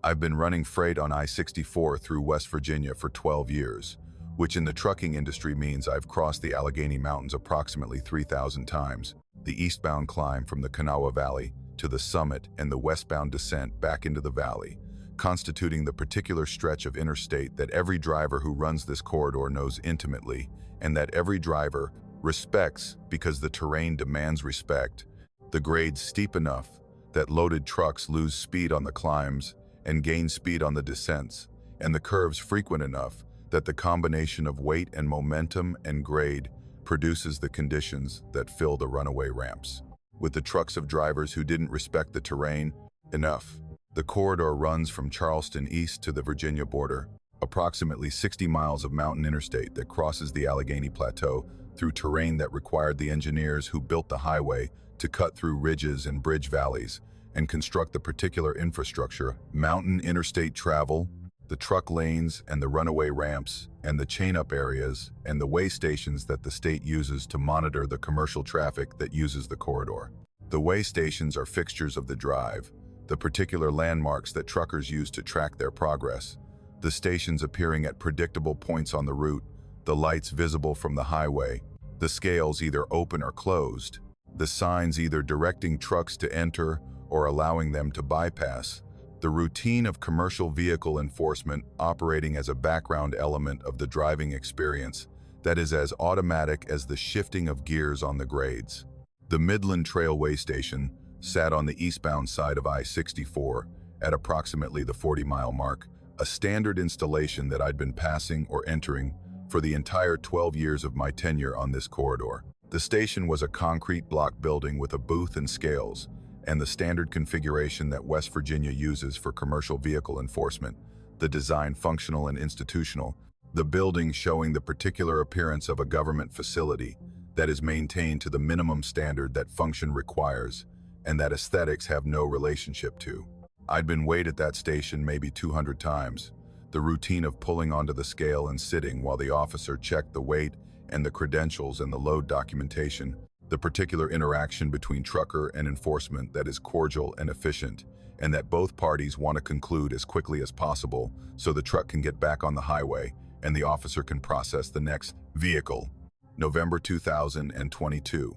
I've been running freight on I-64 through West Virginia for 12 years, which in the trucking industry means I've crossed the Allegheny Mountains approximately 3,000 times, the eastbound climb from the Kanawha Valley to the summit and the westbound descent back into the valley, constituting the particular stretch of interstate that every driver who runs this corridor knows intimately, and that every driver respects because the terrain demands respect. The grades steep enough that loaded trucks lose speed on the climbs and gain speed on the descents, and the curves frequent enough that the combination of weight and momentum and grade produces the conditions that fill the runaway ramps. With the trucks of drivers who didn't respect the terrain enough, the corridor runs from Charleston east to the Virginia border, approximately 60 miles of mountain interstate that crosses the Allegheny Plateau through terrain that required the engineers who built the highway to cut through ridges and bridge valleys and construct the particular infrastructure, mountain interstate travel, the truck lanes and the runaway ramps, and the chain-up areas and the way stations that the state uses to monitor the commercial traffic that uses the corridor. The way stations are fixtures of the drive, the particular landmarks that truckers use to track their progress, the stations appearing at predictable points on the route, the lights visible from the highway, the scales either open or closed, the signs either directing trucks to enter or allowing them to bypass, the routine of commercial vehicle enforcement operating as a background element of the driving experience that is as automatic as the shifting of gears on the grades. The Midland Trail Way Station sat on the eastbound side of I-64 at approximately the 40-mile mark, a standard installation that I'd been passing or entering for the entire 12 years of my tenure on this corridor. The station was a concrete block building with a booth and scales, and the standard configuration that West Virginia uses for commercial vehicle enforcement, the design functional and institutional, the building showing the particular appearance of a government facility that is maintained to the minimum standard that function requires and that aesthetics have no relationship to. I'd been weighed at that station maybe 200 times, the routine of pulling onto the scale and sitting while the officer checked the weight and the credentials and the load documentation, the particular interaction between trucker and enforcement that is cordial and efficient, and that both parties want to conclude as quickly as possible so the truck can get back on the highway and the officer can process the next vehicle. November 2022,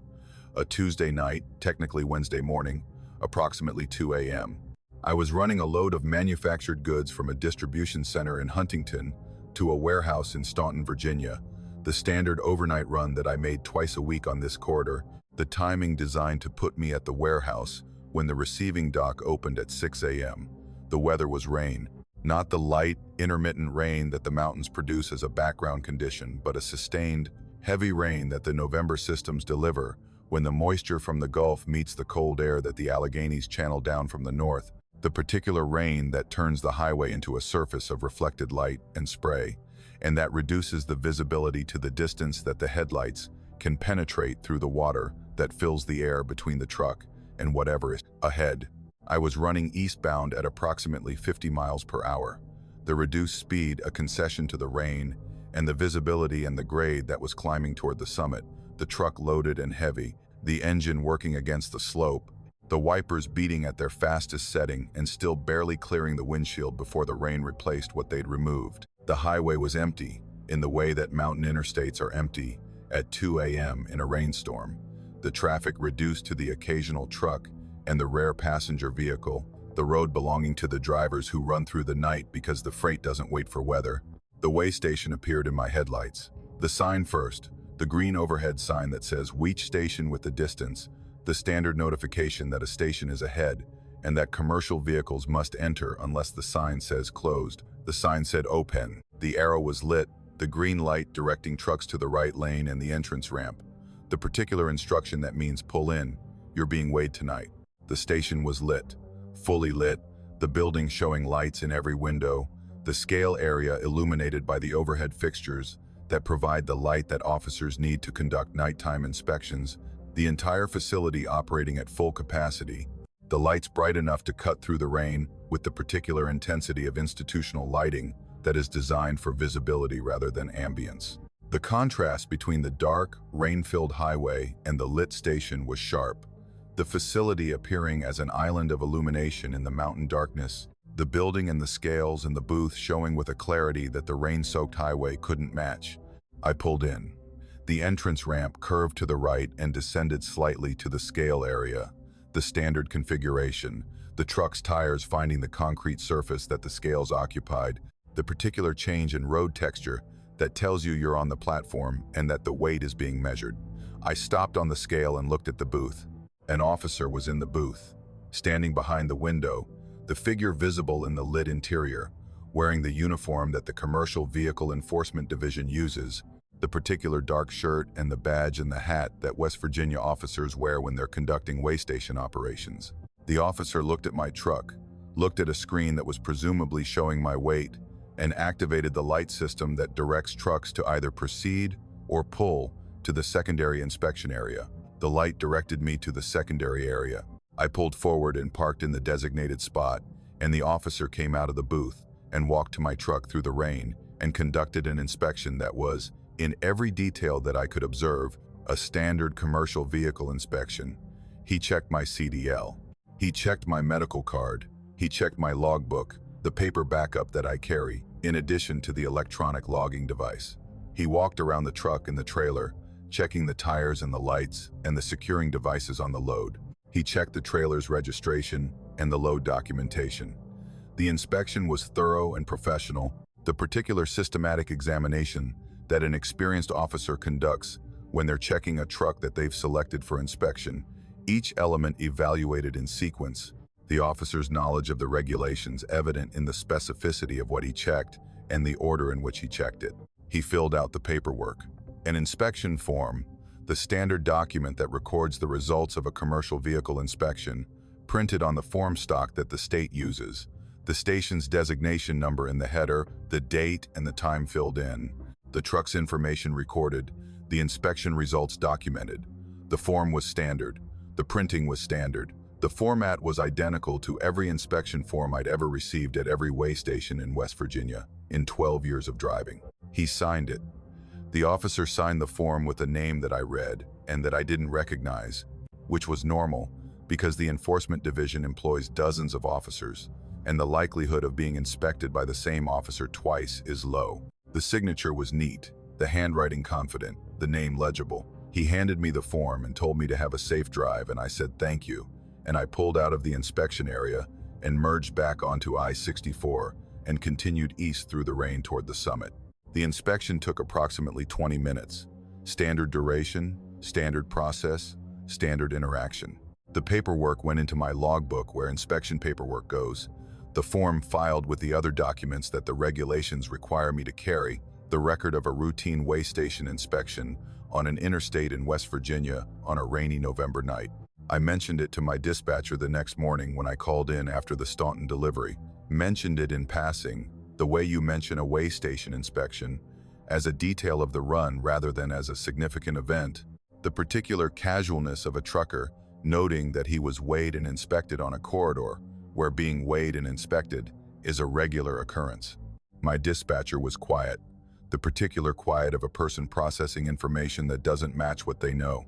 a Tuesday night, technically Wednesday morning, approximately 2 a.m. I was running a load of manufactured goods from a distribution center in Huntington to a warehouse in Staunton, Virginia, the standard overnight run that I made twice a week on this corridor, the timing designed to put me at the warehouse when the receiving dock opened at 6 a.m. The weather was rain, not the light, intermittent rain that the mountains produce as a background condition, but a sustained, heavy rain that the November systems deliver when the moisture from the Gulf meets the cold air that the Alleghenies channel down from the north, the particular rain that turns the highway into a surface of reflected light and spray, and that reduces the visibility to the distance that the headlights can penetrate through the water that fills the air between the truck and whatever is ahead. I was running eastbound at approximately 50 miles per hour, the reduced speed a concession to the rain and the visibility and the grade that was climbing toward the summit, the truck loaded and heavy, the engine working against the slope, the wipers beating at their fastest setting and still barely clearing the windshield before the rain replaced what they'd removed. The highway was empty, in the way that mountain interstates are empty, at 2 a.m. in a rainstorm. The traffic reduced to the occasional truck and the rare passenger vehicle, the road belonging to the drivers who run through the night because the freight doesn't wait for weather. The way station appeared in my headlights. The sign first, the green overhead sign that says Weech Station with the distance, the standard notification that a station is ahead and that commercial vehicles must enter unless the sign says closed. The sign said open. The arrow was lit, the green light directing trucks to the right lane and the entrance ramp. The particular instruction that means pull in, you're being weighed tonight. The station was lit, fully lit, the building showing lights in every window, the scale area illuminated by the overhead fixtures that provide the light that officers need to conduct nighttime inspections, the entire facility operating at full capacity, the lights bright enough to cut through the rain with the particular intensity of institutional lighting that is designed for visibility rather than ambience. The contrast between the dark, rain-filled highway and the lit station was sharp, the facility appearing as an island of illumination in the mountain darkness, the building and the scales and the booth showing with a clarity that the rain-soaked highway couldn't match. I pulled in. The entrance ramp curved to the right and descended slightly to the scale area, the standard configuration, the truck's tires finding the concrete surface that the scales occupied, the particular change in road texture that tells you you're on the platform and that the weight is being measured. I stopped on the scale and looked at the booth. An officer was in the booth, standing behind the window, the figure visible in the lit interior, wearing the uniform that the Commercial Vehicle Enforcement Division uses, the particular dark shirt and the badge and the hat that West Virginia officers wear when they're conducting weigh station operations. The officer looked at my truck, looked at a screen that was presumably showing my weight, and activated the light system that directs trucks to either proceed or pull to the secondary inspection area. The light directed me to the secondary area. I pulled forward and parked in the designated spot, and the officer came out of the booth and walked to my truck through the rain and conducted an inspection that was, in every detail that I could observe, a standard commercial vehicle inspection. He checked my CDL. He checked my medical card. He checked my logbook, the paper backup that I carry, in addition to the electronic logging device. He walked around the truck and the trailer, checking the tires and the lights and the securing devices on the load. He checked the trailer's registration and the load documentation. The inspection was thorough and professional, the particular systematic examination that an experienced officer conducts when they're checking a truck that they've selected for inspection, each element evaluated in sequence, the officer's knowledge of the regulations evident in the specificity of what he checked and the order in which he checked it. He filled out the paperwork. An inspection form, the standard document that records the results of a commercial vehicle inspection, printed on the form stock that the state uses, the station's designation number in the header, the date and the time filled in, the truck's information recorded, the inspection results documented. The form was standard. The printing was standard. The format was identical to every inspection form I'd ever received at every weigh station in West Virginia in 12 years of driving. He signed it. The officer signed the form with a name that I read and that I didn't recognize, which was normal because the Enforcement Division employs dozens of officers, and the likelihood of being inspected by the same officer twice is low. The signature was neat, the handwriting confident, the name legible. He handed me the form and told me to have a safe drive, and I said thank you, and I pulled out of the inspection area and merged back onto I-64 and continued east through the rain toward the summit. The inspection took approximately 20 minutes. Standard duration, standard process, standard interaction. The paperwork went into my logbook where inspection paperwork goes. The form filed with the other documents that the regulations require me to carry, the record of a routine weigh station inspection on an interstate in West Virginia on a rainy November night. I mentioned it to my dispatcher the next morning when I called in after the Staunton delivery. Mentioned it in passing, the way you mention a weigh station inspection, as a detail of the run rather than as a significant event, the particular casualness of a trucker noting that he was weighed and inspected on a corridor where being weighed and inspected is a regular occurrence. My dispatcher was quiet, the particular quiet of a person processing information that doesn't match what they know.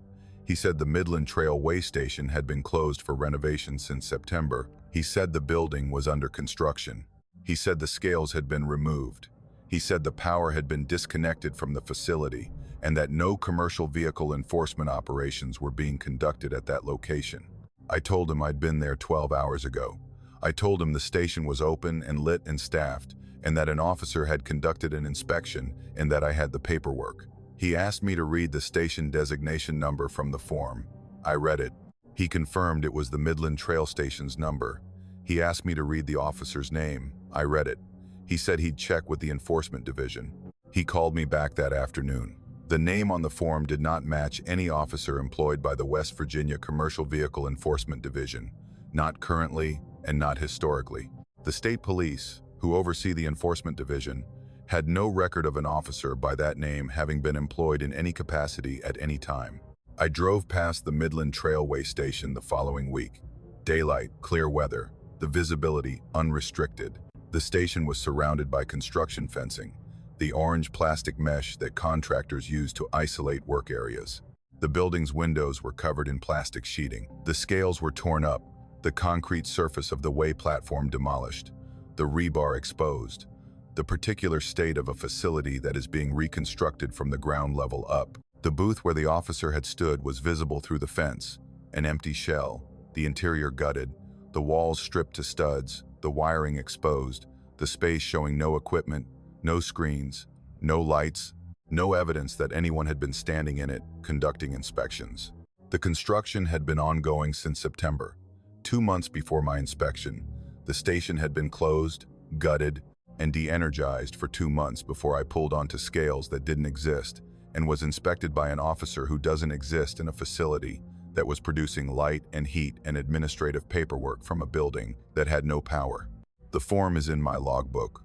He said the Midland Trail weigh station had been closed for renovation since September. He said the building was under construction. He said the scales had been removed. He said the power had been disconnected from the facility and that no commercial vehicle enforcement operations were being conducted at that location. I told him I'd been there 12 hours ago. I told him the station was open and lit and staffed, and that an officer had conducted an inspection and that I had the paperwork. He asked me to read the station designation number from the form. I read it. He confirmed it was the Midland Trail Station's number. He asked me to read the officer's name. I read it. He said he'd check with the Enforcement Division. He called me back that afternoon. The name on the form did not match any officer employed by the West Virginia Commercial Vehicle Enforcement Division, not currently and not historically. The state police, who oversee the Enforcement Division, had no record of an officer by that name having been employed in any capacity at any time. I drove past the Midland Trailway Station the following week. Daylight, clear weather, the visibility unrestricted. The station was surrounded by construction fencing, the orange plastic mesh that contractors use to isolate work areas. The building's windows were covered in plastic sheeting. The scales were torn up, the concrete surface of the weigh platform demolished. the rebar exposed, the particular state of a facility that is being reconstructed from the ground level up. The booth where the officer had stood was visible through the fence, an empty shell, the interior gutted, the walls stripped to studs, the wiring exposed, the space showing no equipment, no screens, no lights, no evidence that anyone had been standing in it, conducting inspections. The construction had been ongoing since September. 2 months before my inspection, the station had been closed, gutted, and de-energized for 2 months before I pulled onto scales that didn't exist and was inspected by an officer who doesn't exist in a facility that was producing light and heat and administrative paperwork from a building that had no power. The form is in my logbook.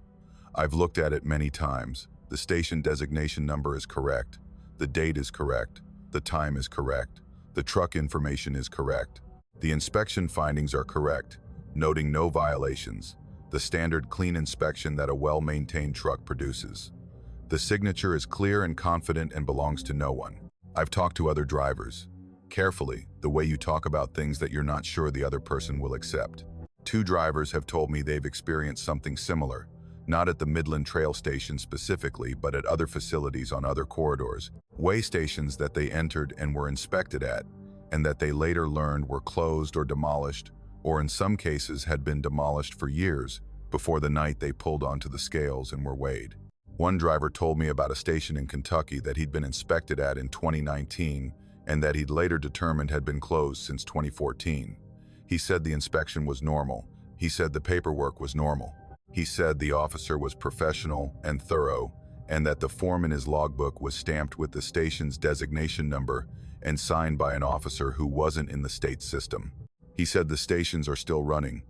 I've looked at it many times. The station designation number is correct. The date is correct. The time is correct. The truck information is correct. The inspection findings are correct, noting no violations, the standard clean inspection that a well-maintained truck produces. The signature is clear and confident and belongs to no one. I've talked to other drivers. Carefully, the way you talk about things that you're not sure the other person will accept. 2 drivers have told me they've experienced something similar, not at the Midland Trail Station specifically, but at other facilities on other corridors, way stations that they entered and were inspected at, and that they later learned were closed or demolished, or in some cases had been demolished for years before the night they pulled onto the scales and were weighed. One driver told me about a station in Kentucky that he'd been inspected at in 2019 and that he'd later determined had been closed since 2014. He said the inspection was normal. He said the paperwork was normal. He said the officer was professional and thorough, and that the form in his logbook was stamped with the station's designation number and signed by an officer who wasn't in the state system. He said the stations are still running,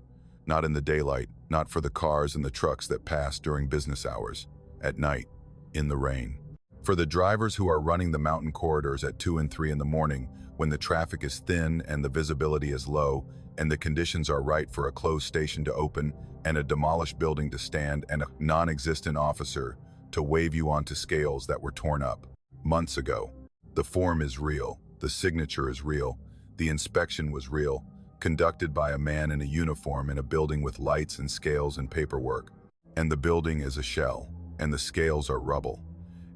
not in the daylight, not for the cars and the trucks that pass during business hours, at night, in the rain. For the drivers who are running the mountain corridors at 2 and 3 in the morning, when the traffic is thin and the visibility is low, and the conditions are right for a closed station to open and a demolished building to stand and a non-existent officer to wave you onto scales that were torn up months ago. The form is real, the signature is real, the inspection was real, conducted by a man in a uniform in a building with lights and scales and paperwork. And the building is a shell, and the scales are rubble,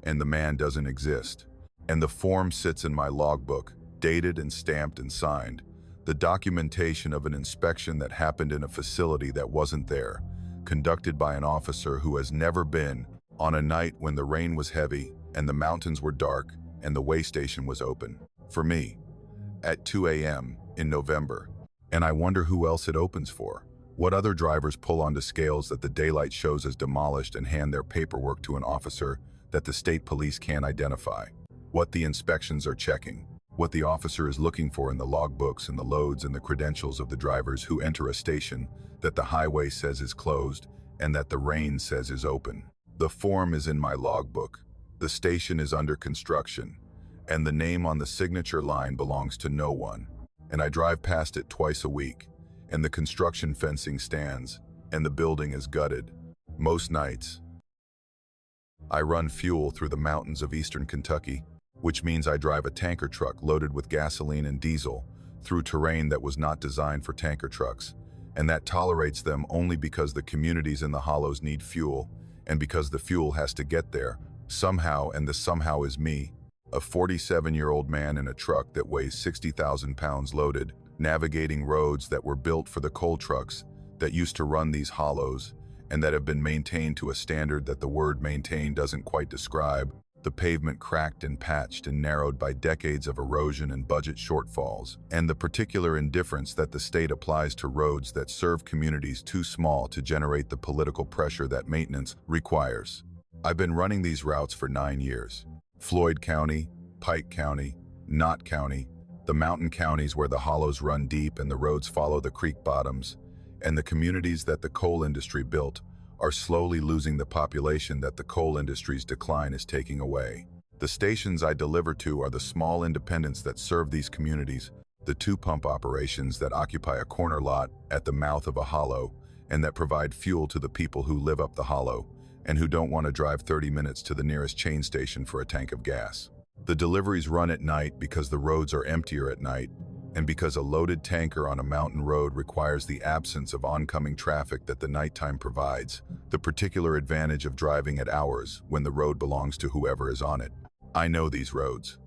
and the man doesn't exist. And the form sits in my logbook, dated and stamped and signed, the documentation of an inspection that happened in a facility that wasn't there, conducted by an officer who has never been, on a night when the rain was heavy and the mountains were dark and the way station was open. For me, at 2 a.m. in November. And I wonder who else it opens for. What other drivers pull onto scales that the daylight shows as demolished and hand their paperwork to an officer that the state police can't identify? What the inspections are checking, what the officer is looking for in the logbooks and the loads and the credentials of the drivers who enter a station that the highway says is closed and that the rain says is open. The form is in my logbook. The station is under construction, and the name on the signature line belongs to no one. And I drive past it twice a week, and the construction fencing stands, and the building is gutted. Most nights, I run fuel through the mountains of eastern Kentucky, which means I drive a tanker truck loaded with gasoline and diesel through terrain that was not designed for tanker trucks, and that tolerates them only because the communities in the hollows need fuel, and because the fuel has to get there somehow, and the somehow is me, a 47-year-old man in a truck that weighs 60,000 pounds loaded, navigating roads that were built for the coal trucks that used to run these hollows and that have been maintained to a standard that the word maintain doesn't quite describe, the pavement cracked and patched and narrowed by decades of erosion and budget shortfalls, and the particular indifference that the state applies to roads that serve communities too small to generate the political pressure that maintenance requires. I've been running these routes for 9 years. Floyd County, Pike County, Knott County, the mountain counties where the hollows run deep and the roads follow the creek bottoms, and the communities that the coal industry built are slowly losing the population that the coal industry's decline is taking away. The stations I deliver to are the small independents that serve these communities, the 2-pump operations that occupy a corner lot at the mouth of a hollow and that provide fuel to the people who live up the hollow and who don't want to drive 30 minutes to the nearest chain station for a tank of gas. The deliveries run at night because the roads are emptier at night, and because a loaded tanker on a mountain road requires the absence of oncoming traffic that the nighttime provides, the particular advantage of driving at hours when the road belongs to whoever is on it. I know these roads.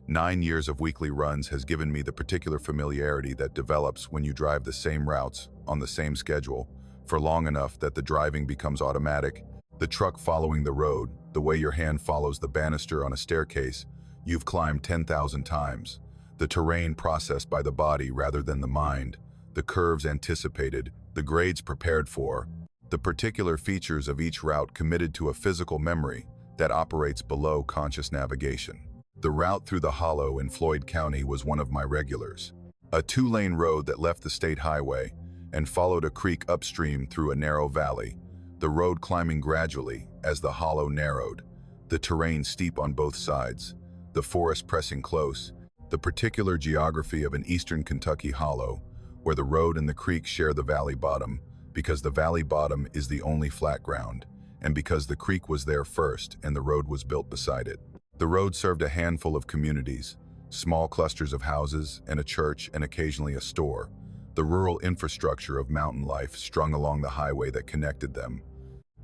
9 years of weekly runs has given me the particular familiarity that develops when you drive the same routes on the same schedule for long enough that the driving becomes automatic. The truck following the road, the way your hand follows the banister on a staircase, you've climbed 10,000 times. The terrain processed by the body rather than the mind, the curves anticipated, the grades prepared for, the particular features of each route committed to a physical memory that operates below conscious navigation. The route through the hollow in Floyd County was one of my regulars. A 2-lane road that left the state highway and followed a creek upstream through a narrow valley, the road climbing gradually as the hollow narrowed, the terrain steep on both sides, the forest pressing close, the particular geography of an eastern Kentucky hollow, where the road and the creek share the valley bottom, because the valley bottom is the only flat ground, and because the creek was there first and the road was built beside it. The road served a handful of communities, small clusters of houses and a church and occasionally a store, the rural infrastructure of mountain life strung along the highway that connected them.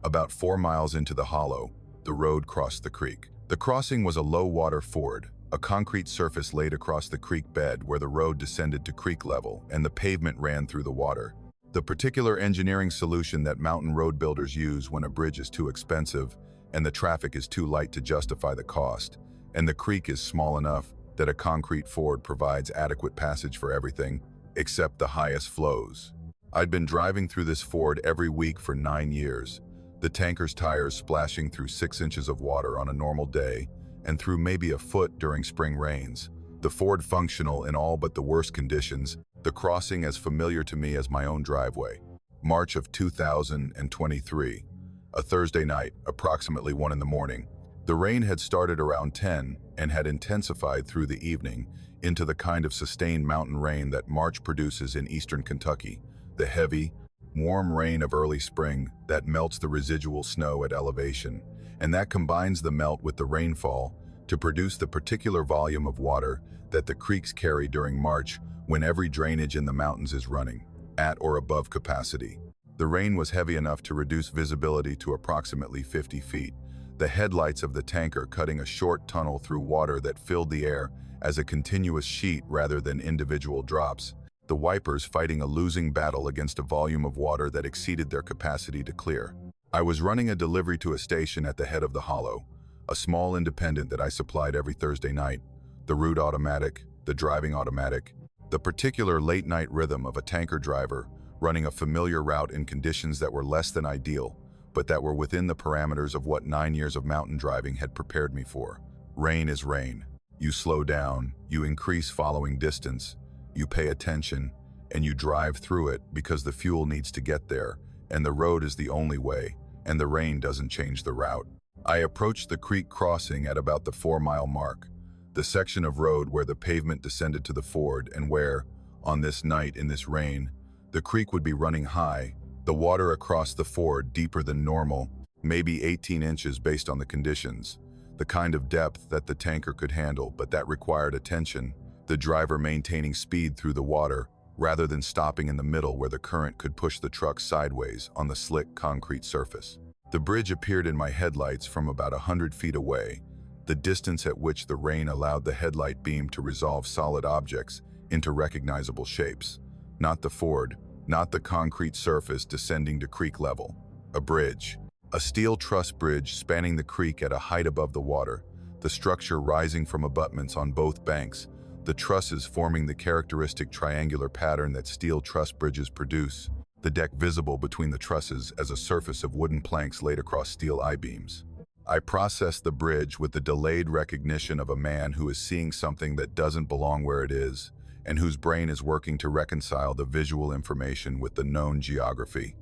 About 4 miles into the hollow, the road crossed the creek. The crossing was a low-water ford, a concrete surface laid across the creek bed where the road descended to creek level and the pavement ran through the water. The particular engineering solution that mountain road builders use when a bridge is too expensive and the traffic is too light to justify the cost, and the creek is small enough that a concrete ford provides adequate passage for everything except the highest flows. I'd been driving through this ford every week for 9 years, the tanker's tires splashing through 6 inches of water on a normal day and through maybe a foot during spring rains, the ford functional in all but the worst conditions, the crossing as familiar to me as my own driveway. March of 2023, a Thursday night, approximately 1 in the morning. The rain had started around 10 and had intensified through the evening into the kind of sustained mountain rain that March produces in eastern Kentucky, the heavy, warm rain of early spring that melts the residual snow at elevation, and that combines the melt with the rainfall to produce the particular volume of water that the creeks carry during March when every drainage in the mountains is running, at or above capacity. The rain was heavy enough to reduce visibility to approximately 50 feet, the headlights of the tanker cutting a short tunnel through water that filled the air as a continuous sheet rather than individual drops, the wipers fighting a losing battle against a volume of water that exceeded their capacity to clear. I was running a delivery to a station at the head of the hollow, a small independent that I supplied every Thursday night, the route automatic, the driving automatic, the particular late-night rhythm of a tanker driver running a familiar route in conditions that were less than ideal, but that were within the parameters of what 9 years of mountain driving had prepared me for. Rain is rain. You slow down, you increase following distance, you pay attention, and you drive through it because the fuel needs to get there, and the road is the only way, and the rain doesn't change the route. I approached the creek crossing at about the 4-mile mark, the section of road where the pavement descended to the ford and where, on this night in this rain, the creek would be running high, the water across the ford deeper than normal, maybe 18 inches based on the conditions, the kind of depth that the tanker could handle, but that required attention, the driver maintaining speed through the water rather than stopping in the middle where the current could push the truck sideways on the slick concrete surface. The bridge appeared in my headlights from about 100 feet away, the distance at which the rain allowed the headlight beam to resolve solid objects into recognizable shapes. Not the ford, not the concrete surface descending to creek level. A bridge. A steel truss bridge spanning the creek at a height above the water, the structure rising from abutments on both banks, the trusses forming the characteristic triangular pattern that steel truss bridges produce, the deck visible between the trusses as a surface of wooden planks laid across steel I-beams. I process the bridge with the delayed recognition of a man who is seeing something that doesn't belong where it is, and whose brain is working to reconcile the visual information with the known geography.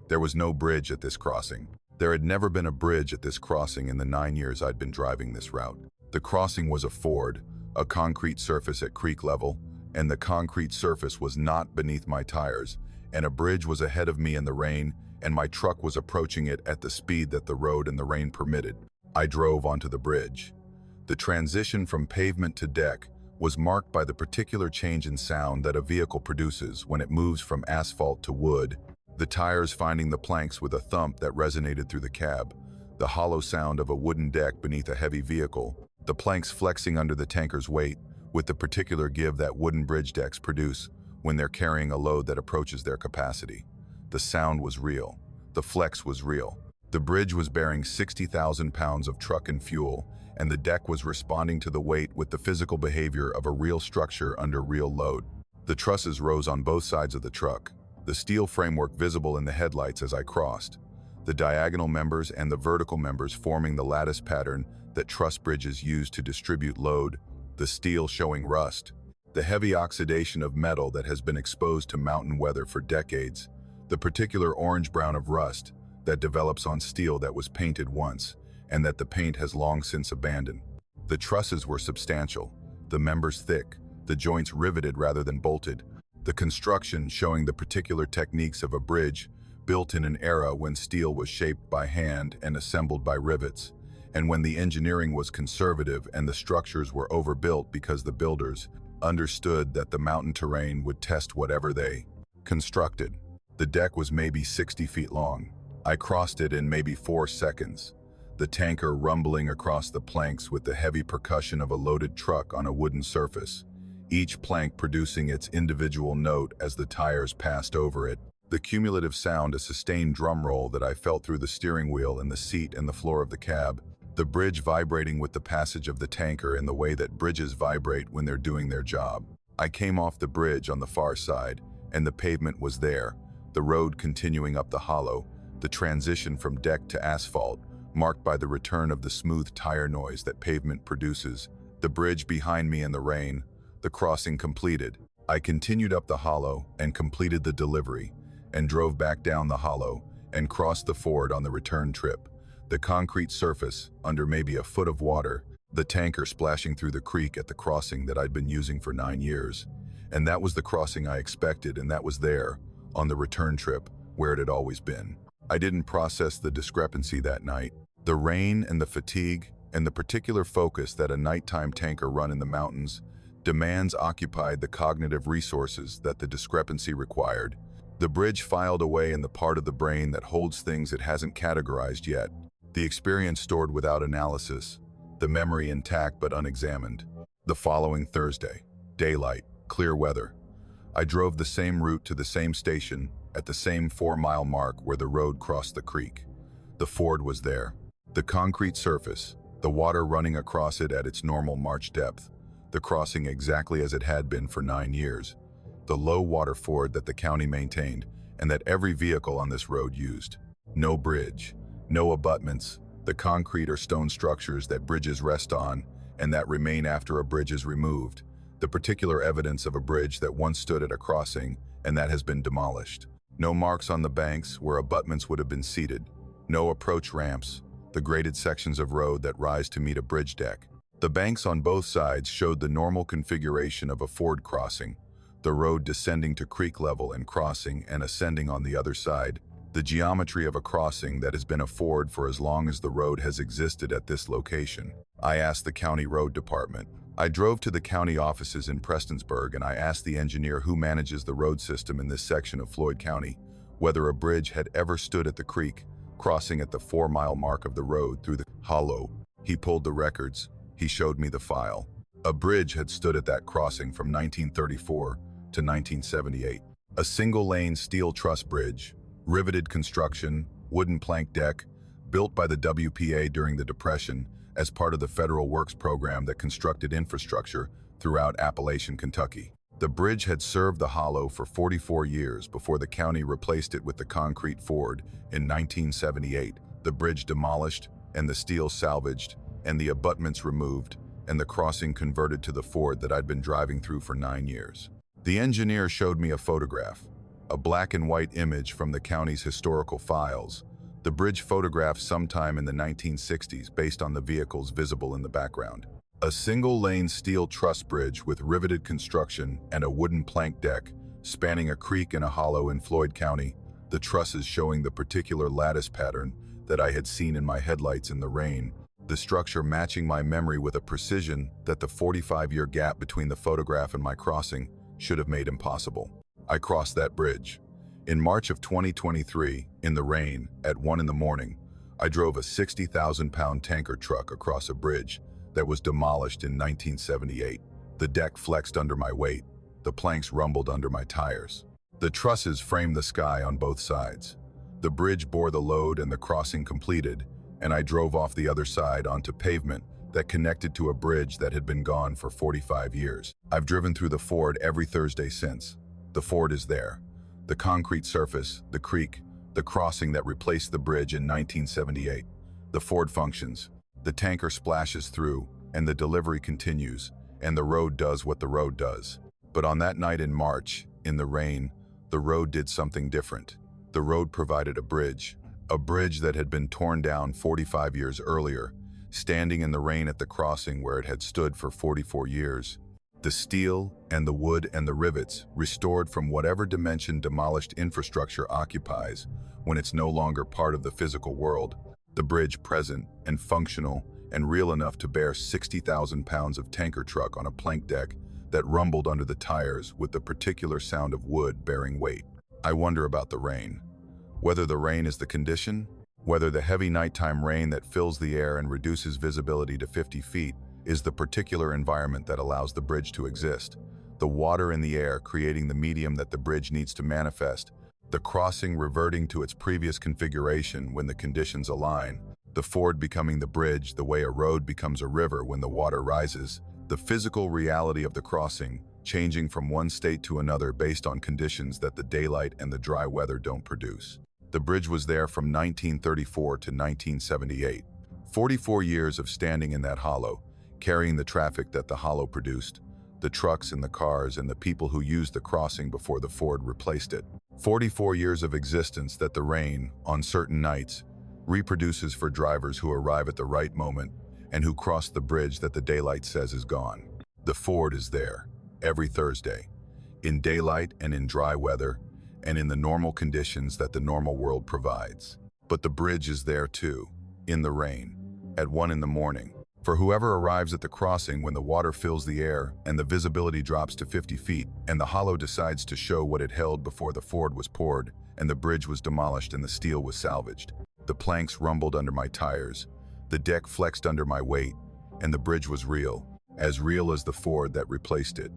There was no bridge at this crossing. There had never been a bridge at this crossing in the 9 years I'd been driving this route. The crossing was a ford, a concrete surface at creek level, and the concrete surface was not beneath my tires, and a bridge was ahead of me in the rain, and my truck was approaching it at the speed that the road and the rain permitted. I drove onto the bridge. The transition from pavement to deck was marked by the particular change in sound that a vehicle produces when it moves from asphalt to wood, the tires finding the planks with a thump that resonated through the cab, the hollow sound of a wooden deck beneath a heavy vehicle, the planks flexing under the tanker's weight, with the particular give that wooden bridge decks produce when they're carrying a load that approaches their capacity. The sound was real. The flex was real. The bridge was bearing 60,000 pounds of truck and fuel, and the deck was responding to the weight with the physical behavior of a real structure under real load. The trusses rose on both sides of the truck, the steel framework visible in the headlights as I crossed, the diagonal members and the vertical members forming the lattice pattern that truss bridges use to distribute load, the steel showing rust, the heavy oxidation of metal that has been exposed to mountain weather for decades, the particular orange-brown of rust that develops on steel that was painted once, and that the paint has long since abandoned. The trusses were substantial, the members thick, the joints riveted rather than bolted, the construction showing the particular techniques of a bridge built in an era when steel was shaped by hand and assembled by rivets, and when the engineering was conservative and the structures were overbuilt because the builders understood that the mountain terrain would test whatever they constructed. The deck was maybe 60 feet long. I crossed it in maybe 4 seconds, the tanker rumbling across the planks with the heavy percussion of a loaded truck on a wooden surface, each plank producing its individual note as the tires passed over it. The cumulative sound, a sustained drum roll that I felt through the steering wheel and the seat and the floor of the cab, the bridge vibrating with the passage of the tanker in the way that bridges vibrate when they're doing their job. I came off the bridge on the far side, and the pavement was there, the road continuing up the hollow, the transition from deck to asphalt, marked by the return of the smooth tire noise that pavement produces, the bridge behind me in the rain, the crossing completed. I continued up the hollow and completed the delivery, and drove back down the hollow and crossed the ford on the return trip. The concrete surface, under maybe a foot of water, the tanker splashing through the creek at the crossing that I'd been using for 9 years. And that was the crossing I expected, and that was there, on the return trip, where it had always been. I didn't process the discrepancy that night. The rain and the fatigue and the particular focus that a nighttime tanker run in the mountains demands occupied the cognitive resources that the discrepancy required. The bridge filed away in the part of the brain that holds things it hasn't categorized yet. The experience stored without analysis, the memory intact but unexamined. The following Thursday, daylight, clear weather. I drove the same route to the same station at the same 4-mile mark where the road crossed the creek. The ford was there. The concrete surface, the water running across it at its normal march depth, the crossing exactly as it had been for 9 years, the low water ford that the county maintained and that every vehicle on this road used. No bridge, no abutments, the concrete or stone structures that bridges rest on and that remain after a bridge is removed, the particular evidence of a bridge that once stood at a crossing and that has been demolished. No marks on the banks where abutments would have been seated, no approach ramps, the graded sections of road that rise to meet a bridge deck. The banks on both sides showed the normal configuration of a ford crossing, the road descending to creek level and crossing and ascending on the other side, the geometry of a crossing that has been a ford for as long as the road has existed at this location. I asked the county road department. I drove to the county offices in Prestonsburg and I asked the engineer who manages the road system in this section of Floyd County whether a bridge had ever stood at the creek, crossing at the 4-mile mark of the road through the hollow. He pulled the records. He showed me the file. A bridge had stood at that crossing from 1934 to 1978. A single-lane steel truss bridge, riveted construction, wooden plank deck, built by the WPA during the Depression as part of the federal works program that constructed infrastructure throughout Appalachian Kentucky. The bridge had served the hollow for 44 years before the county replaced it with the concrete ford in 1978. The bridge demolished and the steel salvaged and the abutments removed and the crossing converted to the ford that I'd been driving through for 9 years. The engineer showed me a photograph, a black and white image from the county's historical files, the bridge photographed sometime in the 1960s based on the vehicles visible in the background. A single-lane steel truss bridge with riveted construction and a wooden plank deck spanning a creek in a hollow in Floyd County, the trusses showing the particular lattice pattern that I had seen in my headlights in the rain, the structure matching my memory with a precision that the 45-year gap between the photograph and my crossing should have made impossible. I crossed that bridge. In March of 2023, in the rain, at 1 in the morning, I drove a 60,000-pound tanker truck across a bridge that was demolished in 1978. The deck flexed under my weight. The planks rumbled under my tires. The trusses framed the sky on both sides. The bridge bore the load and the crossing completed, and I drove off the other side onto pavement that connected to a bridge that had been gone for 45 years. I've driven through the ford every Thursday since. The ford is there. The concrete surface, the creek, the crossing that replaced the bridge in 1978. The ford functions. The tanker splashes through, and the delivery continues, and the road does what the road does. But on that night in March, in the rain, the road did something different. The road provided a bridge that had been torn down 45 years earlier, standing in the rain at the crossing where it had stood for 44 years. The steel and the wood and the rivets restored from whatever dimension demolished infrastructure occupies when it's no longer part of the physical world. The bridge present and functional and real enough to bear 60,000 pounds of tanker truck on a plank deck that rumbled under the tires with the particular sound of wood bearing weight. I wonder about the rain. Whether the rain is the condition, whether the heavy nighttime rain that fills the air and reduces visibility to 50 feet is the particular environment that allows the bridge to exist. The water in the air creating the medium that the bridge needs to manifest, the crossing reverting to its previous configuration when the conditions align, the ford becoming the bridge the way a road becomes a river when the water rises, the physical reality of the crossing changing from one state to another based on conditions that the daylight and the dry weather don't produce. The bridge was there from 1934 to 1978. 44 years of standing in that hollow, carrying the traffic that the hollow produced, the trucks and the cars and the people who used the crossing before the ford replaced it. 44 years of existence that the rain, on certain nights, reproduces for drivers who arrive at the right moment and who cross the bridge that the daylight says is gone. The ford is there, every Thursday, in daylight and in dry weather, and in the normal conditions that the normal world provides. But the bridge is there too, in the rain, at 1 in the morning. For whoever arrives at the crossing when the water fills the air and the visibility drops to 50 feet and the hollow decides to show what it held before the ford was poured and the bridge was demolished and the steel was salvaged. The planks rumbled under my tires, the deck flexed under my weight, and the bridge was real as the ford that replaced it,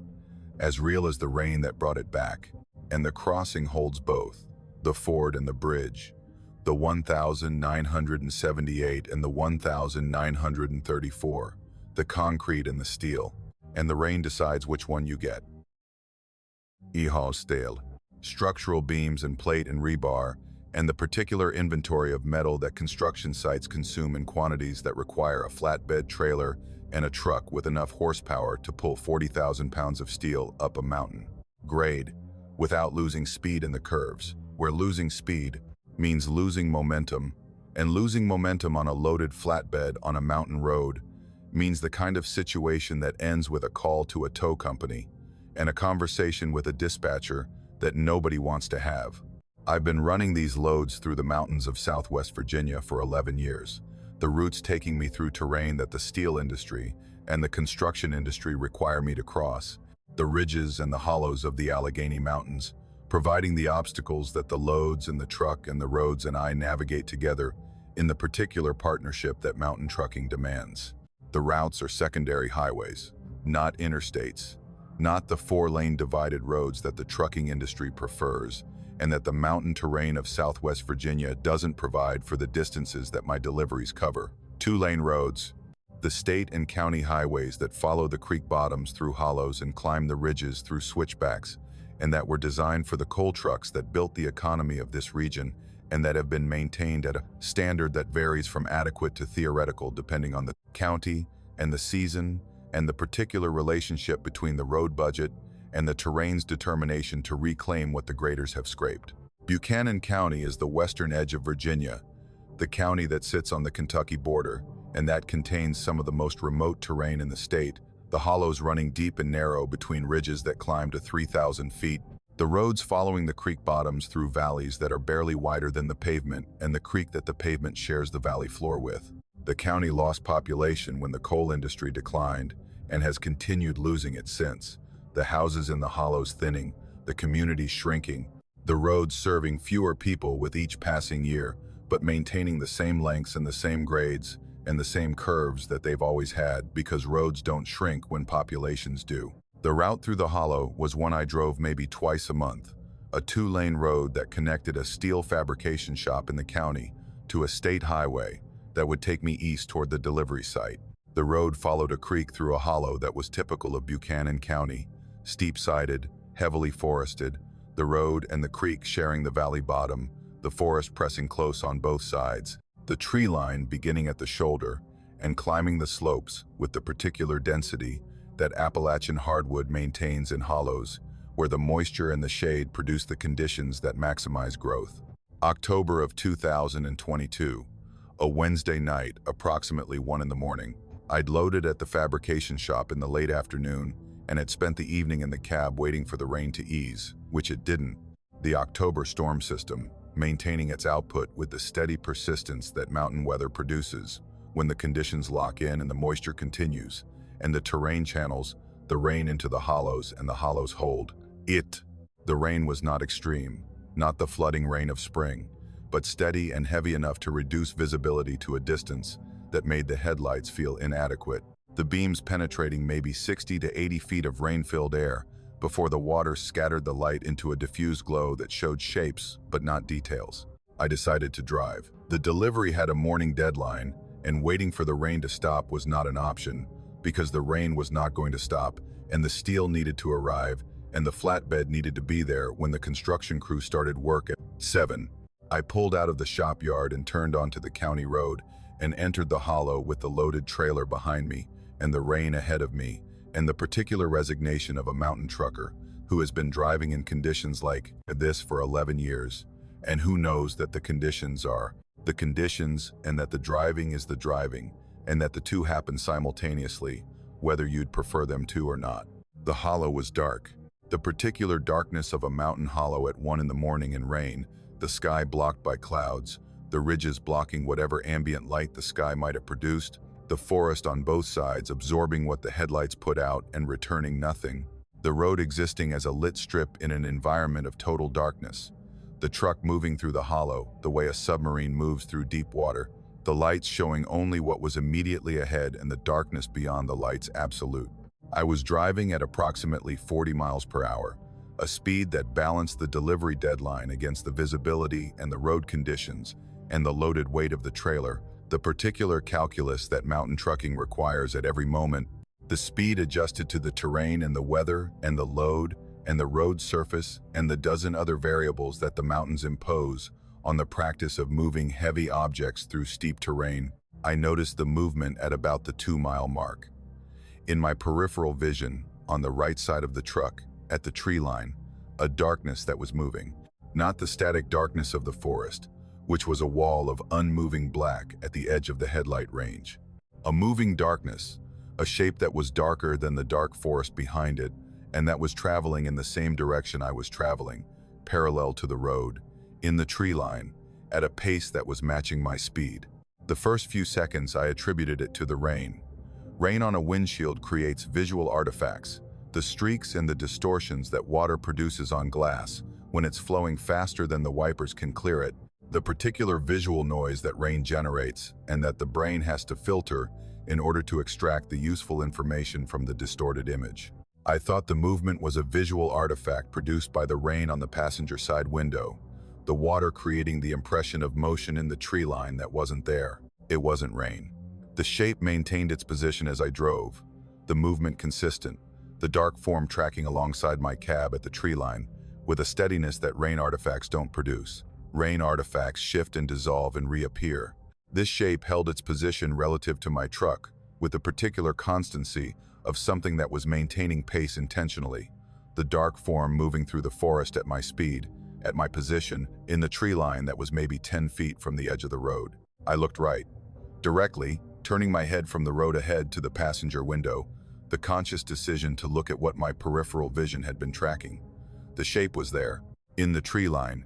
as real as the rain that brought it back. And the crossing holds both, the ford and the bridge, the 1,978 and the 1,934, the concrete and the steel, and the rain decides which one you get. UNTOLD, structural beams and plate and rebar, and the particular inventory of metal that construction sites consume in quantities that require a flatbed trailer and a truck with enough horsepower to pull 40,000 pounds of steel up a mountain. Grade, without losing speed in the curves, where losing speed means losing momentum, and losing momentum on a loaded flatbed on a mountain road means the kind of situation that ends with a call to a tow company and a conversation with a dispatcher that nobody wants to have. I've been running these loads through the mountains of Southwest Virginia for 11 years, the routes taking me through terrain that the steel industry and the construction industry require me to cross, the ridges and the hollows of the Allegheny Mountains, providing the obstacles that the loads and the truck and the roads and I navigate together in the particular partnership that mountain trucking demands. The routes are secondary highways, not interstates, not the 4-lane divided roads that the trucking industry prefers and that the mountain terrain of Southwest Virginia doesn't provide for the distances that my deliveries cover. 2-lane roads, the state and county highways that follow the creek bottoms through hollows and climb the ridges through switchbacks, and that were designed for the coal trucks that built the economy of this region and that have been maintained at a standard that varies from adequate to theoretical depending on the county and the season and the particular relationship between the road budget and the terrain's determination to reclaim what the graders have scraped. Buchanan County is the western edge of Virginia, the county that sits on the Kentucky border, and that contains some of the most remote terrain in the state, the hollows running deep and narrow between ridges that climb to 3,000 feet, the roads following the creek bottoms through valleys that are barely wider than the pavement and the creek that the pavement shares the valley floor with. The county lost population when the coal industry declined and has continued losing it since. The houses in the hollows thinning, the communities shrinking, the roads serving fewer people with each passing year, but maintaining the same lengths and the same grades and the same curves that they've always had because roads don't shrink when populations do. The route through the hollow was one I drove maybe twice a month, a two-lane road that connected a steel fabrication shop in the county to a state highway that would take me east toward the delivery site. The road followed a creek through a hollow that was typical of Buchanan County, steep-sided, heavily forested, the road and the creek sharing the valley bottom, the forest pressing close on both sides, the tree line beginning at the shoulder and climbing the slopes with the particular density that Appalachian hardwood maintains in hollows, where the moisture and the shade produce the conditions that maximize growth. October of 2022, a Wednesday night, approximately 1 in the morning. I'd loaded at the fabrication shop in the late afternoon and had spent the evening in the cab waiting for the rain to ease, which it didn't. The October storm system, maintaining its output with the steady persistence that mountain weather produces when the conditions lock in and the moisture continues, and the terrain channels the rain into the hollows and the hollows hold it. The rain was not extreme, not the flooding rain of spring, but steady and heavy enough to reduce visibility to a distance that made the headlights feel inadequate, the beams penetrating maybe 60 to 80 feet of rain-filled air before the water scattered the light into a diffused glow that showed shapes but not details. I decided to drive. The delivery had a morning deadline, and waiting for the rain to stop was not an option because the rain was not going to stop, and the steel needed to arrive, and the flatbed needed to be there when the construction crew started work at 7. I pulled out of the shop yard and turned onto the county road and entered the hollow with the loaded trailer behind me and the rain ahead of me and the particular resignation of a mountain trucker who has been driving in conditions like this for 11 years and who knows that the conditions are the conditions and that the driving is the driving and that the two happen simultaneously, whether you'd prefer them to or not. The hollow was dark, the particular darkness of a mountain hollow at 1 in the morning in rain, the sky blocked by clouds, the ridges blocking whatever ambient light the sky might have produced, the forest on both sides absorbing what the headlights put out and returning nothing, the road existing as a lit strip in an environment of total darkness, the truck moving through the hollow the way a submarine moves through deep water, the lights showing only what was immediately ahead and the darkness beyond the lights absolute. I was driving at approximately 40 miles per hour, a speed that balanced the delivery deadline against the visibility and the road conditions and the loaded weight of the trailer, the particular calculus that mountain trucking requires at every moment, the speed adjusted to the terrain and the weather and the load and the road surface and the dozen other variables that the mountains impose on the practice of moving heavy objects through steep terrain. I noticed the movement at about the 2-mile mark. In my peripheral vision, on the right side of the truck, at the tree line, a darkness that was moving. Not the static darkness of the forest, which was a wall of unmoving black at the edge of the headlight range. A moving darkness, a shape that was darker than the dark forest behind it, and that was traveling in the same direction I was traveling, parallel to the road, in the tree line, at a pace that was matching my speed. The first few seconds I attributed it to the rain. Rain on a windshield creates visual artifacts, the streaks and the distortions that water produces on glass when it's flowing faster than the wipers can clear it, the particular visual noise that rain generates and that the brain has to filter in order to extract the useful information from the distorted image. I thought the movement was a visual artifact produced by the rain on the passenger side window, the water creating the impression of motion in the tree line that wasn't there. It wasn't rain. The shape maintained its position as I drove, the movement consistent, the dark form tracking alongside my cab at the tree line, with a steadiness that rain artifacts don't produce. Rain artifacts shift and dissolve and reappear. This shape held its position relative to my truck, with the particular constancy of something that was maintaining pace intentionally, the dark form moving through the forest at my speed, at my position, in the tree line that was maybe 10 feet from the edge of the road. I looked right. Directly, turning my head from the road ahead to the passenger window, the conscious decision to look at what my peripheral vision had been tracking. The shape was there, in the tree line,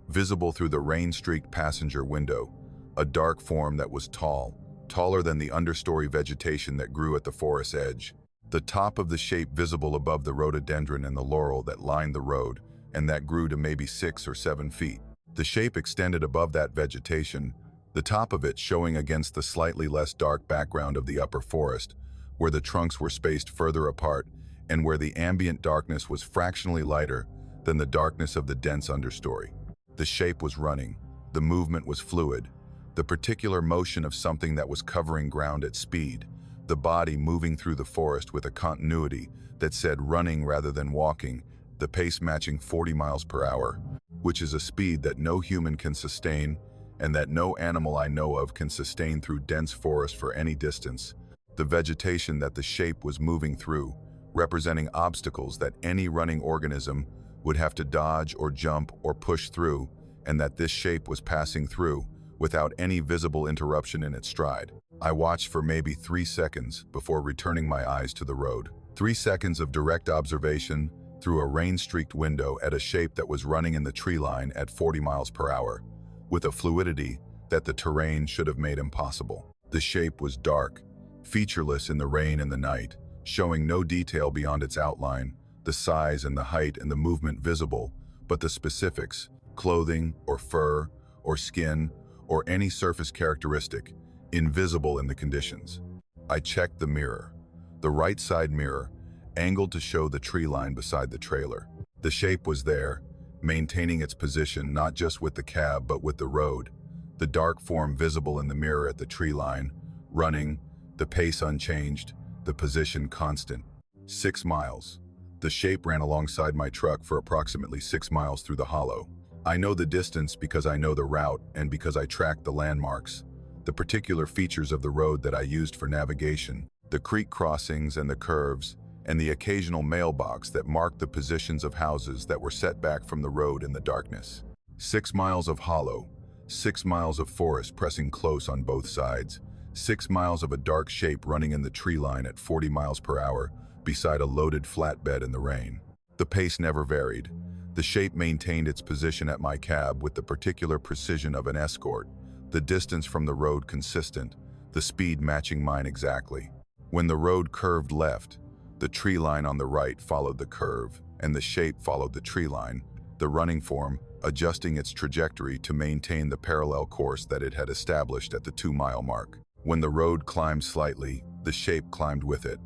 visible through the rain-streaked passenger window, a dark form that was tall, taller than the understory vegetation that grew at the forest's edge. The top of the shape visible above the rhododendron and the laurel that lined the road, and that grew to maybe 6 or 7 feet. The shape extended above that vegetation, the top of it showing against the slightly less dark background of the upper forest, where the trunks were spaced further apart and where the ambient darkness was fractionally lighter than the darkness of the dense understory. The shape was running. The movement was fluid. The particular motion of something that was covering ground at speed. The body moving through the forest with a continuity that said running rather than walking, the pace matching 40 miles per hour, which is a speed that no human can sustain and that no animal I know of can sustain through dense forest for any distance. The vegetation that the shape was moving through, representing obstacles that any running organism would have to dodge or jump or push through, and that this shape was passing through without any visible interruption in its stride. I watched for maybe 3 seconds before returning my eyes to the road. 3 seconds of direct observation through a rain-streaked window at a shape that was running in the tree line at 40 miles per hour, with a fluidity that the terrain should have made impossible. The shape was dark, featureless in the rain and the night, showing no detail beyond its outline, the size and the height and the movement visible, but the specifics, clothing or fur or skin or any surface characteristic, invisible in the conditions. I checked the mirror, the right side mirror, angled to show the tree line beside the trailer. The shape was there, maintaining its position not just with the cab but with the road, the dark form visible in the mirror at the tree line, running, the pace unchanged, the position constant. 6 miles. The shape ran alongside my truck for approximately 6 miles through the hollow. I know the distance because I know the route and because I tracked the landmarks, the particular features of the road that I used for navigation, the creek crossings and the curves, and the occasional mailbox that marked the positions of houses that were set back from the road in the darkness. 6 miles of hollow, 6 miles of forest pressing close on both sides, 6 miles of a dark shape running in the tree line at 40 miles per hour beside a loaded flatbed in the rain. The pace never varied. The shape maintained its position at my cab with the particular precision of an escort, the distance from the road consistent, the speed matching mine exactly. When the road curved left, the tree line on the right followed the curve, and the shape followed the tree line, the running form adjusting its trajectory to maintain the parallel course that it had established at the 2-mile mark. When the road climbed slightly, the shape climbed with it.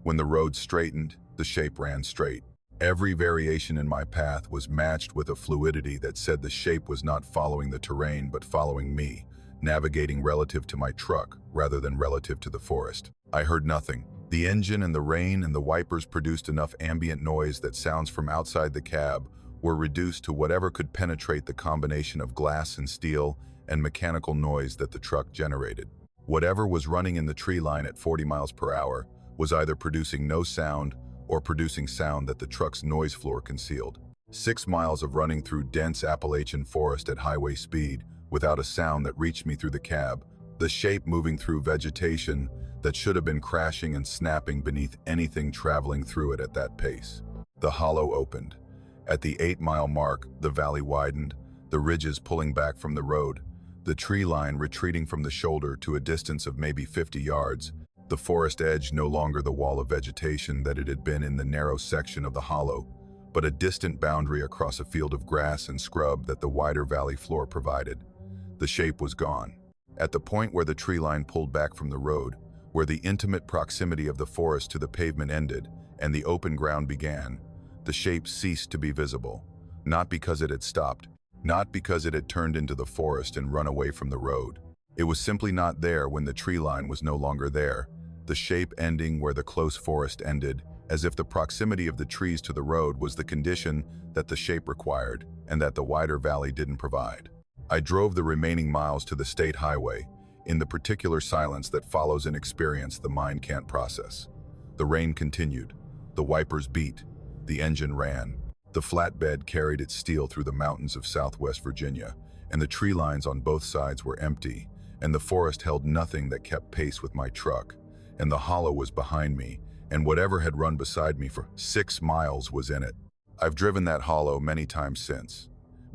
When the road straightened, the shape ran straight. Every variation in my path was matched with a fluidity that said the shape was not following the terrain but following me, navigating relative to my truck rather than relative to the forest. I heard nothing. The engine and the rain and the wipers produced enough ambient noise that sounds from outside the cab were reduced to whatever could penetrate the combination of glass and steel and mechanical noise that the truck generated. Whatever was running in the tree line at 40 miles per hour was either producing no sound or producing sound that the truck's noise floor concealed. 6 miles of running through dense Appalachian forest at highway speed without a sound that reached me through the cab, the shape moving through vegetation that should have been crashing and snapping beneath anything traveling through it at that pace. The hollow opened. At the 8-mile mark, the valley widened, the ridges pulling back from the road, the tree line retreating from the shoulder to a distance of maybe 50 yards, the forest edge no longer the wall of vegetation that it had been in the narrow section of the hollow, but a distant boundary across a field of grass and scrub that the wider valley floor provided. The shape was gone. At the point where the tree line pulled back from the road, where the intimate proximity of the forest to the pavement ended and the open ground began, the shape ceased to be visible, not because it had stopped, not because it had turned into the forest and run away from the road. It was simply not there when the tree line was no longer there, the shape ending where the close forest ended, as if the proximity of the trees to the road was the condition that the shape required and that the wider valley didn't provide. I drove the remaining miles to the state highway, in the particular silence that follows an experience the mind can't process. The rain continued, the wipers beat, the engine ran. The flatbed carried its steel through the mountains of Southwest Virginia, and the tree lines on both sides were empty, and the forest held nothing that kept pace with my truck, and the hollow was behind me, and whatever had run beside me for 6 miles was in it. I've driven that hollow many times since.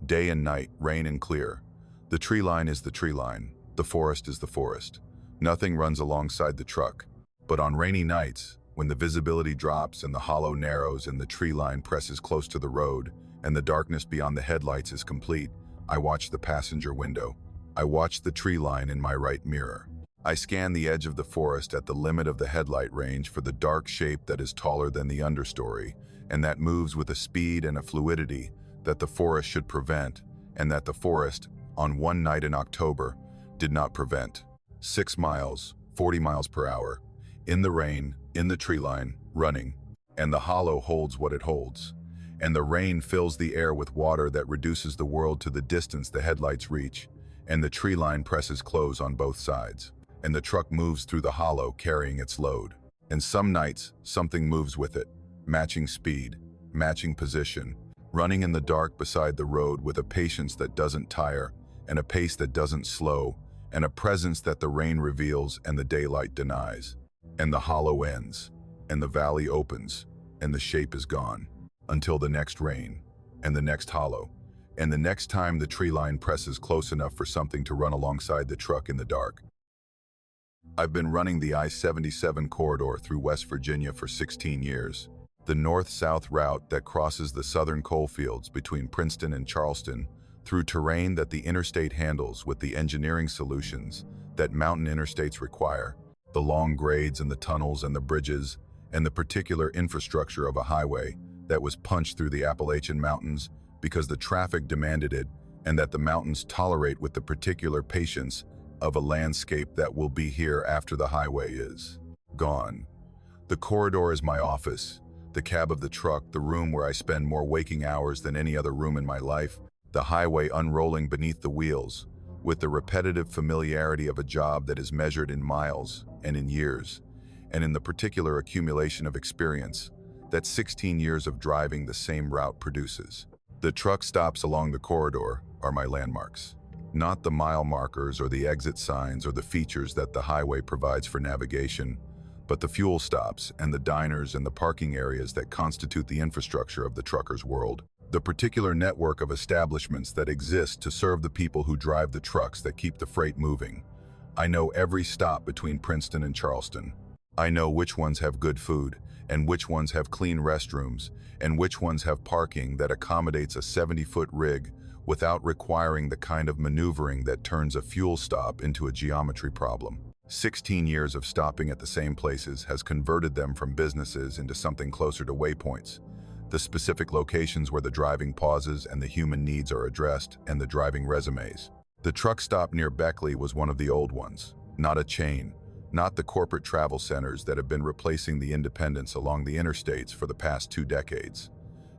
Day and night, rain and clear. The tree line is the tree line. The forest is the forest. Nothing runs alongside the truck. But on rainy nights, when the visibility drops and the hollow narrows and the tree line presses close to the road and the darkness beyond the headlights is complete, I watch the passenger window. I watch the tree line in my right mirror. I scan the edge of the forest at the limit of the headlight range for the dark shape that is taller than the understory and that moves with a speed and a fluidity that the forest should prevent and that the forest, on one night in October, did not prevent. 6 miles, 40 miles per hour, in the rain, in the tree line, running, and the hollow holds what it holds. And the rain fills the air with water that reduces the world to the distance the headlights reach, and the tree line presses close on both sides. And the truck moves through the hollow carrying its load. And some nights, something moves with it, matching speed, matching position, running in the dark beside the road with a patience that doesn't tire, and a pace that doesn't slow, and a presence that the rain reveals and the daylight denies. And the hollow ends, and the valley opens, and the shape is gone, until the next rain, and the next hollow, and the next time the tree line presses close enough for something to run alongside the truck in the dark. I've been running the I-77 corridor through West Virginia for 16 years, the north-south route that crosses the southern coalfields between Princeton and Charleston, through terrain that the interstate handles with the engineering solutions that mountain interstates require, the long grades and the tunnels and the bridges, and the particular infrastructure of a highway that was punched through the Appalachian Mountains because the traffic demanded it, and that the mountains tolerate with the particular patience of a landscape that will be here after the highway is gone. The corridor is my office, the cab of the truck, the room where I spend more waking hours than any other room in my life, the highway unrolling beneath the wheels, with the repetitive familiarity of a job that is measured in miles and in years, and in the particular accumulation of experience that 16 years of driving the same route produces. The truck stops along the corridor are my landmarks, not the mile markers or the exit signs or the features that the highway provides for navigation, but the fuel stops and the diners and the parking areas that constitute the infrastructure of the trucker's world. The particular network of establishments that exist to serve the people who drive the trucks that keep the freight moving. I know every stop between Princeton and Charleston. I know which ones have good food, and which ones have clean restrooms, and which ones have parking that accommodates a 70-foot rig without requiring the kind of maneuvering that turns a fuel stop into a geometry problem. 16 years of stopping at the same places has converted them from businesses into something closer to waypoints, the specific locations where the driving pauses and the human needs are addressed, and the driving resumes. The truck stop near Beckley was one of the old ones, not a chain, not the corporate travel centers that have been replacing the independents along the interstates for the past 2 decades.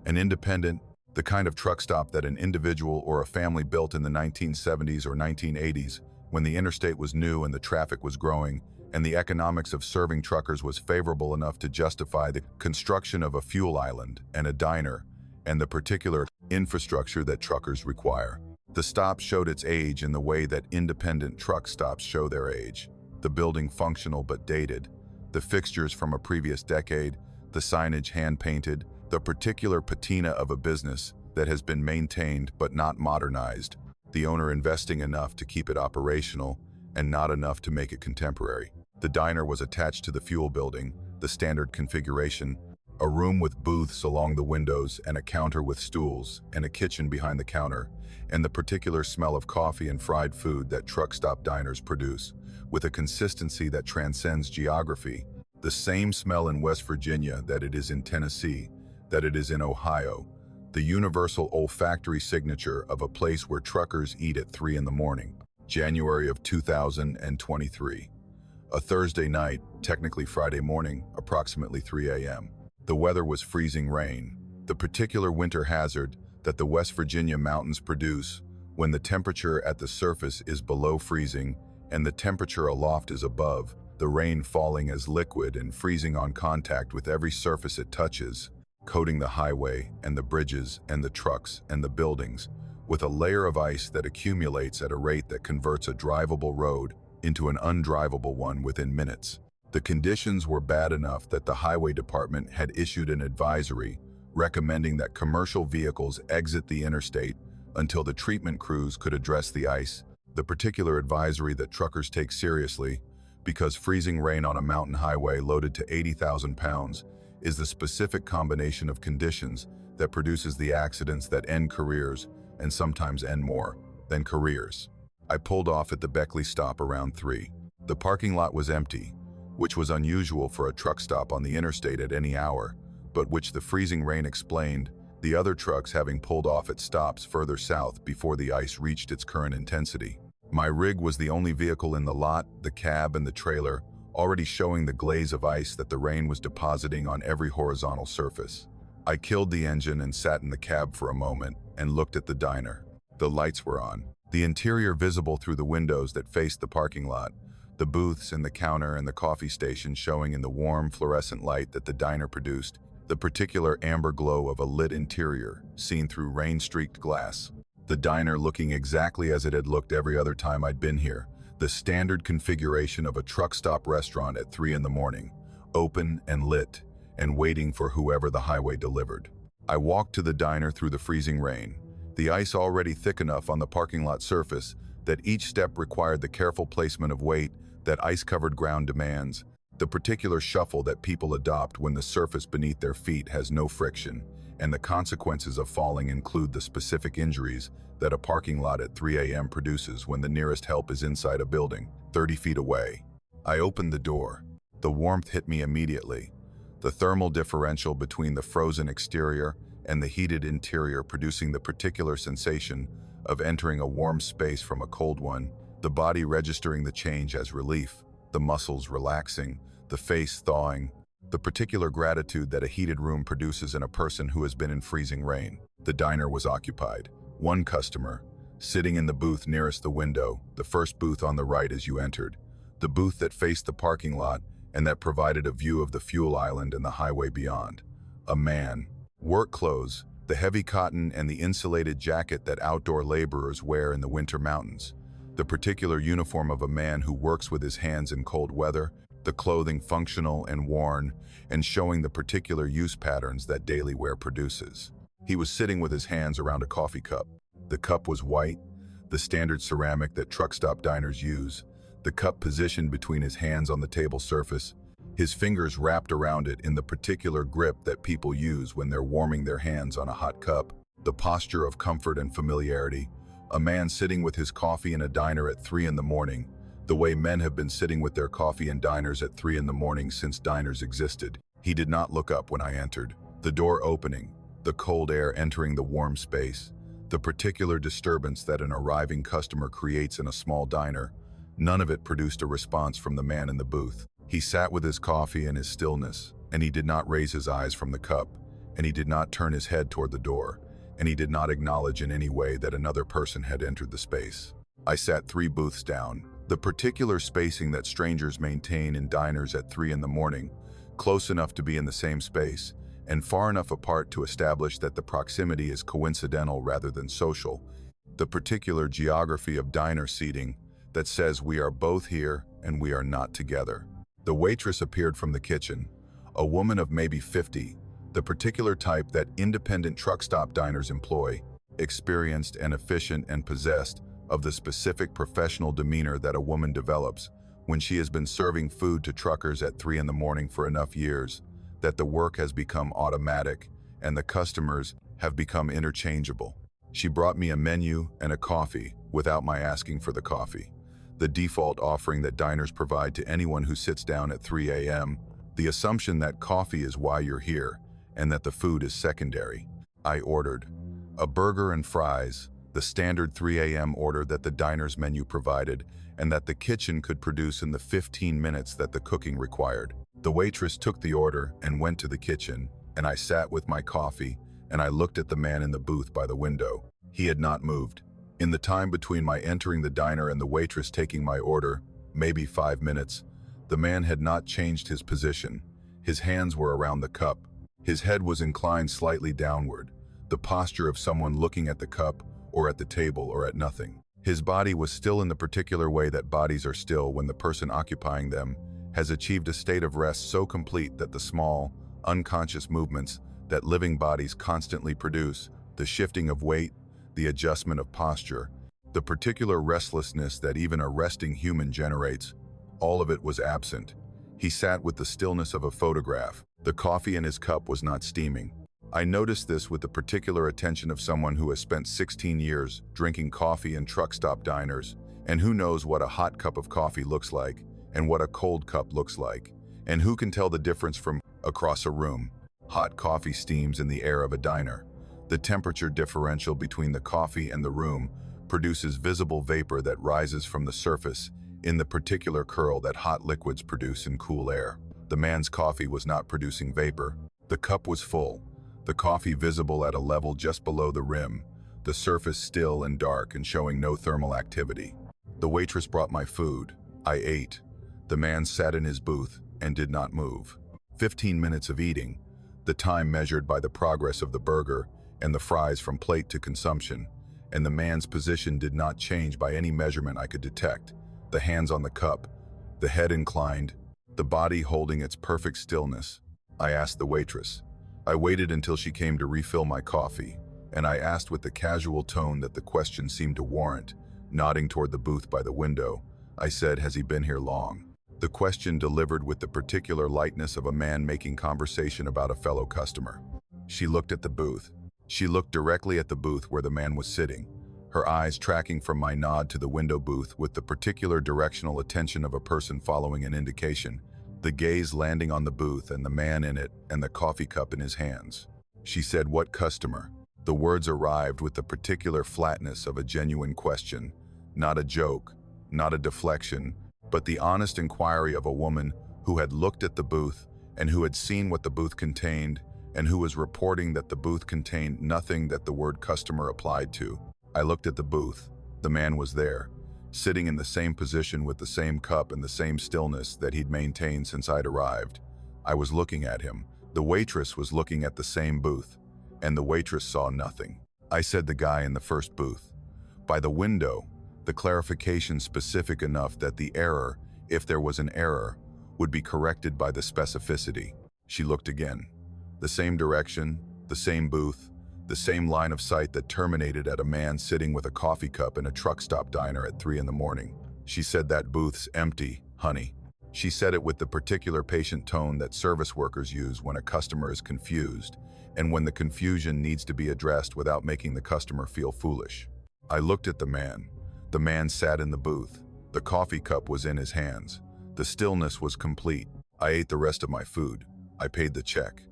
An independent, the kind of truck stop that an individual or a family built in the 1970s or 1980s, when the interstate was new and the traffic was growing, and the economics of serving truckers was favorable enough to justify the construction of a fuel island and a diner and the particular infrastructure that truckers require. The stop showed its age in the way that independent truck stops show their age. The building functional but dated, the fixtures from a previous decade, the signage hand-painted, the particular patina of a business that has been maintained but not modernized, the owner investing enough to keep it operational and not enough to make it contemporary. The diner was attached to the fuel building, the standard configuration, a room with booths along the windows and a counter with stools and a kitchen behind the counter, and the particular smell of coffee and fried food that truck stop diners produce, with a consistency that transcends geography. The same smell in West Virginia that it is in Tennessee, that it is in Ohio, the universal olfactory signature of a place where truckers eat at 3 in the morning. January of 2023. A Thursday night, technically Friday morning, approximately 3 a.m. The weather was freezing rain, the particular winter hazard that the West Virginia mountains produce when the temperature at the surface is below freezing and the temperature aloft is above, the rain falling as liquid and freezing on contact with every surface it touches, coating the highway and the bridges and the trucks and the buildings with a layer of ice that accumulates at a rate that converts a drivable road into an undrivable one within minutes. The conditions were bad enough that the highway department had issued an advisory recommending that commercial vehicles exit the interstate until the treatment crews could address the ice, the particular advisory that truckers take seriously because freezing rain on a mountain highway loaded to 80,000 pounds is the specific combination of conditions that produces the accidents that end careers and sometimes end more than careers. I pulled off at the Beckley stop around 3. The parking lot was empty, which was unusual for a truck stop on the interstate at any hour, but which the freezing rain explained, the other trucks having pulled off at stops further south before the ice reached its current intensity. My rig was the only vehicle in the lot, the cab and the trailer, already showing the glaze of ice that the rain was depositing on every horizontal surface. I killed the engine and sat in the cab for a moment and looked at the diner. The lights were on, the interior visible through the windows that faced the parking lot, the booths and the counter and the coffee station showing in the warm fluorescent light that the diner produced, the particular amber glow of a lit interior seen through rain-streaked glass. The diner looking exactly as it had looked every other time I'd been here, the standard configuration of a truck stop restaurant at 3 in the morning, open and lit, and waiting for whoever the highway delivered. I walked to the diner through the freezing rain, the ice already thick enough on the parking lot surface that each step required the careful placement of weight that ice-covered ground demands, the particular shuffle that people adopt when the surface beneath their feet has no friction, and the consequences of falling include the specific injuries that a parking lot at 3 a.m. produces when the nearest help is inside a building, 30 feet away. I opened the door. The warmth hit me immediately. The thermal differential between the frozen exterior and the heated interior producing the particular sensation of entering a warm space from a cold one, the body registering the change as relief, the muscles relaxing, the face thawing, the particular gratitude that a heated room produces in a person who has been in freezing rain. The diner was occupied. One customer, sitting in the booth nearest the window, the first booth on the right as you entered, the booth that faced the parking lot and that provided a view of the fuel island and the highway beyond. A man. Work clothes, the heavy cotton and the insulated jacket that outdoor laborers wear in the winter mountains, the particular uniform of a man who works with his hands in cold weather, the clothing functional and worn, and showing the particular use patterns that daily wear produces. He was sitting with his hands around a coffee cup. The cup was white, the standard ceramic that truck stop diners use, the cup positioned between his hands on the table surface, his fingers wrapped around it in the particular grip that people use when they're warming their hands on a hot cup, the posture of comfort and familiarity, a man sitting with his coffee in a diner at 3 in the morning, the way men have been sitting with their coffee in diners at 3 in the morning since diners existed. He did not look up when I entered. The door opening, the cold air entering the warm space, the particular disturbance that an arriving customer creates in a small diner, none of it produced a response from the man in the booth. He sat with his coffee and his stillness, and he did not raise his eyes from the cup, and he did not turn his head toward the door, and he did not acknowledge in any way that another person had entered the space. I sat 3 booths down. The particular spacing that strangers maintain in diners at 3 in the morning, close enough to be in the same space, and far enough apart to establish that the proximity is coincidental rather than social, the particular geography of diner seating that says we are both here and we are not together. The waitress appeared from the kitchen, a woman of maybe 50, the particular type that independent truck stop diners employ, experienced and efficient and possessed of the specific professional demeanor that a woman develops when she has been serving food to truckers at 3 in the morning for enough years that the work has become automatic and the customers have become interchangeable. She brought me a menu and a coffee without my asking for the coffee, the default offering that diners provide to anyone who sits down at 3 a.m., the assumption that coffee is why you're here and that the food is secondary. I ordered a burger and fries, the standard 3 a.m. order that the diner's menu provided and that the kitchen could produce in the 15 minutes that the cooking required. The waitress took the order and went to the kitchen, and I sat with my coffee and I looked at the man in the booth by the window. He had not moved. In the time between my entering the diner and the waitress taking my order, maybe 5 minutes, the man had not changed his position. His hands were around the cup. His head was inclined slightly downward, the posture of someone looking at the cup or at the table or at nothing. His body was still in the particular way that bodies are still when the person occupying them has achieved a state of rest so complete that the small, unconscious movements that living bodies constantly produce, the shifting of weight, the adjustment of posture, the particular restlessness that even a resting human generates, All of it was absent. He sat with the stillness of a photograph. The coffee in his cup was not steaming. I noticed this with the particular attention of someone who has spent 16 years drinking coffee in truck stop diners, and who knows what a hot cup of coffee looks like, and what a cold cup looks like, and who can tell the difference from across a room. Hot coffee steams in the air of a diner. The temperature differential between the coffee and the room produces visible vapor that rises from the surface in the particular curl that hot liquids produce in cool air. The man's coffee was not producing vapor. The cup was full, the coffee visible at a level just below the rim, the surface still and dark and showing no thermal activity. The waitress brought my food. I ate. The man sat in his booth and did not move. 15 minutes of eating, the time measured by the progress of the burger and the fries from plate to consumption, and the man's position did not change by any measurement I could detect. The hands on the cup, the head inclined, the body holding its perfect stillness. I asked the waitress. I waited until she came to refill my coffee, and I asked with the casual tone that the question seemed to warrant, nodding toward the booth by the window. I said, "Has he been here long?" The question delivered with the particular lightness of a man making conversation about a fellow customer. She looked at the booth. She looked directly at the booth where the man was sitting, her eyes tracking from my nod to the window booth with the particular directional attention of a person following an indication, the gaze landing on the booth and the man in it and the coffee cup in his hands. She said, "What customer?" The words arrived with the particular flatness of a genuine question, not a joke, not a deflection, but the honest inquiry of a woman who had looked at the booth and who had seen what the booth contained and who was reporting that the booth contained nothing that the word customer applied to. I looked at the booth. The man was there, sitting in the same position with the same cup and the same stillness that he'd maintained since I'd arrived. I was looking at him. The waitress was looking at the same booth, and the waitress saw nothing. I said, "The guy in the first booth." By the window, the clarification specific enough that the error, if there was an error, would be corrected by the specificity. She looked again. The same direction, the same booth, the same line of sight that terminated at a man sitting with a coffee cup in a truck stop diner at 3 in the morning. She said, "That booth's empty, honey." She said it with the particular patient tone that service workers use when a customer is confused, and when the confusion needs to be addressed without making the customer feel foolish. I looked at the man. The man sat in the booth. The coffee cup was in his hands. The stillness was complete. I ate the rest of my food. I paid the check.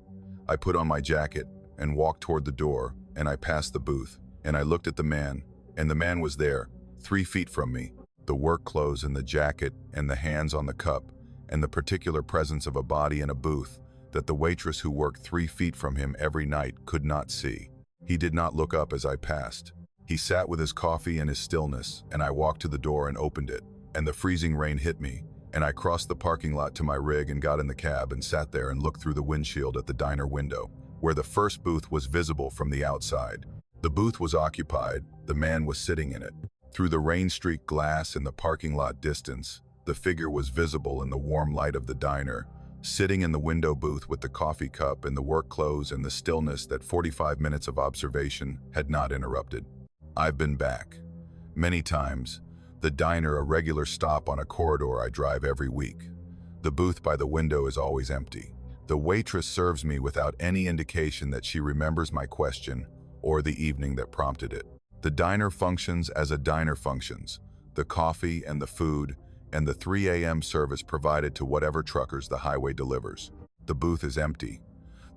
I put on my jacket and walked toward the door, and I passed the booth, and I looked at the man, and the man was there, 3 feet from me. The work clothes and the jacket and the hands on the cup, and the particular presence of a body in a booth that the waitress who worked 3 feet from him every night could not see. He did not look up as I passed. He sat with his coffee and his stillness, and I walked to the door and opened it, and the freezing rain hit me, and I crossed the parking lot to my rig and got in the cab and sat there and looked through the windshield at the diner window, where the first booth was visible from the outside. The booth was occupied, the man was sitting in it. Through the rain-streaked glass in the parking lot distance, the figure was visible in the warm light of the diner, sitting in the window booth with the coffee cup and the work clothes and the stillness that 45 minutes of observation had not interrupted. I've been back. Many times. The diner, a regular stop on a corridor I drive every week. The booth by the window is always empty. The waitress serves me without any indication that she remembers my question or the evening that prompted it. The diner functions as a diner functions. The coffee and the food and the 3 a.m. service provided to whatever truckers the highway delivers. The booth is empty.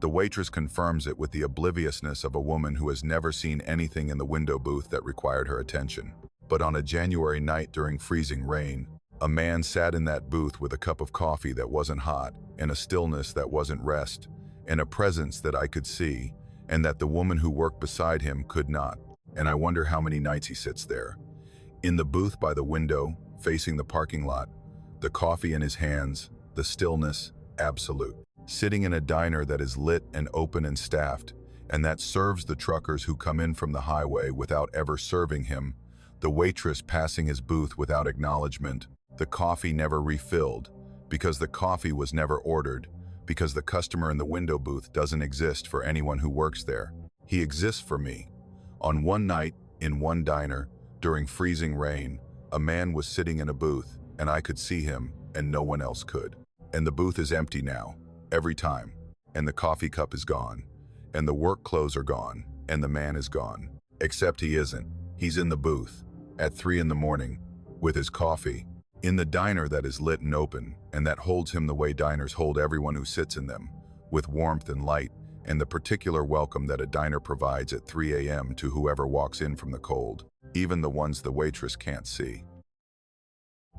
The waitress confirms it with the obliviousness of a woman who has never seen anything in the window booth that required her attention. But on a January night during freezing rain, a man sat in that booth with a cup of coffee that wasn't hot, and a stillness that wasn't rest, and a presence that I could see, and that the woman who worked beside him could not. And I wonder how many nights he sits there. In the booth by the window, facing the parking lot, the coffee in his hands, the stillness, absolute. Sitting in a diner that is lit and open and staffed, and that serves the truckers who come in from the highway without ever serving him, the waitress passing his booth without acknowledgement, the coffee never refilled, because the coffee was never ordered, because the customer in the window booth doesn't exist for anyone who works there. He exists for me. On one night, in one diner, during freezing rain, a man was sitting in a booth, and I could see him, and no one else could. And the booth is empty now, every time. And the coffee cup is gone. And the work clothes are gone. And the man is gone. Except he isn't. He's in the booth, at 3 in the morning, with his coffee, in the diner that is lit and open, and that holds him the way diners hold everyone who sits in them, with warmth and light, and the particular welcome that a diner provides at 3 a.m. to whoever walks in from the cold, even the ones the waitress can't see.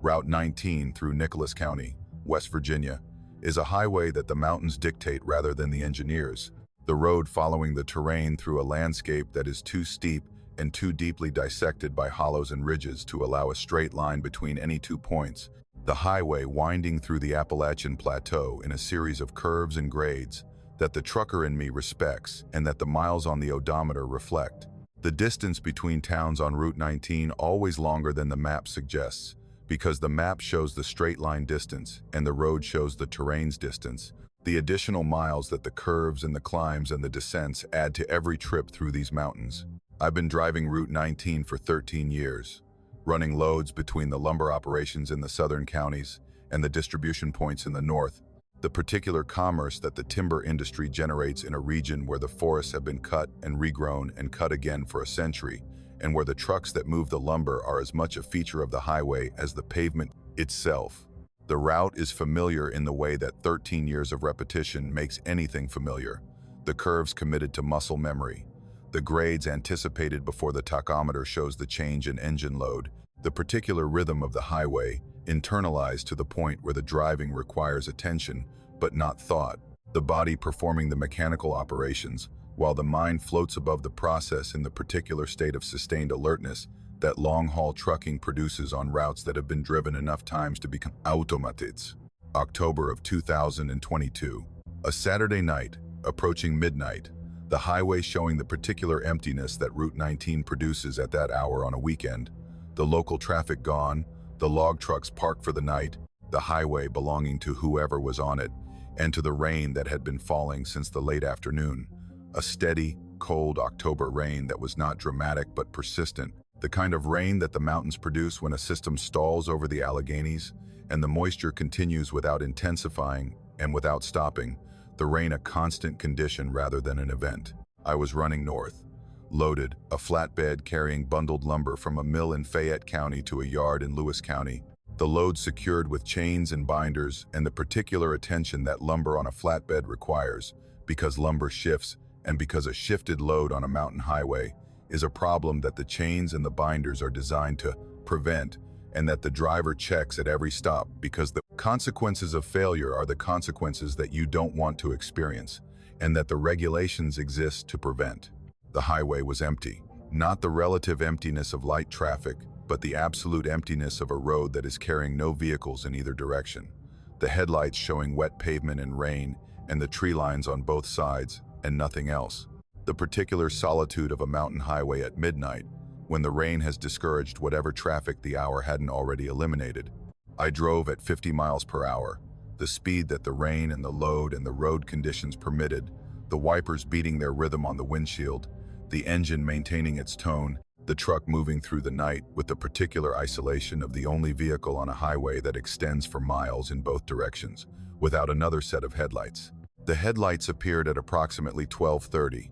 Route 19 through Nicholas County, West Virginia, is a highway that the mountains dictate rather than the engineers, the road following the terrain through a landscape that is too steep and too deeply dissected by hollows and ridges to allow a straight line between any 2 points, the highway winding through the Appalachian Plateau in a series of curves and grades that the trucker in me respects and that the miles on the odometer reflect. The distance between towns on Route 19 always longer than the map suggests, because the map shows the straight line distance and the road shows the terrain's distance. The additional miles that the curves and the climbs and the descents add to every trip through these mountains. I've been driving Route 19 for 13 years, running loads between the lumber operations in the southern counties and the distribution points in the north, the particular commerce that the timber industry generates in a region where the forests have been cut and regrown and cut again for a century, and where the trucks that move the lumber are as much a feature of the highway as the pavement itself. The route is familiar in the way that 13 years of repetition makes anything familiar, the curves committed to muscle memory, the grades anticipated before the tachometer shows the change in engine load, the particular rhythm of the highway, internalized to the point where the driving requires attention but not thought, the body performing the mechanical operations, while the mind floats above the process in the particular state of sustained alertness that long-haul trucking produces on routes that have been driven enough times to become automatids. October of 2022. A Saturday night, approaching midnight, the highway showing the particular emptiness that Route 19 produces at that hour on a weekend, the local traffic gone, the log trucks parked for the night, the highway belonging to whoever was on it, and to the rain that had been falling since the late afternoon. A steady, cold October rain that was not dramatic but persistent, the kind of rain that the mountains produce when a system stalls over the Alleghenies and the moisture continues without intensifying and without stopping, the rain a constant condition rather than an event. I was running north, loaded, a flatbed carrying bundled lumber from a mill in Fayette County to a yard in Lewis County, the load secured with chains and binders and the particular attention that lumber on a flatbed requires, because lumber shifts and because a shifted load on a mountain highway is a problem that the chains and the binders are designed to prevent, and that the driver checks at every stop because the consequences of failure are the consequences that you don't want to experience, and that the regulations exist to prevent. The highway was empty, not the relative emptiness of light traffic, but the absolute emptiness of a road that is carrying no vehicles in either direction. The headlights showing wet pavement and rain, and the tree lines on both sides, and nothing else. The particular solitude of a mountain highway at midnight, when the rain has discouraged whatever traffic the hour hadn't already eliminated. I drove at 50 miles per hour, the speed that the rain and the load and the road conditions permitted, the wipers beating their rhythm on the windshield, the engine maintaining its tone, the truck moving through the night with the particular isolation of the only vehicle on a highway that extends for miles in both directions, without another set of headlights. The headlights appeared at approximately 12:30.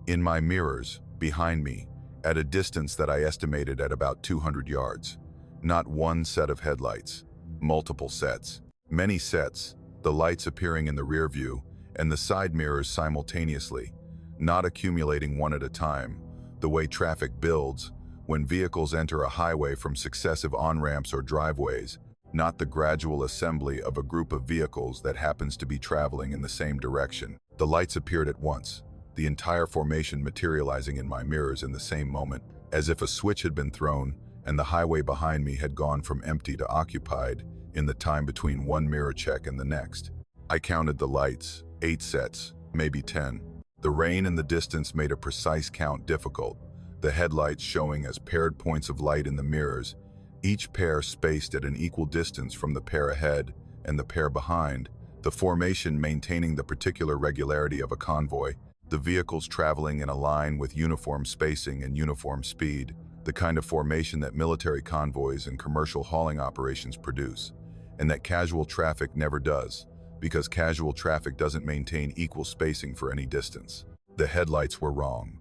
In my mirrors, behind me, at a distance that I estimated at about 200 yards. Not one set of headlights, multiple sets. Many sets, the lights appearing in the rear view and the side mirrors simultaneously, not accumulating one at a time, the way traffic builds when vehicles enter a highway from successive on-ramps or driveways, not the gradual assembly of a group of vehicles that happens to be traveling in the same direction. The lights appeared at once, the entire formation materializing in my mirrors in the same moment, as if a switch had been thrown and the highway behind me had gone from empty to occupied in the time between one mirror check and the next. I counted the lights, 8 sets, maybe 10. The rain and the distance made a precise count difficult, the headlights showing as paired points of light in the mirrors, each pair spaced at an equal distance from the pair ahead and the pair behind, the formation maintaining the particular regularity of a convoy, the vehicles traveling in a line with uniform spacing and uniform speed, the kind of formation that military convoys and commercial hauling operations produce. and that casual traffic never does, because casual traffic doesn't maintain equal spacing for any distance. The headlights were wrong.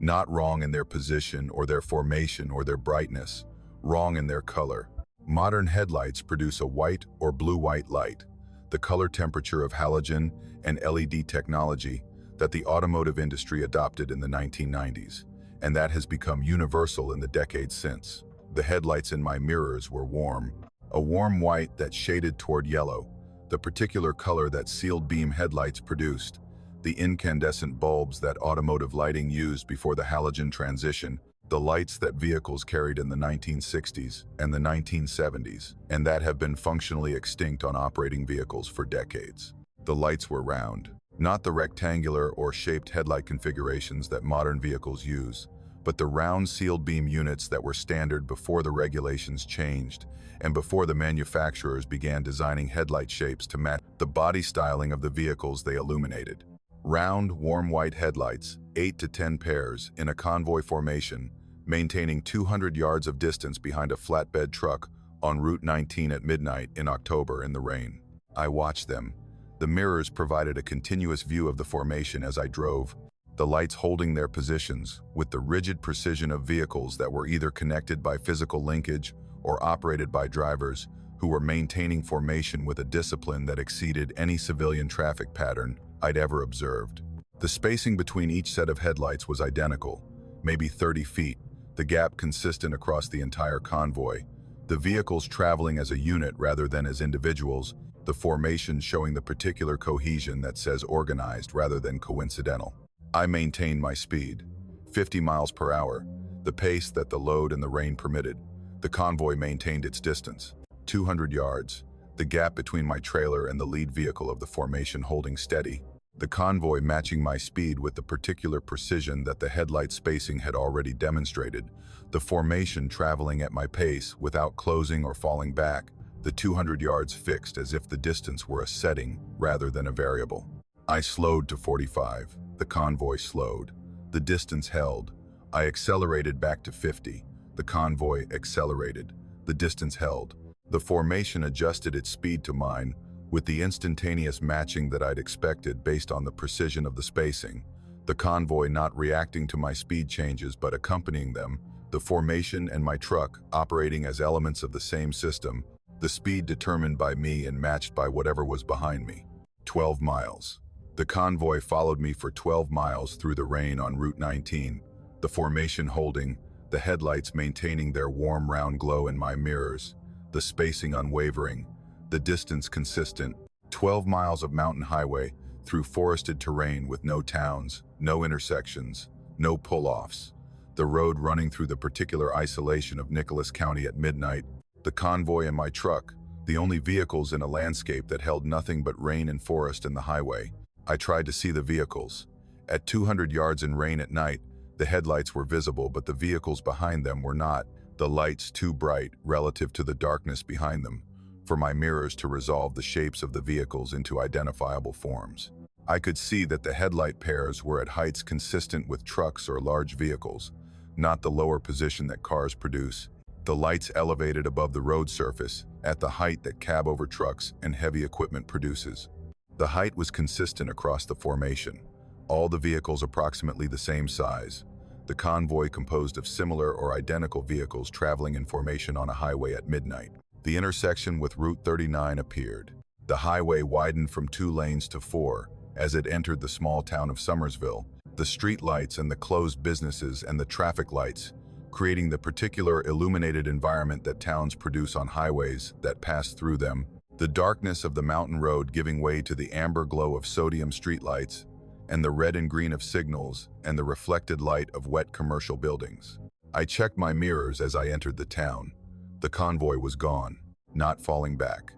Not wrong in their position or their formation or their brightness, wrong in their color. Modern headlights produce a white or blue-white light, the color temperature of halogen and LED technology that the automotive industry adopted in the 1990s, and that has become universal in the decades since. The headlights in my mirrors were warm, a warm white that shaded toward yellow, the particular color that sealed beam headlights produced, the incandescent bulbs that automotive lighting used before the halogen transition, the lights that vehicles carried in the 1960s and the 1970s, and that have been functionally extinct on operating vehicles for decades. The lights were round, not the rectangular or shaped headlight configurations that modern vehicles use, but the round sealed beam units that were standard before the regulations changed and before the manufacturers began designing headlight shapes to match the body styling of the vehicles they illuminated. Round, warm white headlights, 8 to 10 pairs, in a convoy formation, maintaining 200 yards of distance behind a flatbed truck on Route 19 at midnight in October in the rain. I watched them. The mirrors provided a continuous view of the formation as I drove, the lights holding their positions with the rigid precision of vehicles that were either connected by physical linkage or operated by drivers who were maintaining formation with a discipline that exceeded any civilian traffic pattern I'd ever observed. The spacing between each set of headlights was identical, maybe 30 feet, the gap consistent across the entire convoy, the vehicles traveling as a unit rather than as individuals, the formation showing the particular cohesion that says organized rather than coincidental. I maintained my speed, 50 miles per hour, the pace that the load and the rain permitted. The convoy maintained its distance, 200 yards, the gap between my trailer and the lead vehicle of the formation holding steady, the convoy matching my speed with the particular precision that the headlight spacing had already demonstrated, the formation traveling at my pace without closing or falling back, the 200 yards fixed as if the distance were a setting rather than a variable. I slowed to 45. The convoy slowed. The distance held. I accelerated back to 50. The convoy accelerated. The distance held. The formation adjusted its speed to mine, with the instantaneous matching that I'd expected based on the precision of the spacing. The convoy not reacting to my speed changes but accompanying them, the formation and my truck operating as elements of the same system, the speed determined by me and matched by whatever was behind me. 12 miles. The convoy followed me for 12 miles through the rain on Route 19, the formation holding, the headlights maintaining their warm round glow in my mirrors, the spacing unwavering, the distance consistent. 12 miles of mountain highway through forested terrain with no towns, no intersections, no pull-offs. The road running through the particular isolation of Nicholas County at midnight, the convoy and my truck, the only vehicles in a landscape that held nothing but rain and forest and the highway. I tried to see the vehicles. At 200 yards in rain at night, the headlights were visible, but the vehicles behind them were not, the lights too bright relative to the darkness behind them, for my mirrors to resolve the shapes of the vehicles into identifiable forms. I could see that the headlight pairs were at heights consistent with trucks or large vehicles, not the lower position that cars produce. The lights elevated above the road surface, at the height that cab over trucks and heavy equipment produces. The height was consistent across the formation, all the vehicles approximately the same size. The convoy composed of similar or identical vehicles traveling in formation on a highway at midnight. The intersection with Route 39 appeared. The highway widened from 2 lanes to 4 as it entered the small town of Somersville. The street lights and the closed businesses and the traffic lights, creating the particular illuminated environment that towns produce on highways that pass through them. The darkness of the mountain road giving way to the amber glow of sodium streetlights, and the red and green of signals, and the reflected light of wet commercial buildings. I checked my mirrors as I entered the town. The convoy was gone, not falling back,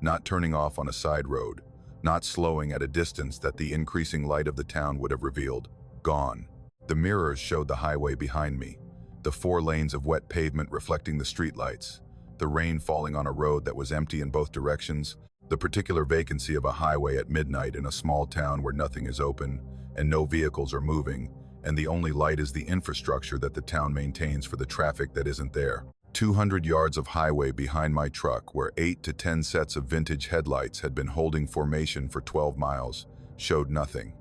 not turning off on a side road, not slowing at a distance that the increasing light of the town would have revealed. Gone. The mirrors showed the highway behind me, the 4 lanes of wet pavement reflecting the streetlights, the rain falling on a road that was empty in both directions, the particular vacancy of a highway at midnight in a small town where nothing is open and no vehicles are moving, and the only light is the infrastructure that the town maintains for the traffic that isn't there. 200 yards of highway behind my truck, where 8 to 10 sets of vintage headlights had been holding formation for 12 miles, showed nothing.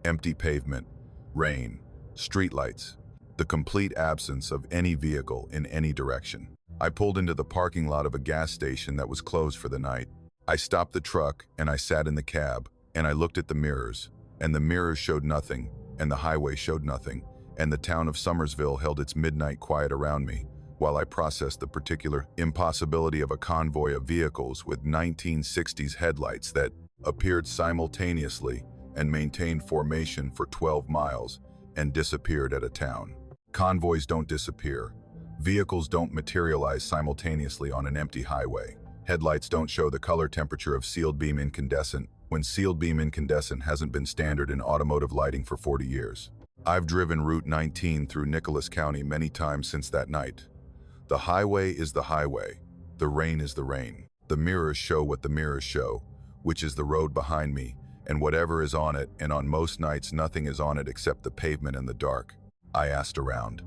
Empty pavement, rain, streetlights, the complete absence of any vehicle in any direction. I pulled into the parking lot of a gas station that was closed for the night. I stopped the truck and I sat in the cab, and I looked at the mirrors, and the mirrors showed nothing, and the highway showed nothing, and the town of Summersville held its midnight quiet around me, while I processed the particular impossibility of a convoy of vehicles with 1960s headlights that appeared simultaneously and maintained formation for 12 miles and disappeared at a town. Convoys don't disappear. Vehicles don't materialize simultaneously on an empty highway. Headlights don't show the color temperature of sealed beam incandescent when sealed beam incandescent hasn't been standard in automotive lighting for 40 years. I've driven Route 19 through Nicholas County many times since that night. The highway is the highway. The rain is the rain. The mirrors show what the mirrors show, which is the road behind me, and whatever is on it, and on most nights nothing is on it except the pavement and the dark. I asked around.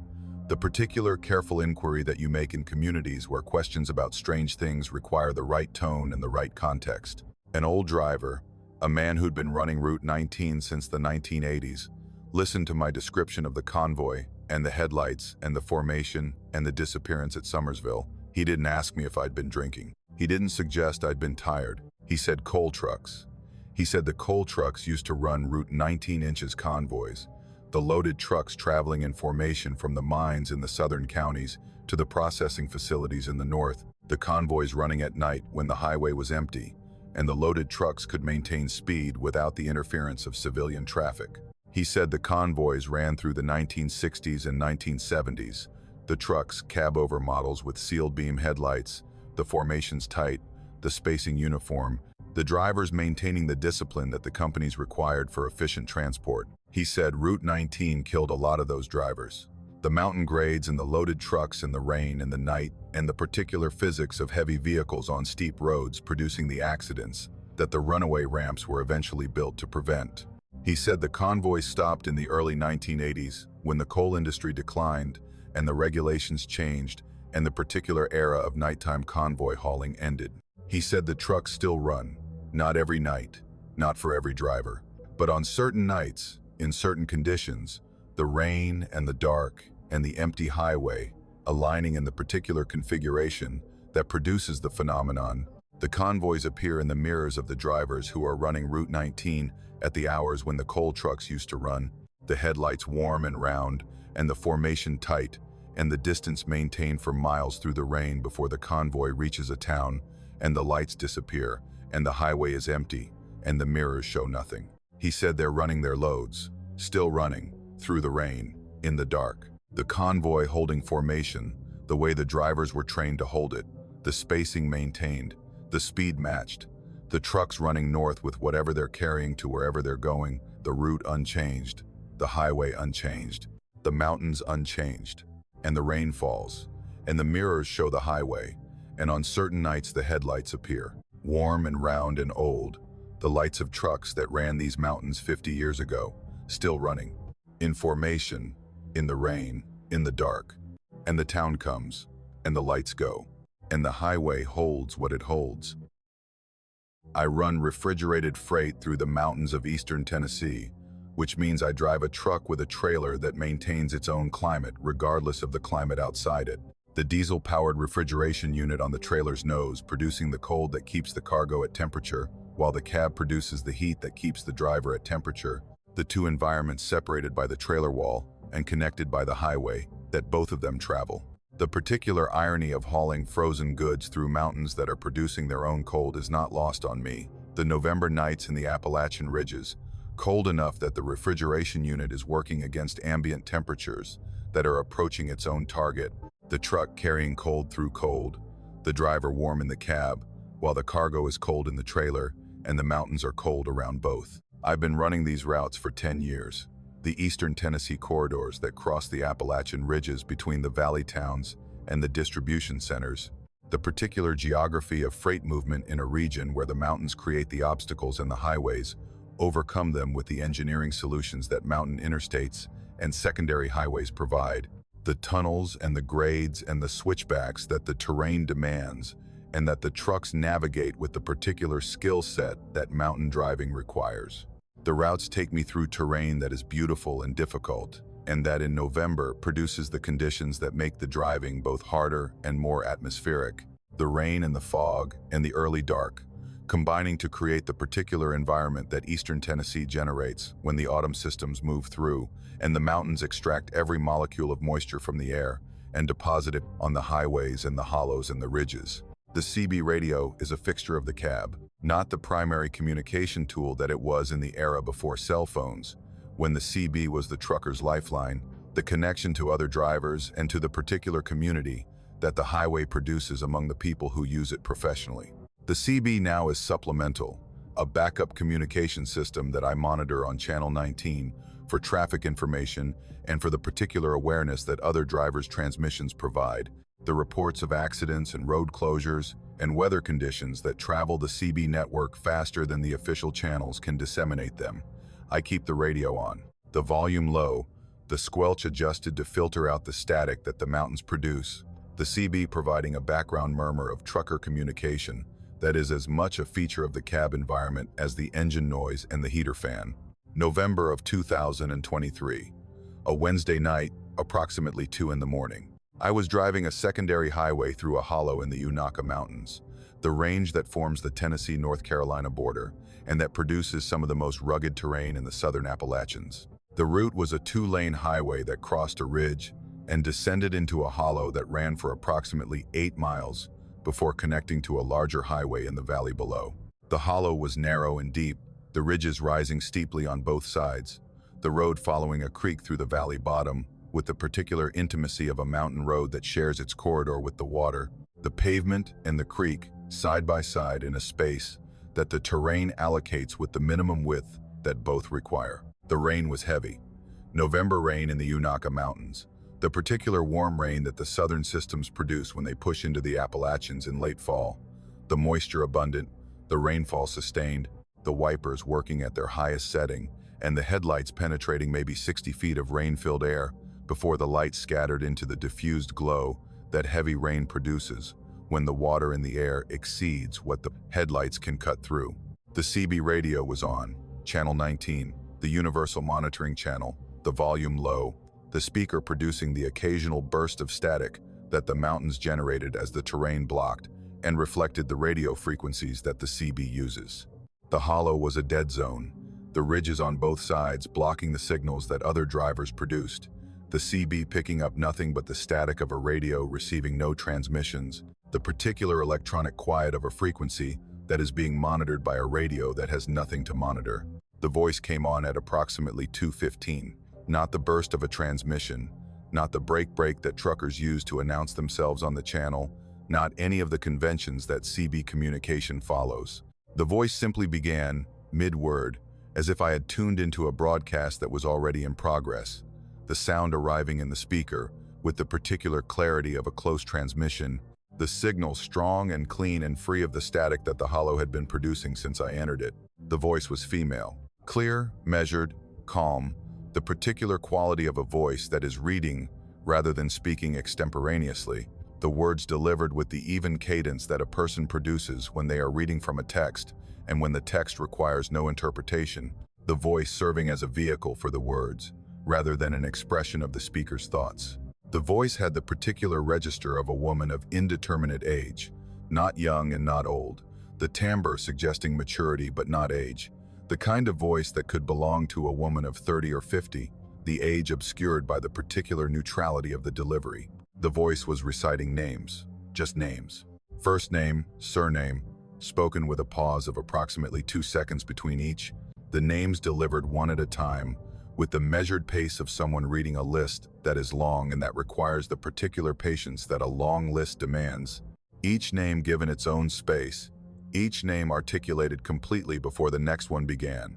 The particular careful inquiry that you make in communities where questions about strange things require the right tone and the right context. An old driver, a man who'd been running Route 19 since the 1980s, listened to my description of the convoy and the headlights and the formation and the disappearance at Summersville. He didn't ask me if I'd been drinking. He didn't suggest I'd been tired. He said coal trucks. He said the coal trucks used to run Route 19 inches convoys, the loaded trucks traveling in formation from the mines in the southern counties to the processing facilities in the north, the convoys running at night when the highway was empty, and the loaded trucks could maintain speed without the interference of civilian traffic. He said the convoys ran through the 1960s and 1970s, the trucks cab-over models with sealed beam headlights, the formations tight, the spacing uniform, the drivers maintaining the discipline that the companies required for efficient transport. He said Route 19 killed a lot of those drivers. The mountain grades and the loaded trucks in the rain and the night, and the particular physics of heavy vehicles on steep roads producing the accidents that the runaway ramps were eventually built to prevent. He said the convoys stopped in the early 1980s when the coal industry declined and the regulations changed and the particular era of nighttime convoy hauling ended. He said the trucks still run, not every night, not for every driver, but on certain nights, in certain conditions, the rain and the dark and the empty highway aligning in the particular configuration that produces the phenomenon. The convoys appear in the mirrors of the drivers who are running Route 19 at the hours when the coal trucks used to run, the headlights warm and round, and the formation tight, and the distance maintained for miles through the rain before the convoy reaches a town, and the lights disappear, and the highway is empty, and the mirrors show nothing. He said they're running their loads, still running, through the rain, in the dark. The convoy holding formation, the way the drivers were trained to hold it, the spacing maintained, the speed matched, the trucks running north with whatever they're carrying to wherever they're going, the route unchanged, the highway unchanged, the mountains unchanged, and the rain falls, and the mirrors show the highway, and on certain nights the headlights appear, warm and round and old, the lights of trucks that ran these mountains 50 years ago, still running, in formation, in the rain, in the dark, and the town comes, and the lights go, and the highway holds what it holds. I run refrigerated freight through the mountains of eastern Tennessee, which means I drive a truck with a trailer that maintains its own climate regardless of the climate outside it. The diesel-powered refrigeration unit on the trailer's nose producing the cold that keeps the cargo at temperature, while the cab produces the heat that keeps the driver at temperature, the two environments separated by the trailer wall and connected by the highway that both of them travel. The particular irony of hauling frozen goods through mountains that are producing their own cold is not lost on me. The November nights in the Appalachian ridges, cold enough that the refrigeration unit is working against ambient temperatures that are approaching its own target, the truck carrying cold through cold, the driver warm in the cab, while the cargo is cold in the trailer, and the mountains are cold around both. I've been running these routes for 10 years. The eastern Tennessee corridors that cross the Appalachian ridges between the valley towns and the distribution centers, the particular geography of freight movement in a region where the mountains create the obstacles and the highways overcome them with the engineering solutions that mountain interstates and secondary highways provide. the tunnels and the grades and the switchbacks that the terrain demands, and that the trucks navigate with the particular skill set that mountain driving requires. The routes take me through terrain that is beautiful and difficult, and that in November produces the conditions that make the driving both harder and more atmospheric. The rain and the fog and the early dark, combining to create the particular environment that eastern Tennessee generates when the autumn systems move through and the mountains extract every molecule of moisture from the air and deposit it on the highways and the hollows and the ridges. The CB radio is a fixture of the cab, not the primary communication tool that it was in the era before cell phones, when the CB was the trucker's lifeline, the connection to other drivers and to the particular community that the highway produces among the people who use it professionally. The CB now is supplemental, a backup communication system that I monitor on Channel 19 for traffic information and for the particular awareness that other drivers' transmissions provide, the reports of accidents and road closures and weather conditions that travel the CB network faster than the official channels can disseminate them. I keep the radio on, the volume low, the squelch adjusted to filter out the static that the mountains produce, the CB providing a background murmur of trucker communication that is as much a feature of the cab environment as the engine noise and the heater fan. November of 2023, a Wednesday night, approximately 2 in the morning. I was driving a secondary highway through a hollow in the Unaka Mountains, the range that forms the Tennessee-North Carolina border and that produces some of the most rugged terrain in the southern Appalachians. The route was a 2-lane highway that crossed a ridge and descended into a hollow that ran for approximately 8 miles before connecting to a larger highway in the valley below. The hollow was narrow and deep, the ridges rising steeply on both sides, the road following a creek through the valley bottom, with the particular intimacy of a mountain road that shares its corridor with the water, the pavement and the creek side by side in a space that the terrain allocates with the minimum width that both require. The rain was heavy. November rain in the Unaka Mountains, the particular warm rain that the southern systems produce when they push into the Appalachians in late fall, the moisture abundant, the rainfall sustained, the wipers working at their highest setting, and the headlights penetrating maybe 60 feet of rain-filled air before the light scattered into the diffused glow that heavy rain produces when the water in the air exceeds what the headlights can cut through. The CB radio was on, Channel 19, the universal monitoring channel, the volume low, the speaker producing the occasional burst of static that the mountains generated as the terrain blocked and reflected the radio frequencies that the CB uses. The hollow was a dead zone, the ridges on both sides blocking the signals that other drivers produced, the CB picking up nothing but the static of a radio receiving no transmissions, the particular electronic quiet of a frequency that is being monitored by a radio that has nothing to monitor. The voice came on at approximately 2:15. Not the burst of a transmission, not the break that truckers use to announce themselves on the channel, not any of the conventions that CB communication follows. The voice simply began, mid-word, as if I had tuned into a broadcast that was already in progress, the sound arriving in the speaker with the particular clarity of a close transmission, the signal strong and clean and free of the static that the hollow had been producing since I entered it. The voice was female, clear, measured, calm, the particular quality of a voice that is reading rather than speaking extemporaneously, the words delivered with the even cadence that a person produces when they are reading from a text and when the text requires no interpretation, the voice serving as a vehicle for the words, rather than an expression of the speaker's thoughts. The voice had the particular register of a woman of indeterminate age, not young and not old, the timbre suggesting maturity but not age, the kind of voice that could belong to a woman of 30 or 50, the age obscured by the particular neutrality of the delivery. The voice was reciting names, just names. First name, surname, spoken with a pause of approximately 2 seconds between each, the names delivered one at a time, with the measured pace of someone reading a list that is long and that requires the particular patience that a long list demands. Each name given its own space, each name articulated completely before the next one began.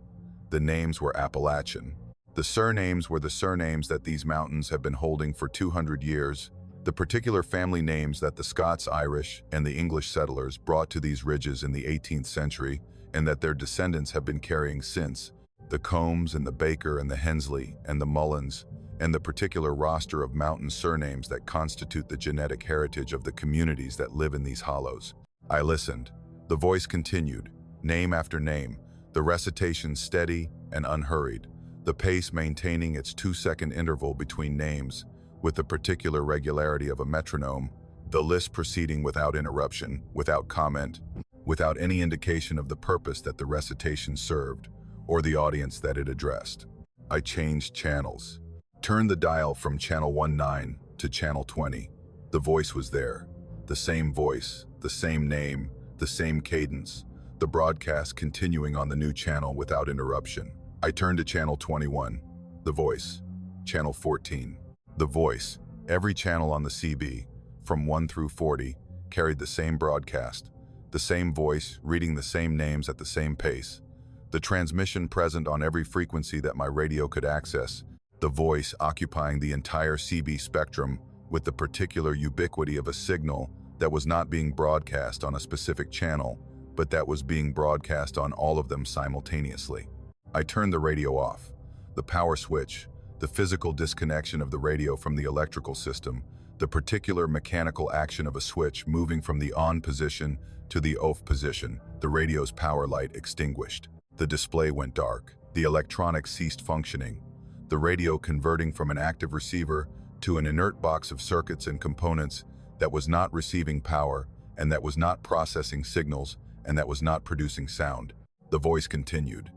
The names were Appalachian. The surnames were the surnames that these mountains have been holding for 200 years, the particular family names that the Scots, Irish, and the English settlers brought to these ridges in the 18th century and that their descendants have been carrying since. The Combs and the Baker and the Hensley and the Mullins and the particular roster of mountain surnames that constitute the genetic heritage of the communities that live in these hollows. I listened. The voice continued, name after name, the recitation steady and unhurried, the pace maintaining its 2-second interval between names, with the particular regularity of a metronome, the list proceeding without interruption, without comment, without any indication of the purpose that the recitation served, or the audience that it addressed. I changed channels. Turned the dial from channel 19 to channel 20. The voice was there. The same voice, the same name, the same cadence, the broadcast continuing on the new channel without interruption. I turned to channel 21. The voice. Channel 14. The voice. Every channel on the CB, from 1 through 40, carried the same broadcast, the same voice reading the same names at the same pace, the transmission present on every frequency that my radio could access, the voice occupying the entire CB spectrum with the particular ubiquity of a signal that was not being broadcast on a specific channel, but that was being broadcast on all of them simultaneously. I turned the radio off. The power switch, the physical disconnection of the radio from the electrical system, the particular mechanical action of a switch moving from the on position to the off position, the radio's power light extinguished. The display went dark. The electronics ceased functioning. The radio converting from an active receiver to an inert box of circuits and components that was not receiving power, and that was not processing signals, and that was not producing sound. The voice continued.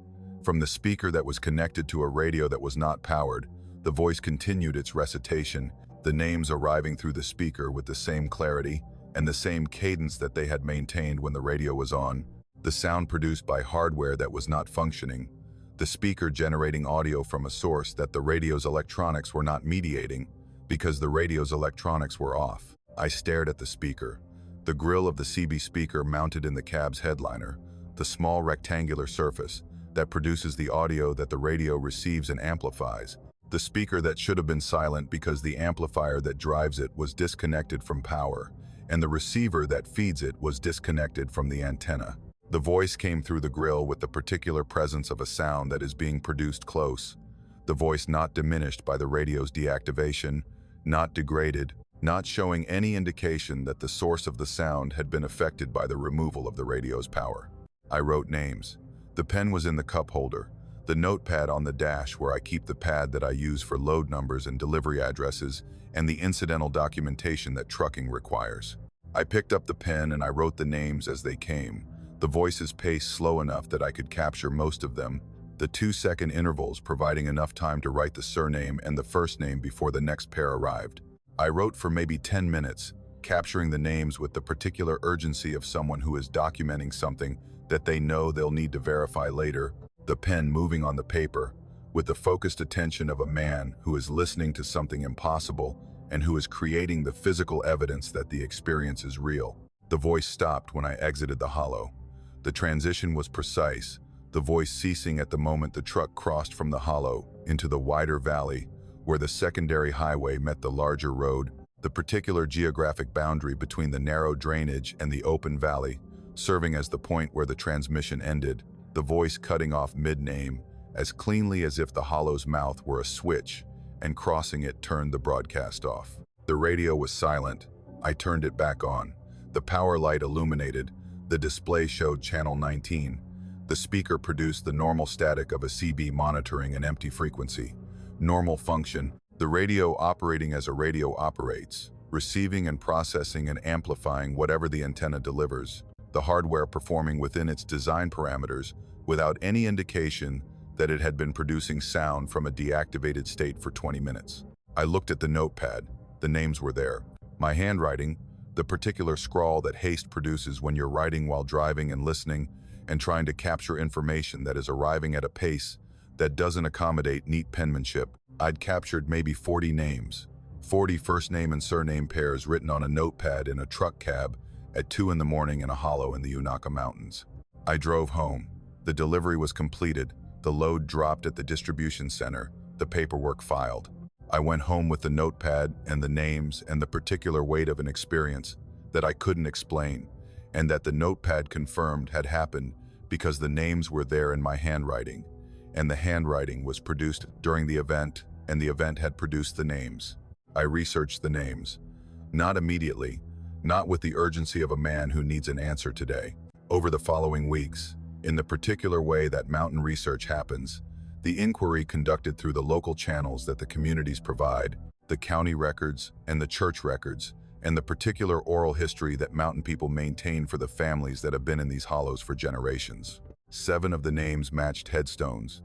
From the speaker that was connected to a radio that was not powered, the voice continued its recitation, the names arriving through the speaker with the same clarity and the same cadence that they had maintained when the radio was on, the sound produced by hardware that was not functioning, the speaker generating audio from a source that the radio's electronics were not mediating because the radio's electronics were off. I stared at the speaker, the grill of the CB speaker mounted in the cab's headliner, the small rectangular surface that produces the audio that the radio receives and amplifies, the speaker that should have been silent because the amplifier that drives it was disconnected from power, and the receiver that feeds it was disconnected from the antenna. The voice came through the grill with the particular presence of a sound that is being produced close, the voice not diminished by the radio's deactivation, not degraded, not showing any indication that the source of the sound had been affected by the removal of the radio's power. I wrote names. The pen was in the cup holder, the notepad on the dash where I keep the pad that I use for load numbers and delivery addresses and the incidental documentation that trucking requires. I picked up the pen and I wrote the names as they came, the voice's pace slow enough that I could capture most of them, the 2-second intervals providing enough time to write the surname and the first name before the next pair arrived. I wrote for maybe 10 minutes, capturing the names with the particular urgency of someone who is documenting something that they know they'll need to verify later, the pen moving on the paper, with the focused attention of a man who is listening to something impossible and who is creating the physical evidence that the experience is real. The voice stopped when I exited the hollow. The transition was precise, the voice ceasing at the moment the truck crossed from the hollow into the wider valley where the secondary highway met the larger road, the particular geographic boundary between the narrow drainage and the open valley, serving as the point where the transmission ended, the voice cutting off mid-name, as cleanly as if the hollow's mouth were a switch, and crossing it turned the broadcast off. The radio was silent. I turned it back on. The power light illuminated. The display showed channel 19. The speaker produced the normal static of a CB monitoring an empty frequency. Normal function, the radio operating as a radio operates, receiving and processing and amplifying whatever the antenna delivers, the hardware performing within its design parameters without any indication that it had been producing sound from a deactivated state for 20 minutes. I looked at the notepad. The names were there. My handwriting, the particular scrawl that haste produces when you're writing while driving and listening and trying to capture information that is arriving at a pace that doesn't accommodate neat penmanship. I'd captured maybe 40 names, 40 first name and surname pairs written on a notepad in a truck cab at 2 in the morning in a hollow in the Unaka Mountains. I drove home. The delivery was completed. The load dropped at the distribution center. The paperwork filed. I went home with the notepad and the names and the particular weight of an experience that I couldn't explain, and that the notepad confirmed had happened because the names were there in my handwriting, and the handwriting was produced during the event and the event had produced the names. I researched the names. Not immediately, not with the urgency of a man who needs an answer today. Over the following weeks, in the particular way that mountain research happens, the inquiry conducted through the local channels that the communities provide, the county records and the church records, and the particular oral history that mountain people maintain for the families that have been in these hollows for generations. 7 of the names matched headstones.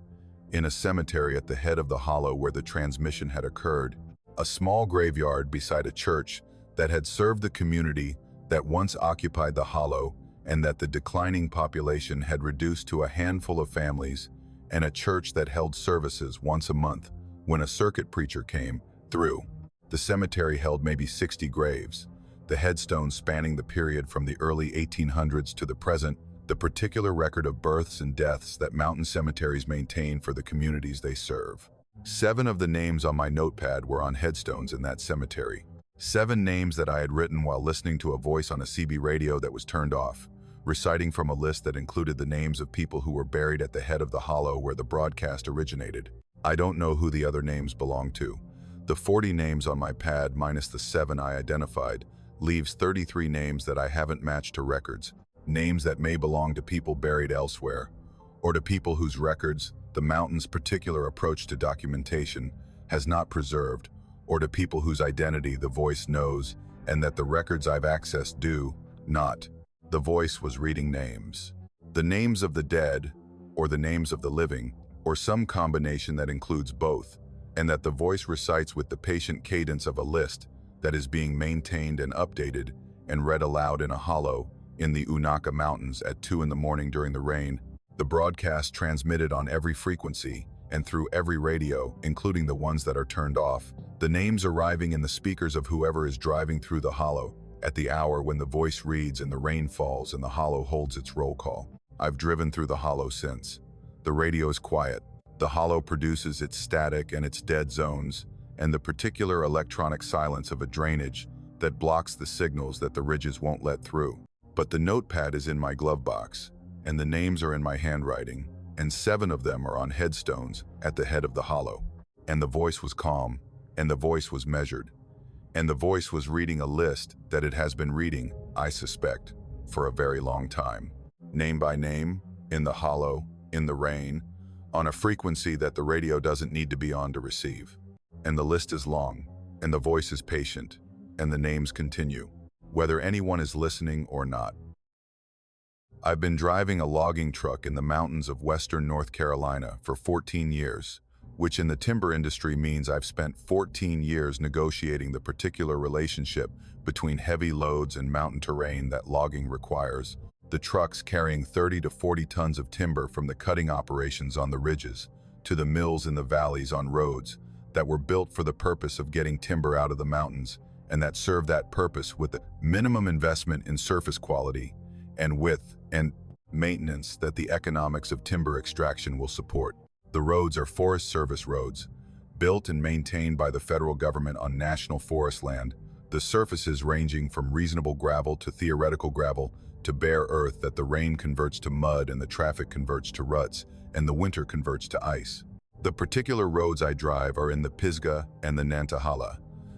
In a cemetery at the head of the hollow where the transmission had occurred, a small graveyard beside a church that had served the community that once occupied the hollow and that the declining population had reduced to a handful of families, and a church that held services once a month when a circuit preacher came through. The cemetery held maybe 60 graves, the headstones spanning the period from the early 1800s to the present, the particular record of births and deaths that mountain cemeteries maintain for the communities they serve. 7 of the names on my notepad were on headstones in that cemetery. 7 names that I had written while listening to a voice on a CB radio that was turned off, reciting from a list that included the names of people who were buried at the head of the hollow where the broadcast originated. I don't know who the other names belong to. The 40 names on my pad minus the 7 I identified leaves 33 names that I haven't matched to records, names that may belong to people buried elsewhere, or to people whose records the mountain's particular approach to documentation has not preserved, or to people whose identity the voice knows and that the records I've accessed do not. The voice was reading names. The names of the dead, or the names of the living, or some combination that includes both, and that the voice recites with the patient cadence of a list that is being maintained and updated and read aloud in a hollow in the Unaka Mountains at 2 in the morning during the rain. The broadcast transmitted on every frequency and through every radio, including the ones that are turned off, the names arriving in the speakers of whoever is driving through the hollow at the hour when the voice reads and the rain falls and the hollow holds its roll call. I've driven through the hollow since. The radio is quiet. The hollow produces its static and its dead zones, and the particular electronic silence of a drainage that blocks the signals that the ridges won't let through. But the notepad is in my glove box, and the names are in my handwriting, and 7 of them are on headstones at the head of the hollow. And the voice was calm, and the voice was measured, and the voice was reading a list that it has been reading, I suspect, for a very long time. Name by name, in the hollow, in the rain, on a frequency that the radio doesn't need to be on to receive. And the list is long, and the voice is patient, and the names continue, whether anyone is listening or not. I've been driving a logging truck in the mountains of western North Carolina for 14 years, which in the timber industry means I've spent 14 years negotiating the particular relationship between heavy loads and mountain terrain that logging requires. The trucks carrying 30 to 40 tons of timber from the cutting operations on the ridges to the mills in the valleys on roads that were built for the purpose of getting timber out of the mountains and that serve that purpose with the minimum investment in surface quality and width and maintenance that the economics of timber extraction will support. The roads are Forest Service roads, built and maintained by the federal government on national forest land, the surfaces ranging from reasonable gravel to theoretical gravel to bare earth that the rain converts to mud and the traffic converts to ruts and the winter converts to ice. The particular roads I drive are in the Pisgah and the Nantahala,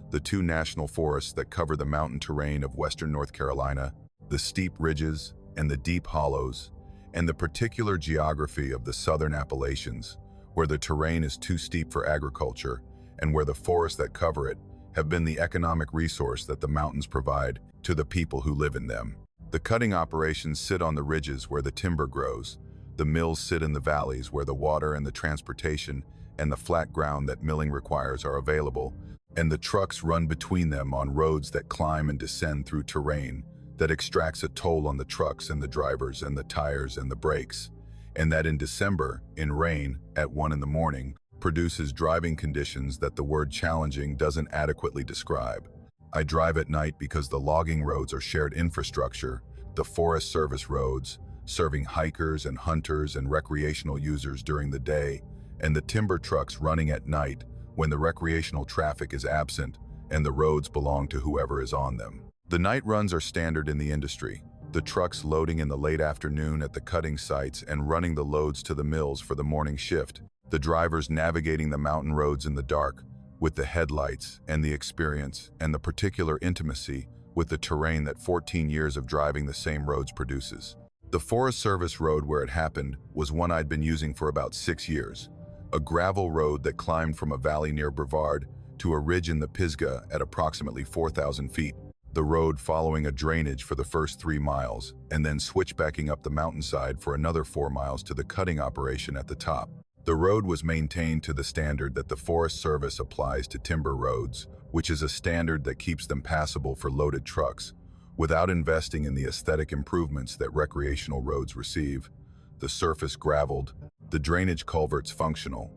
the 2 national forests that cover the mountain terrain of western North Carolina, the steep ridges and the deep hollows, and the particular geography of the southern Appalachians, where the terrain is too steep for agriculture and where the forests that cover it have been the economic resource that the mountains provide to the people who live in them. The cutting operations sit on the ridges where the timber grows. The mills sit in the valleys where the water and the transportation and the flat ground that milling requires are available, and the trucks run between them on roads that climb and descend through terrain that extracts a toll on the trucks and the drivers and the tires and the brakes, and that in December, in rain, at 1 in the morning, produces driving conditions that the word challenging doesn't adequately describe. I drive at night because the logging roads are shared infrastructure, the Forest Service roads, serving hikers and hunters and recreational users during the day, and the timber trucks running at night when the recreational traffic is absent and the roads belong to whoever is on them. The night runs are standard in the industry, the trucks loading in the late afternoon at the cutting sites and running the loads to the mills for the morning shift, The drivers navigating the mountain roads in the dark, with the headlights and the experience and the particular intimacy with the terrain that 14 years of driving the same roads produces. The Forest Service road where it happened was one I'd been using for about 6 years, a gravel road that climbed from a valley near Brevard to a ridge in the Pisgah at approximately 4,000 feet. The road following a drainage for the first 3 miles, and then switchbacking up the mountainside for another 4 miles to the cutting operation at the top. The road was maintained to the standard that the Forest Service applies to timber roads, which is a standard that keeps them passable for loaded trucks, without investing in the aesthetic improvements that recreational roads receive. The surface graveled, the drainage culverts functional,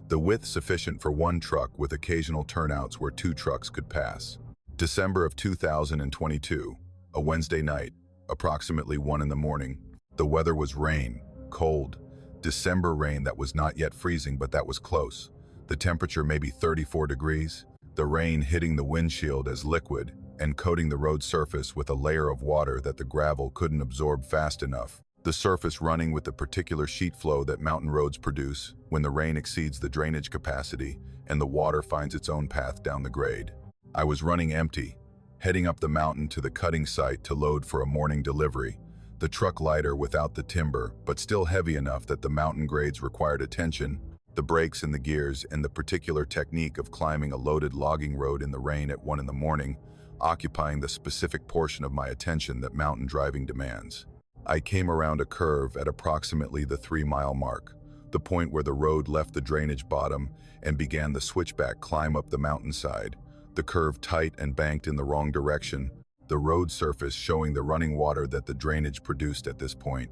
the width sufficient for 1 truck with occasional turnouts where 2 trucks could pass. December of 2022, a Wednesday night, approximately 1 in the morning. The weather was rain, cold, December rain that was not yet freezing, but that was close. The temperature maybe 34 degrees, the rain hitting the windshield as liquid and coating the road surface with a layer of water that the gravel couldn't absorb fast enough. The surface running with the particular sheet flow that mountain roads produce when the rain exceeds the drainage capacity and the water finds its own path down the grade. I was running empty, heading up the mountain to the cutting site to load for a morning delivery. The truck lighter without the timber, but still heavy enough that the mountain grades required attention, the brakes and the gears, and the particular technique of climbing a loaded logging road in the rain at 1 in the morning, occupying the specific portion of my attention that mountain driving demands. I came around a curve at approximately the 3-mile mark, the point where the road left the drainage bottom and began the switchback climb up the mountainside. The curve tight and banked in the wrong direction, the road surface showing the running water that the drainage produced at this point.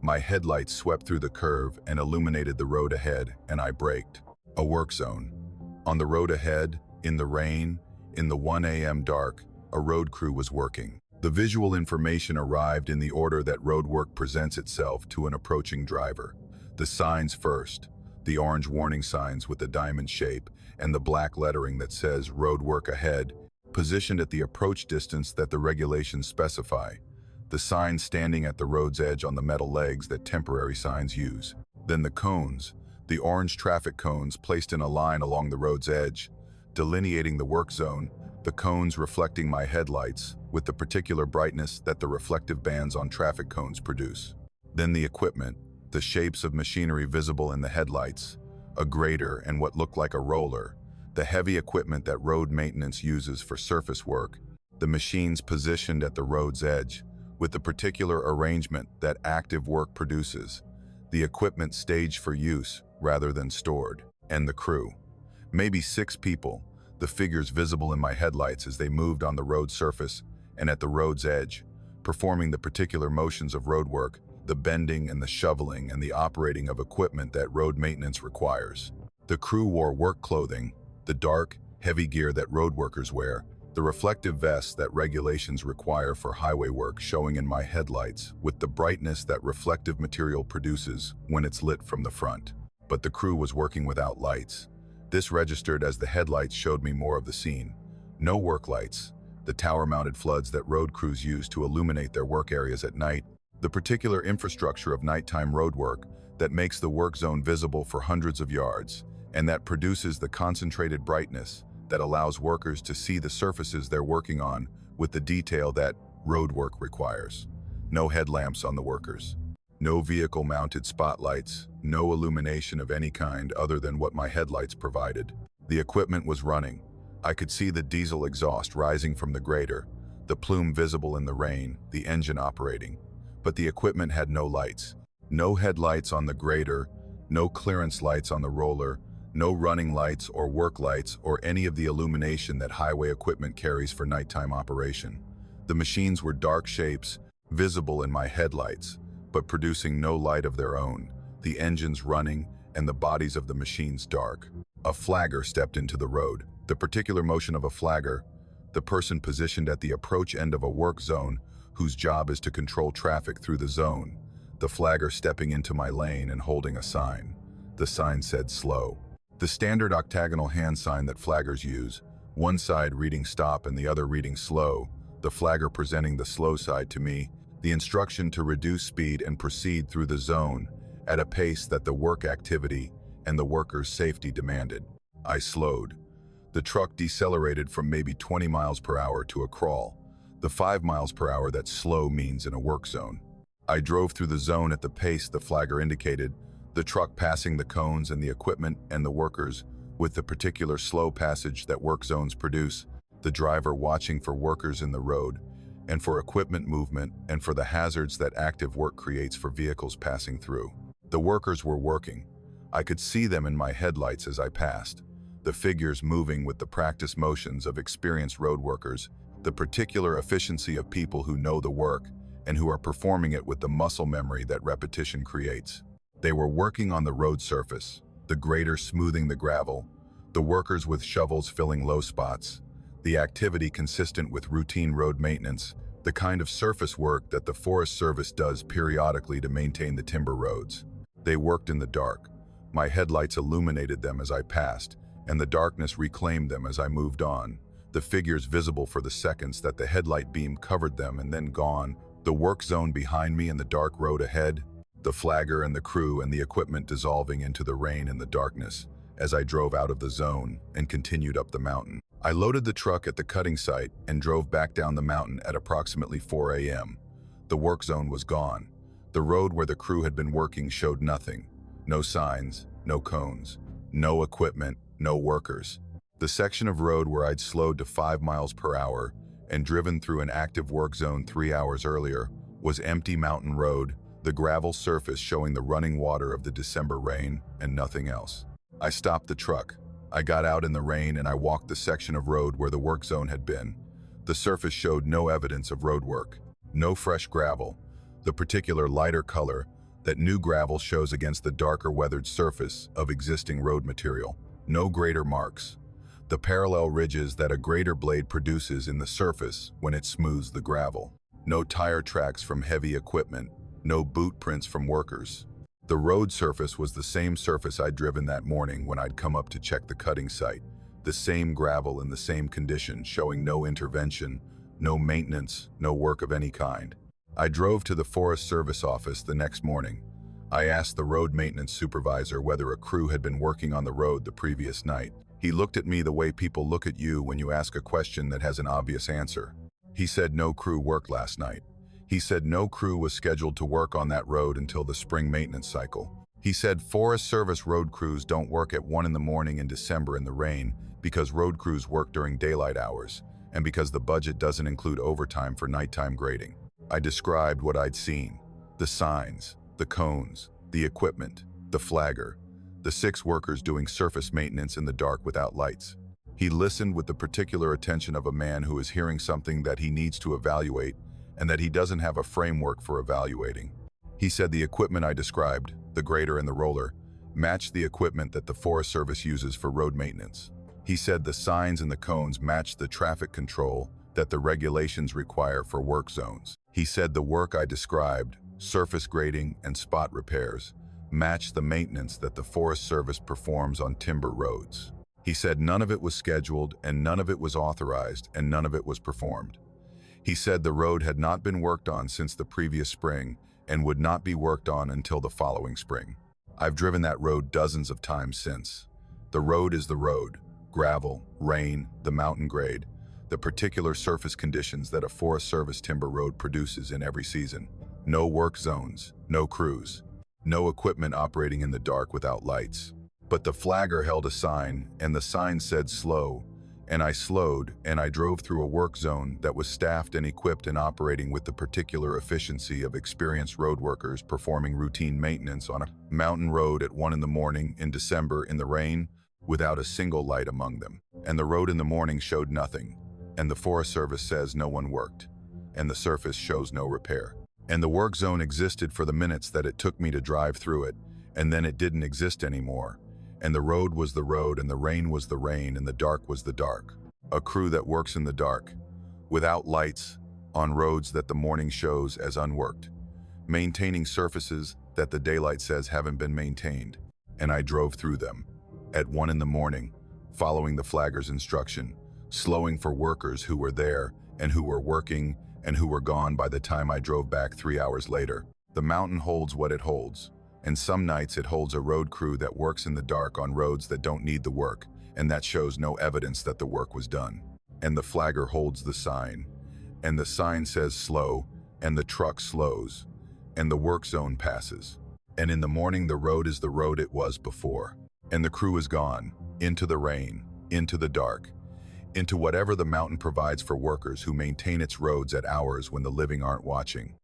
My headlights swept through the curve and illuminated the road ahead, and I braked. A work zone. On the road ahead, in the rain, in the 1 a.m. dark, a road crew was working. The visual information arrived in the order that road work presents itself to an approaching driver. The signs first, the orange warning signs with the diamond shape and the black lettering that says road work ahead, positioned at the approach distance that the regulations specify. The signs standing at the road's edge on the metal legs that temporary signs use. Then the cones, the orange traffic cones placed in a line along the road's edge, delineating the work zone, the cones reflecting my headlights with the particular brightness that the reflective bands on traffic cones produce. Then the equipment, the shapes of machinery visible in the headlights, a grader and what looked like a roller, the heavy equipment that road maintenance uses for surface work, the machines positioned at the road's edge, with the particular arrangement that active work produces, the equipment staged for use rather than stored, and the crew. Maybe 6 people, the figures visible in my headlights as they moved on the road surface and at the road's edge, performing the particular motions of road work, the bending and the shoveling and the operating of equipment that road maintenance requires. The crew wore work clothing, the dark, heavy gear that road workers wear, the reflective vests that regulations require for highway work showing in my headlights with the brightness that reflective material produces when it's lit from the front. But the crew was working without lights. This registered as the headlights showed me more of the scene. No work lights, the tower-mounted floods that road crews use to illuminate their work areas at night, the particular infrastructure of nighttime road work that makes the work zone visible for hundreds of yards, and that produces the concentrated brightness that allows workers to see the surfaces they're working on with the detail that road work requires. No headlamps on the workers. No vehicle-mounted spotlights, no illumination of any kind other than what my headlights provided. The equipment was running. I could see the diesel exhaust rising from the grader, the plume visible in the rain, the engine operating. But the equipment had no lights. No headlights on the grader, no clearance lights on the roller, no running lights or work lights or any of the illumination that highway equipment carries for nighttime operation. The machines were dark shapes, visible in my headlights, but producing no light of their own, the engines running and the bodies of the machines dark. A flagger stepped into the road. The particular motion of a flagger, the person positioned at the approach end of a work zone whose job is to control traffic through the zone. The flagger stepping into my lane and holding a sign. The sign said slow. The standard octagonal hand sign that flaggers use, one side reading stop and the other reading slow, the flagger presenting the slow side to me, the instruction to reduce speed and proceed through the zone at a pace that the work activity and the workers' safety demanded. I slowed. The truck decelerated from maybe 20 miles per hour to a crawl, the 5 miles per hour that slow means in a work zone. I drove through the zone at the pace the flagger indicated, the truck passing the cones and the equipment and the workers with the particular slow passage that work zones produce, the driver watching for workers in the road and for equipment movement and for the hazards that active work creates for vehicles passing through. The workers were working. I could see them in my headlights as I passed, the figures moving with the practice motions of experienced road workers, the particular efficiency of people who know the work and who are performing it with the muscle memory that repetition creates. They were working on the road surface, the grader smoothing the gravel, the workers with shovels filling low spots, the activity consistent with routine road maintenance, the kind of surface work that the Forest Service does periodically to maintain the timber roads. They worked in the dark. My headlights illuminated them as I passed, and the darkness reclaimed them as I moved on, the figures visible for the seconds that the headlight beam covered them and then gone, the work zone behind me and the dark road ahead, the flagger and the crew and the equipment dissolving into the rain and the darkness as I drove out of the zone and continued up the mountain. I loaded the truck at the cutting site and drove back down the mountain at approximately 4 a.m. The work zone was gone. The road where the crew had been working showed nothing. No signs, no cones, no equipment, no workers. The section of road where I'd slowed to 5 miles per hour and driven through an active work zone 3 hours earlier was empty mountain road, the gravel surface showing the running water of the December rain and nothing else. I stopped the truck. I got out in the rain and I walked the section of road where the work zone had been. The surface showed no evidence of road work, no fresh gravel, the particular lighter color that new gravel shows against the darker weathered surface of existing road material, no grader marks, the parallel ridges that a grader blade produces in the surface when it smooths the gravel, no tire tracks from heavy equipment, no boot prints from workers. The road surface was the same surface I'd driven that morning when I'd come up to check the cutting site, the same gravel in the same condition, showing no intervention, no maintenance, no work of any kind. I drove to the Forest Service office the next morning. I asked the road maintenance supervisor whether a crew had been working on the road the previous night. He looked at me the way people look at you when you ask a question that has an obvious answer. He said no crew worked last night. He said no crew was scheduled to work on that road until the spring maintenance cycle. He said Forest Service road crews don't work at 1 in the morning in December in the rain because road crews work during daylight hours and because the budget doesn't include overtime for nighttime grading. I described what I'd seen, the signs, the cones, the equipment, the flagger, the 6 workers doing surface maintenance in the dark without lights. He listened with the particular attention of a man who is hearing something that he needs to evaluate and that he doesn't have a framework for evaluating. He said the equipment I described, the grader and the roller, matched the equipment that the Forest Service uses for road maintenance. He said the signs and the cones matched the traffic control that the regulations require for work zones. He said the work I described, surface grading and spot repairs, matched the maintenance that the Forest Service performs on timber roads. He said none of it was scheduled and none of it was authorized and none of it was performed. He said the road had not been worked on since the previous spring and would not be worked on until the following spring. I've driven that road dozens of times since. The road is the road, gravel, rain, the mountain grade, the particular surface conditions that a Forest Service timber road produces in every season. No work zones, no crews, no equipment operating in the dark without lights. But the flagger held a sign, and the sign said slow, and I slowed, and I drove through a work zone that was staffed and equipped and operating with the particular efficiency of experienced road workers performing routine maintenance on a mountain road at 1 in the morning in December in the rain, without a single light among them. And the road in the morning showed nothing, and the Forest Service says no one worked, and the surface shows no repair. And the work zone existed for the minutes that it took me to drive through it, and then it didn't exist anymore. And the road was the road, and the rain was the rain, and the dark was the dark. A crew that works in the dark, without lights, on roads that the morning shows as unworked, maintaining surfaces that the daylight says haven't been maintained. And I drove through them, at 1 in the morning, following the flagger's instruction, slowing for workers who were there, and who were working, and who were gone by the time I drove back 3 hours later. The mountain holds what it holds. And some nights it holds a road crew that works in the dark on roads that don't need the work, and that shows no evidence that the work was done. And the flagger holds the sign, and the sign says slow, and the truck slows, and the work zone passes. And in the morning the road is the road it was before. And the crew is gone, into the rain, into the dark, into whatever the mountain provides for workers who maintain its roads at hours when the living aren't watching.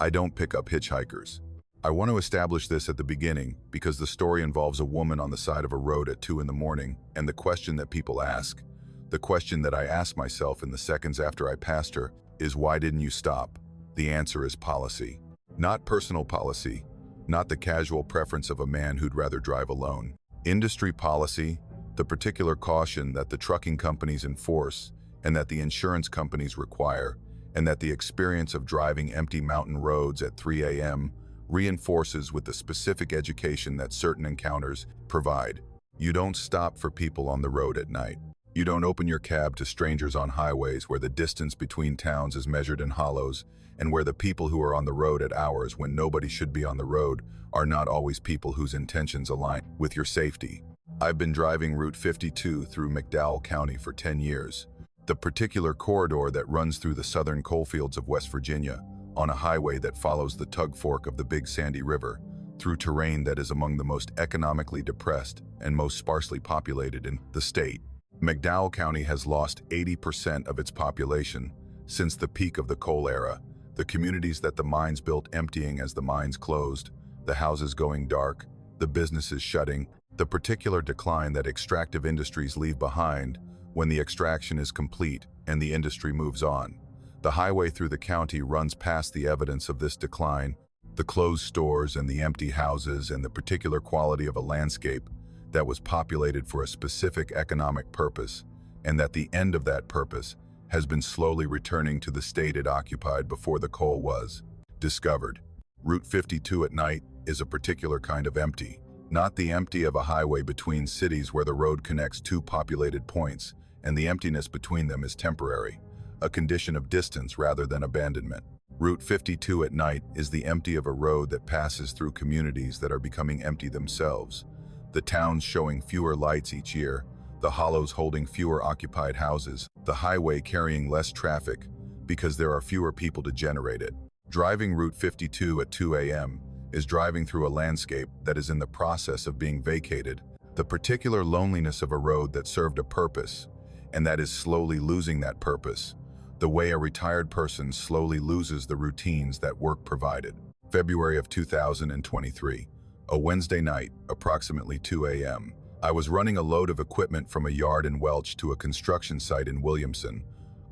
I don't pick up hitchhikers. I want to establish this at the beginning because the story involves a woman on the side of a road at 2 in the morning, and the question that people ask, the question that I ask myself in the seconds after I passed her, is why didn't you stop? The answer is policy. Not personal policy, not the casual preference of a man who'd rather drive alone. Industry policy, the particular caution that the trucking companies enforce and that the insurance companies require, and that the experience of driving empty mountain roads at 3 a.m. reinforces with the specific education that certain encounters provide. You don't stop for people on the road at night. You don't open your cab to strangers on highways where the distance between towns is measured in hollows, and where the people who are on the road at hours when nobody should be on the road are not always people whose intentions align with your safety. I've been driving Route 52 through McDowell County for 10 years, the particular corridor that runs through the southern coalfields of West Virginia, on a highway that follows the tug fork of the Big Sandy River, through terrain that is among the most economically depressed and most sparsely populated in the state. McDowell County has lost 80% of its population since the peak of the coal era, the communities that the mines built emptying as the mines closed, the houses going dark, the businesses shutting, the particular decline that extractive industries leave behind when the extraction is complete and the industry moves on. The highway through the county runs past the evidence of this decline, the closed stores and the empty houses and the particular quality of a landscape that was populated for a specific economic purpose, and that the end of that purpose has been slowly returning to the state it occupied before the coal was discovered. Route 52 at night is a particular kind of empty, not the empty of a highway between cities where the road connects two populated points, and the emptiness between them is temporary, a condition of distance rather than abandonment. Route 52 at night is the empty of a road that passes through communities that are becoming empty themselves, the towns showing fewer lights each year, the hollows holding fewer occupied houses, the highway carrying less traffic because there are fewer people to generate it. Driving Route 52 at 2 a.m. is driving through a landscape that is in the process of being vacated, the particular loneliness of a road that served a purpose, and that is slowly losing that purpose, the way a retired person slowly loses the routines that work provided. February of 2023, a Wednesday night, approximately 2 a.m. I was running a load of equipment from a yard in Welch to a construction site in Williamson,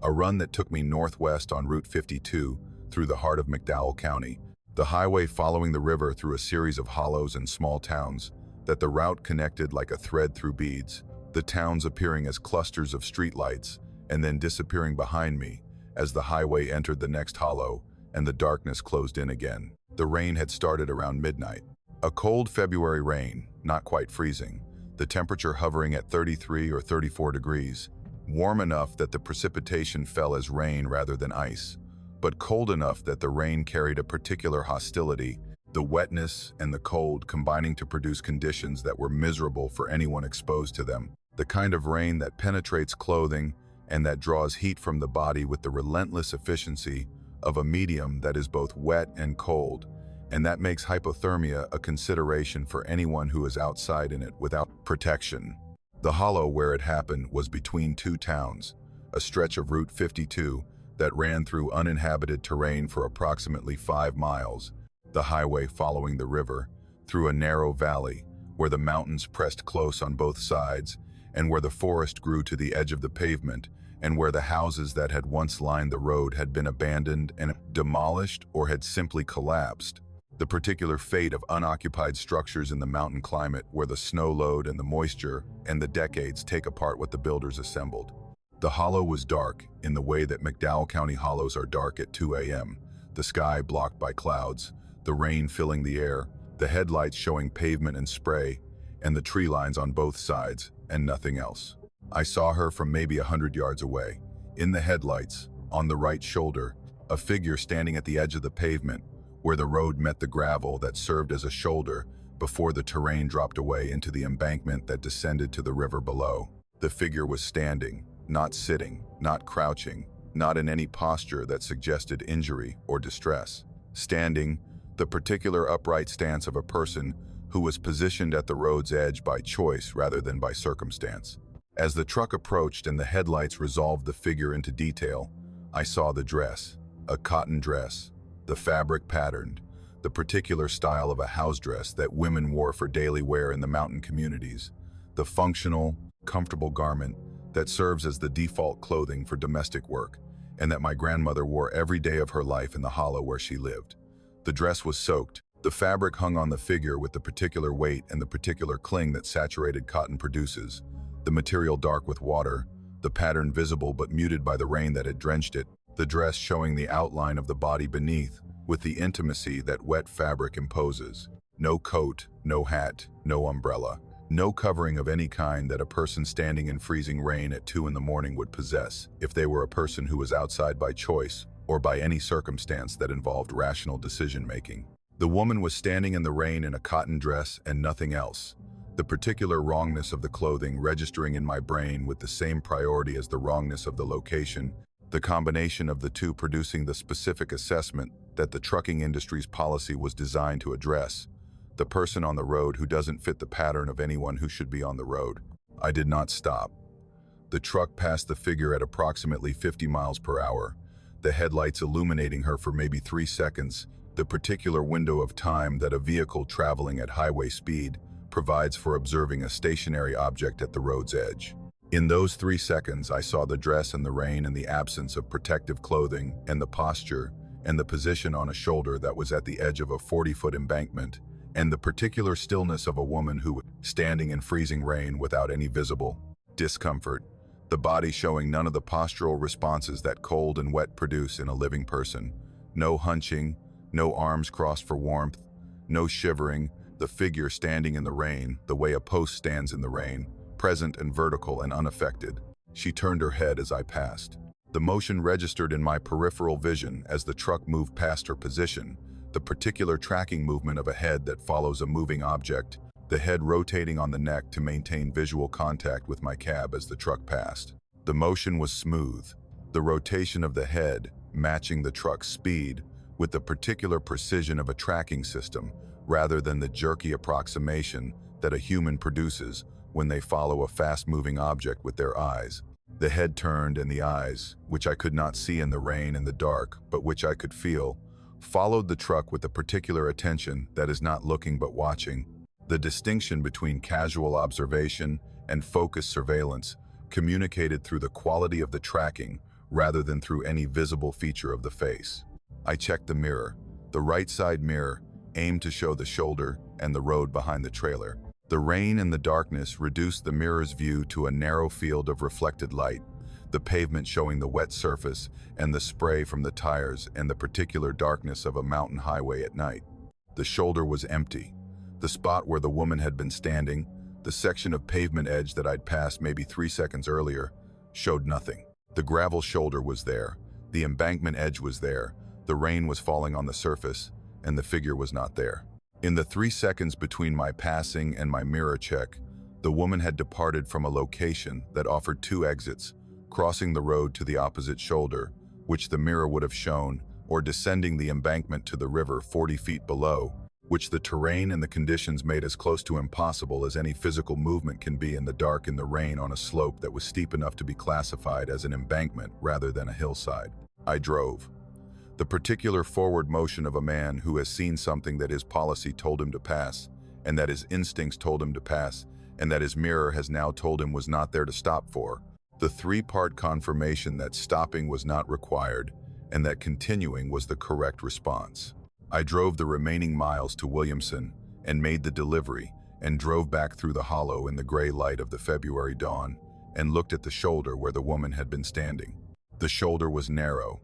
a run that took me northwest on Route 52 through the heart of McDowell County, the highway following the river through a series of hollows and small towns that the route connected like a thread through beads, the towns appearing as clusters of streetlights and then disappearing behind me as the highway entered the next hollow and the darkness closed in again. The rain had started around midnight. A cold February rain, not quite freezing, the temperature hovering at 33 or 34 degrees, warm enough that the precipitation fell as rain rather than ice, but cold enough that the rain carried a particular hostility, the wetness and the cold combining to produce conditions that were miserable for anyone exposed to them, the kind of rain that penetrates clothing and that draws heat from the body with the relentless efficiency of a medium that is both wet and cold, and that makes hypothermia a consideration for anyone who is outside in it without protection. The hollow where it happened was between two towns, a stretch of Route 52 that ran through uninhabited terrain for approximately 5 miles, the highway following the river, through a narrow valley where the mountains pressed close on both sides and where the forest grew to the edge of the pavement and where the houses that had once lined the road had been abandoned and demolished or had simply collapsed. The particular fate of unoccupied structures in the mountain climate where the snow load and the moisture and the decades take apart what the builders assembled. The hollow was dark in the way that McDowell County hollows are dark at 2 a.m., the sky blocked by clouds, the rain filling the air, the headlights showing pavement and spray, and the tree lines on both sides, and nothing else. I saw her from maybe 100 yards away. In the headlights, on the right shoulder, a figure standing at the edge of the pavement, where the road met the gravel that served as a shoulder before the terrain dropped away into the embankment that descended to the river below. The figure was standing, not sitting, not crouching, not in any posture that suggested injury or distress. Standing, the particular upright stance of a person who was positioned at the road's edge by choice rather than by circumstance. As the truck approached and the headlights resolved the figure into detail, I saw the dress, a cotton dress, the fabric patterned, the particular style of a house dress that women wore for daily wear in the mountain communities, the functional, comfortable garment that serves as the default clothing for domestic work, and that my grandmother wore every day of her life in the hollow where she lived. The dress was soaked. The fabric hung on the figure with the particular weight and the particular cling that saturated cotton produces, the material dark with water, the pattern visible but muted by the rain that had drenched it, the dress showing the outline of the body beneath, with the intimacy that wet fabric imposes. No coat, no hat, no umbrella, no covering of any kind that a person standing in freezing rain at 2 in the morning would possess, if they were a person who was outside by choice or by any circumstance that involved rational decision-making. The woman was standing in the rain in a cotton dress and nothing else, the particular wrongness of the clothing registering in my brain with the same priority as the wrongness of the location, the combination of the two producing the specific assessment that the trucking industry's policy was designed to address. The person on the road who doesn't fit the pattern of anyone who should be on the road. I did not stop. The truck passed the figure at approximately 50 miles per hour, the headlights illuminating her for maybe 3 seconds, the particular window of time that a vehicle traveling at highway speed provides for observing a stationary object at the road's edge. In those 3 seconds, I saw the dress in the rain and the absence of protective clothing and the posture and the position on a shoulder that was at the edge of a 40-foot embankment, and the particular stillness of a woman who was standing in freezing rain without any visible discomfort, the body showing none of the postural responses that cold and wet produce in a living person. No hunching, no arms crossed for warmth, no shivering, the figure standing in the rain, the way a post stands in the rain, present and vertical and unaffected. She turned her head as I passed. The motion registered in my peripheral vision as the truck moved past her position, the particular tracking movement of a head that follows a moving object, the head rotating on the neck to maintain visual contact with my cab as the truck passed. The motion was smooth, the rotation of the head matching the truck's speed with the particular precision of a tracking system, rather than the jerky approximation that a human produces when they follow a fast-moving object with their eyes. The head turned and the eyes, which I could not see in the rain and the dark, but which I could feel, followed the truck with a particular attention that is not looking but watching. The distinction between casual observation and focused surveillance communicated through the quality of the tracking rather than through any visible feature of the face. I checked the mirror. The right side mirror aimed to show the shoulder and the road behind the trailer. The rain and the darkness reduced the mirror's view to a narrow field of reflected light, the pavement showing the wet surface and the spray from the tires and the particular darkness of a mountain highway at night. The shoulder was empty. The spot where the woman had been standing, the section of pavement edge that I'd passed maybe 3 seconds earlier, showed nothing. The gravel shoulder was there, the embankment edge was there, the rain was falling on the surface, and the figure was not there. In the 3 seconds between my passing and my mirror check, the woman had departed from a location that offered 2 exits, crossing the road to the opposite shoulder, which the mirror would have shown, or descending the embankment to the river 40 feet below, which the terrain and the conditions made as close to impossible as any physical movement can be in the dark in the rain on a slope that was steep enough to be classified as an embankment rather than a hillside. I drove. The particular forward motion of a man who has seen something that his policy told him to pass, and that his instincts told him to pass, and that his mirror has now told him was not there to stop for. The 3-part confirmation that stopping was not required, and that continuing was the correct response. I drove the remaining miles to Williamson and made the delivery, and drove back through the hollow in the gray light of the February dawn, and looked at the shoulder where the woman had been standing. The shoulder was narrow,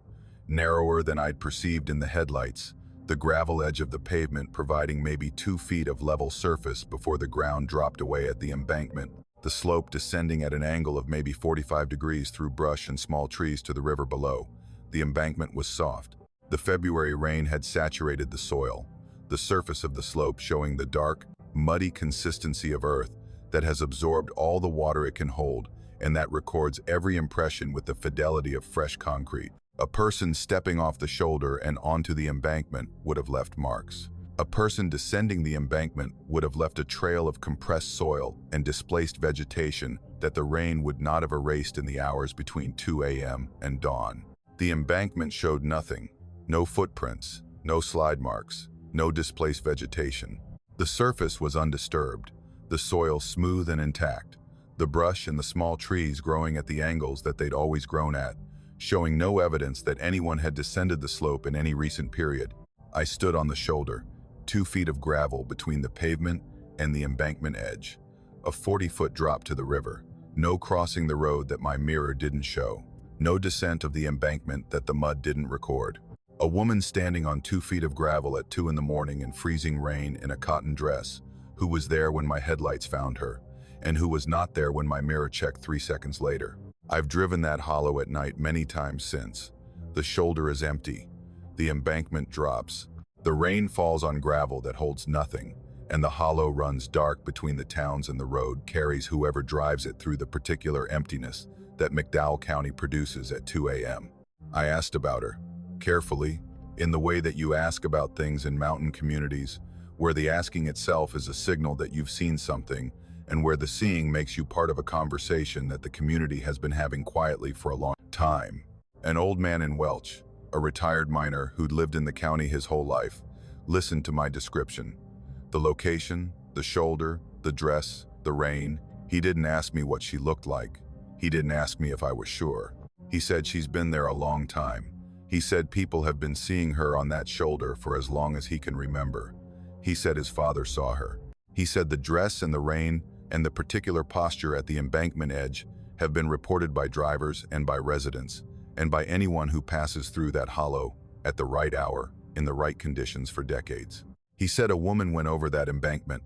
narrower than I'd perceived in the headlights, the gravel edge of the pavement providing maybe 2 feet of level surface before the ground dropped away at the embankment, the slope descending at an angle of maybe 45 degrees through brush and small trees to the river below. The embankment was soft. The February rain had saturated the soil, the surface of the slope showing the dark, muddy consistency of earth that has absorbed all the water it can hold and that records every impression with the fidelity of fresh concrete. A person stepping off the shoulder and onto the embankment would have left marks. A person descending the embankment would have left a trail of compressed soil and displaced vegetation that the rain would not have erased in the hours between 2 a.m. and dawn. The embankment showed nothing. No footprints, no slide marks, no displaced vegetation. The surface was undisturbed, the soil smooth and intact, the brush and the small trees growing at the angles that they'd always grown at, showing no evidence that anyone had descended the slope in any recent period. I stood on the shoulder, 2 feet of gravel between the pavement and the embankment edge, a 40-foot drop to the river, no crossing the road that my mirror didn't show, no descent of the embankment that the mud didn't record. A woman standing on 2 feet of gravel at 2 in the morning in freezing rain in a cotton dress, who was there when my headlights found her, and who was not there when my mirror checked 3 seconds later. I've driven that hollow at night many times since. The shoulder is empty. The embankment drops. The rain falls on gravel that holds nothing, and the hollow runs dark between the towns, and the road carries whoever drives it through the particular emptiness that McDowell County produces at 2 a.m. I asked about her, carefully, in the way that you ask about things in mountain communities, where the asking itself is a signal that you've seen something, and where the seeing makes you part of a conversation that the community has been having quietly for a long time. An old man in Welch, a retired miner who'd lived in the county his whole life, listened to my description. The location, the shoulder, the dress, the rain. He didn't ask me what she looked like. He didn't ask me if I was sure. He said she's been there a long time. He said people have been seeing her on that shoulder for as long as he can remember. He said his father saw her. He said the dress and the rain and the particular posture at the embankment edge have been reported by drivers and by residents, and by anyone who passes through that hollow at the right hour, in the right conditions for decades. He said a woman went over that embankment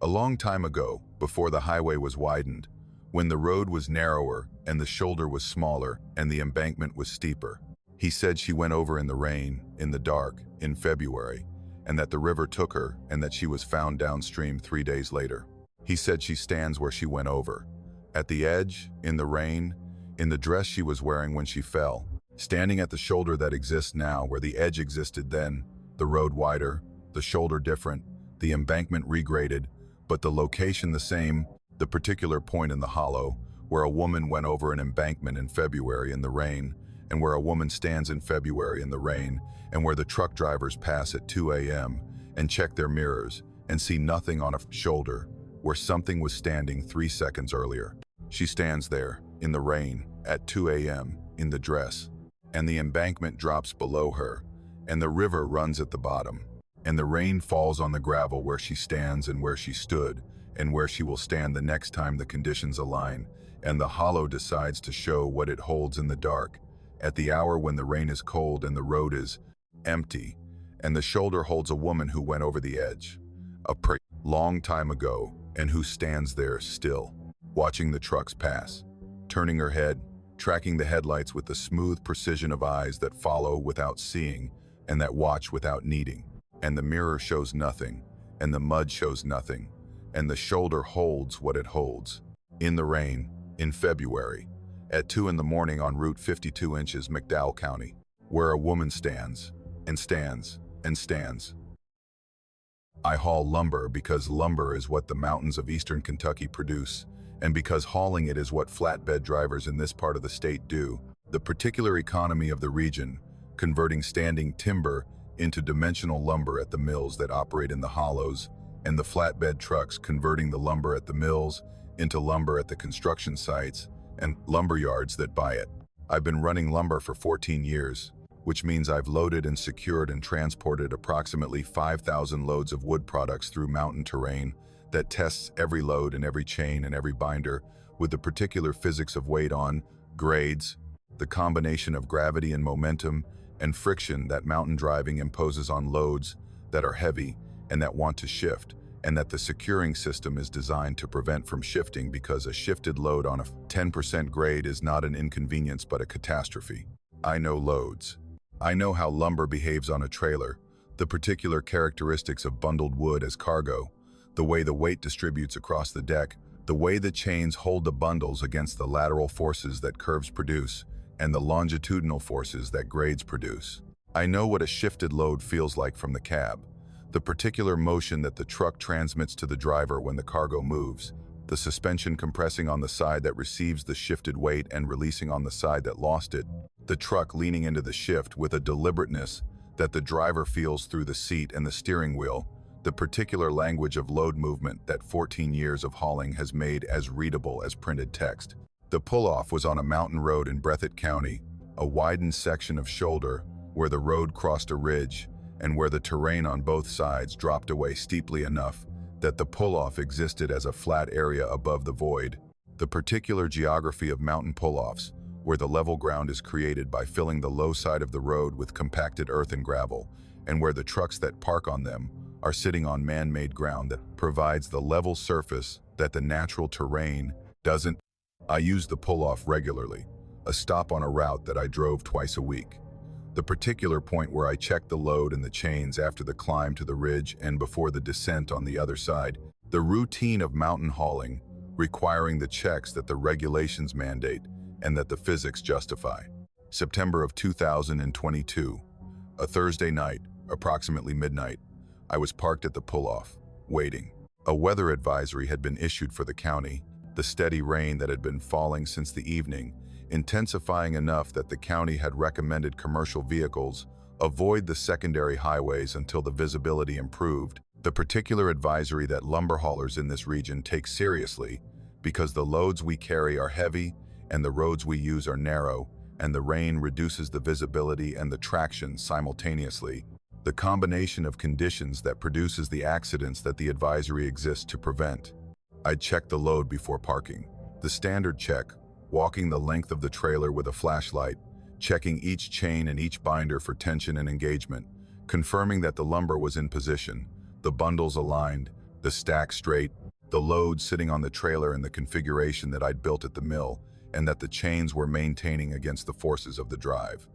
a long time ago, before the highway was widened, when the road was narrower and the shoulder was smaller and the embankment was steeper. He said she went over in the rain, in the dark, in February, and that the river took her and that she was found downstream 3 days later. He said she stands where she went over, at the edge, in the rain, in the dress she was wearing when she fell, standing at the shoulder that exists now where the edge existed then, the road wider, the shoulder different, the embankment regraded, but the location the same, the particular point in the hollow, where a woman went over an embankment in February in the rain, and where a woman stands in February in the rain, and where the truck drivers pass at 2 a.m. and check their mirrors and see nothing on a shoulder where something was standing 3 seconds earlier. She stands there, in the rain, at 2 a.m., in the dress, and the embankment drops below her, and the river runs at the bottom, and the rain falls on the gravel where she stands and where she stood, and where she will stand the next time the conditions align, and the hollow decides to show what it holds in the dark, at the hour when the rain is cold and the road is empty, and the shoulder holds a woman who went over the edge, a long time ago, and who stands there still, watching the trucks pass, turning her head, tracking the headlights with the smooth precision of eyes that follow without seeing and that watch without needing. And the mirror shows nothing, and the mud shows nothing, and the shoulder holds what it holds. In the rain, in February, at 2 in the morning on Route 52 inches, McDowell County, where a woman stands, and stands, and stands. I haul lumber because lumber is what the mountains of eastern Kentucky produce, and because hauling it is what flatbed drivers in this part of the state do. The particular economy of the region, converting standing timber into dimensional lumber at the mills that operate in the hollows, and the flatbed trucks converting the lumber at the mills into lumber at the construction sites and lumber yards that buy it. I've been running lumber for 14 years, which means I've loaded and secured and transported approximately 5,000 loads of wood products through mountain terrain that tests every load and every chain and every binder with the particular physics of weight on, grades, the combination of gravity and momentum and friction that mountain driving imposes on loads that are heavy and that want to shift, and that the securing system is designed to prevent from shifting, because a shifted load on a 10% grade is not an inconvenience but a catastrophe. I know loads. I know how lumber behaves on a trailer, the particular characteristics of bundled wood as cargo, the way the weight distributes across the deck, the way the chains hold the bundles against the lateral forces that curves produce, and the longitudinal forces that grades produce. I know what a shifted load feels like from the cab, the particular motion that the truck transmits to the driver when the cargo moves, the suspension compressing on the side that receives the shifted weight and releasing on the side that lost it, the truck leaning into the shift with a deliberateness that the driver feels through the seat and the steering wheel, the particular language of load movement that 14 years of hauling has made as readable as printed text. The pull-off was on a mountain road in Breathitt County, a widened section of shoulder where the road crossed a ridge and where the terrain on both sides dropped away steeply enough that the pull-off existed as a flat area above the void. The particular geography of mountain pull-offs, where the level ground is created by filling the low side of the road with compacted earth and gravel, and where the trucks that park on them are sitting on man-made ground that provides the level surface that the natural terrain doesn't. I use the pull-off regularly, a stop on a route that I drove twice a week. The particular point where I checked the load and the chains after the climb to the ridge and before the descent on the other side. The routine of mountain hauling, requiring the checks that the regulations mandate and that the physics justify. September of 2022, a Thursday night, approximately midnight, I was parked at the pull-off, waiting. A weather advisory had been issued for the county, the steady rain that had been falling since the evening, intensifying enough that the county had recommended commercial vehicles avoid the secondary highways until the visibility improved, the particular advisory that lumber haulers in this region take seriously because the loads we carry are heavy and the roads we use are narrow, and the rain reduces the visibility and the traction simultaneously. The combination of conditions that produces the accidents that the advisory exists to prevent. I'd check the load before parking. The standard check, walking the length of the trailer with a flashlight, checking each chain and each binder for tension and engagement, confirming that the lumber was in position, the bundles aligned, the stack straight, the load sitting on the trailer in the configuration that I'd built at the mill, and that the chains were maintaining against the forces of the drive.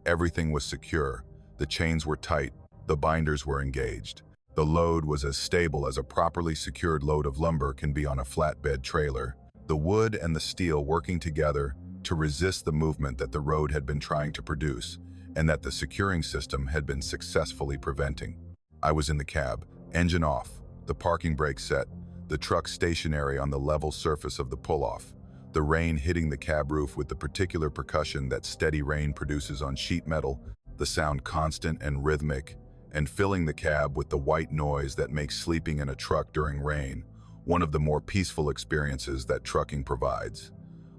Everything was secure, the chains were tight, the binders were engaged. The load was as stable as a properly secured load of lumber can be on a flatbed trailer. The wood and the steel working together to resist the movement that the road had been trying to produce, and that the securing system had been successfully preventing. I was in the cab, engine off, the parking brake set, the truck stationary on the level surface of the pull-off, the rain hitting the cab roof with the particular percussion that steady rain produces on sheet metal, the sound constant and rhythmic, and filling the cab with the white noise that makes sleeping in a truck during rain one of the more peaceful experiences that trucking provides.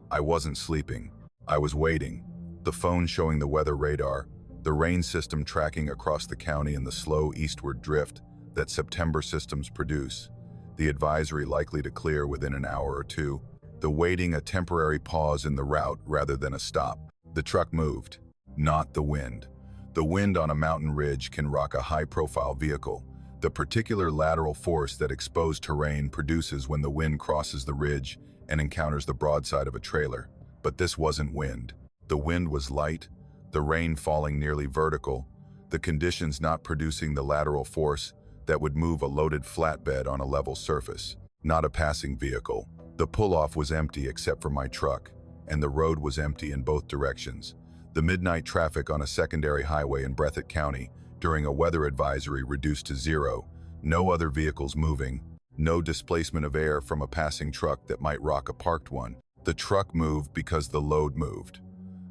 I wasn't sleeping. I was waiting. The phone showing the weather radar, the rain system tracking across the county in the slow eastward drift that September systems produce, the advisory likely to clear within an hour or two, the waiting a temporary pause in the route rather than a stop. The truck moved, not the wind. The wind on a mountain ridge can rock a high-profile vehicle. The particular lateral force that exposed terrain produces when the wind crosses the ridge and encounters the broadside of a trailer. But this wasn't wind. The wind was light, the rain falling nearly vertical, the conditions not producing the lateral force that would move a loaded flatbed on a level surface, not a passing vehicle. The pull-off was empty except for my truck, and the road was empty in both directions. The midnight traffic on a secondary highway in Breathitt County during a weather advisory reduced to zero, no other vehicles moving, no displacement of air from a passing truck that might rock a parked one. The truck moved because the load moved.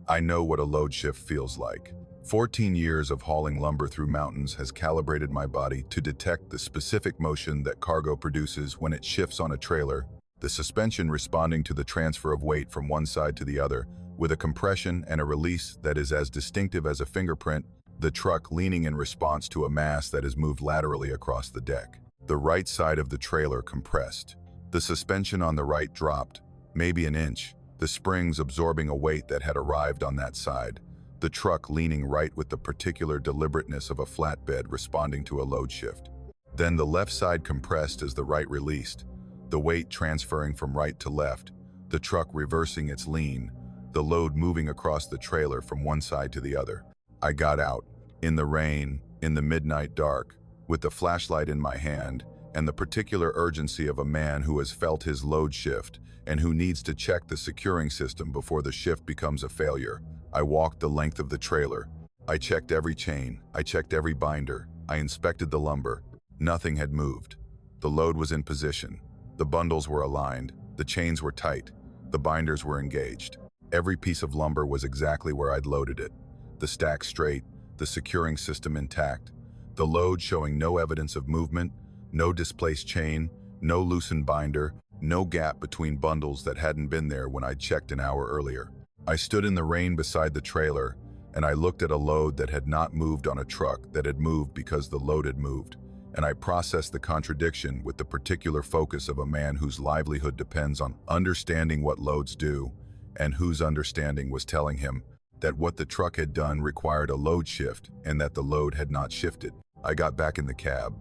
I know what a load shift feels like. 14 years of hauling lumber through mountains has calibrated my body to detect the specific motion that cargo produces when it shifts on a trailer, the suspension responding to the transfer of weight from one side to the other, with a compression and a release that is as distinctive as a fingerprint, the truck leaning in response to a mass that is moved laterally across the deck. The right side of the trailer compressed. The suspension on the right dropped, maybe an inch, the springs absorbing a weight that had arrived on that side, the truck leaning right with the particular deliberateness of a flatbed responding to a load shift. Then the left side compressed as the right released, the weight transferring from right to left, the truck reversing its lean, the load moving across the trailer from one side to the other. I got out, in the rain, in the midnight dark, with the flashlight in my hand, and the particular urgency of a man who has felt his load shift and who needs to check the securing system before the shift becomes a failure. I walked the length of the trailer. I checked every chain, I checked every binder, I inspected the lumber. Nothing had moved. The load was in position. The bundles were aligned, the chains were tight, the binders were engaged. Every piece of lumber was exactly where I'd loaded it. The stack straight, the securing system intact, the load showing no evidence of movement, no displaced chain, no loosened binder, no gap between bundles that hadn't been there when I'd checked an hour earlier. I stood in the rain beside the trailer, and I looked at a load that had not moved on a truck that had moved because the load had moved, and I processed the contradiction with the particular focus of a man whose livelihood depends on understanding what loads do, and whose understanding was telling him that what the truck had done required a load shift and that the load had not shifted. I got back in the cab.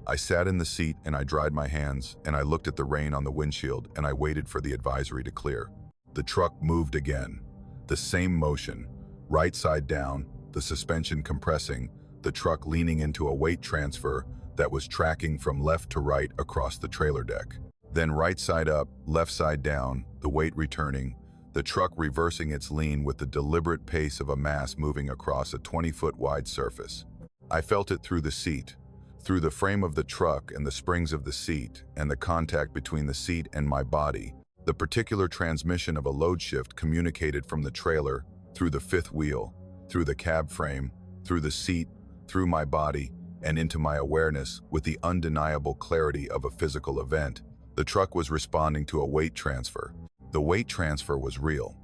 I sat in the seat and I dried my hands and I looked at the rain on the windshield and I waited for the advisory to clear. The truck moved again. The same motion, right side down, the suspension compressing, the truck leaning into a weight transfer that was tracking from left to right across the trailer deck. Then right side up, left side down, the weight returning, the truck reversing its lean with the deliberate pace of a mass moving across a 20-foot wide surface. I felt it through the seat, through the frame of the truck and the springs of the seat and the contact between the seat and my body. The particular transmission of a load shift communicated from the trailer, through the fifth wheel, through the cab frame, through the seat, through my body, and into my awareness with the undeniable clarity of a physical event. The truck was responding to a weight transfer. The weight transfer was real.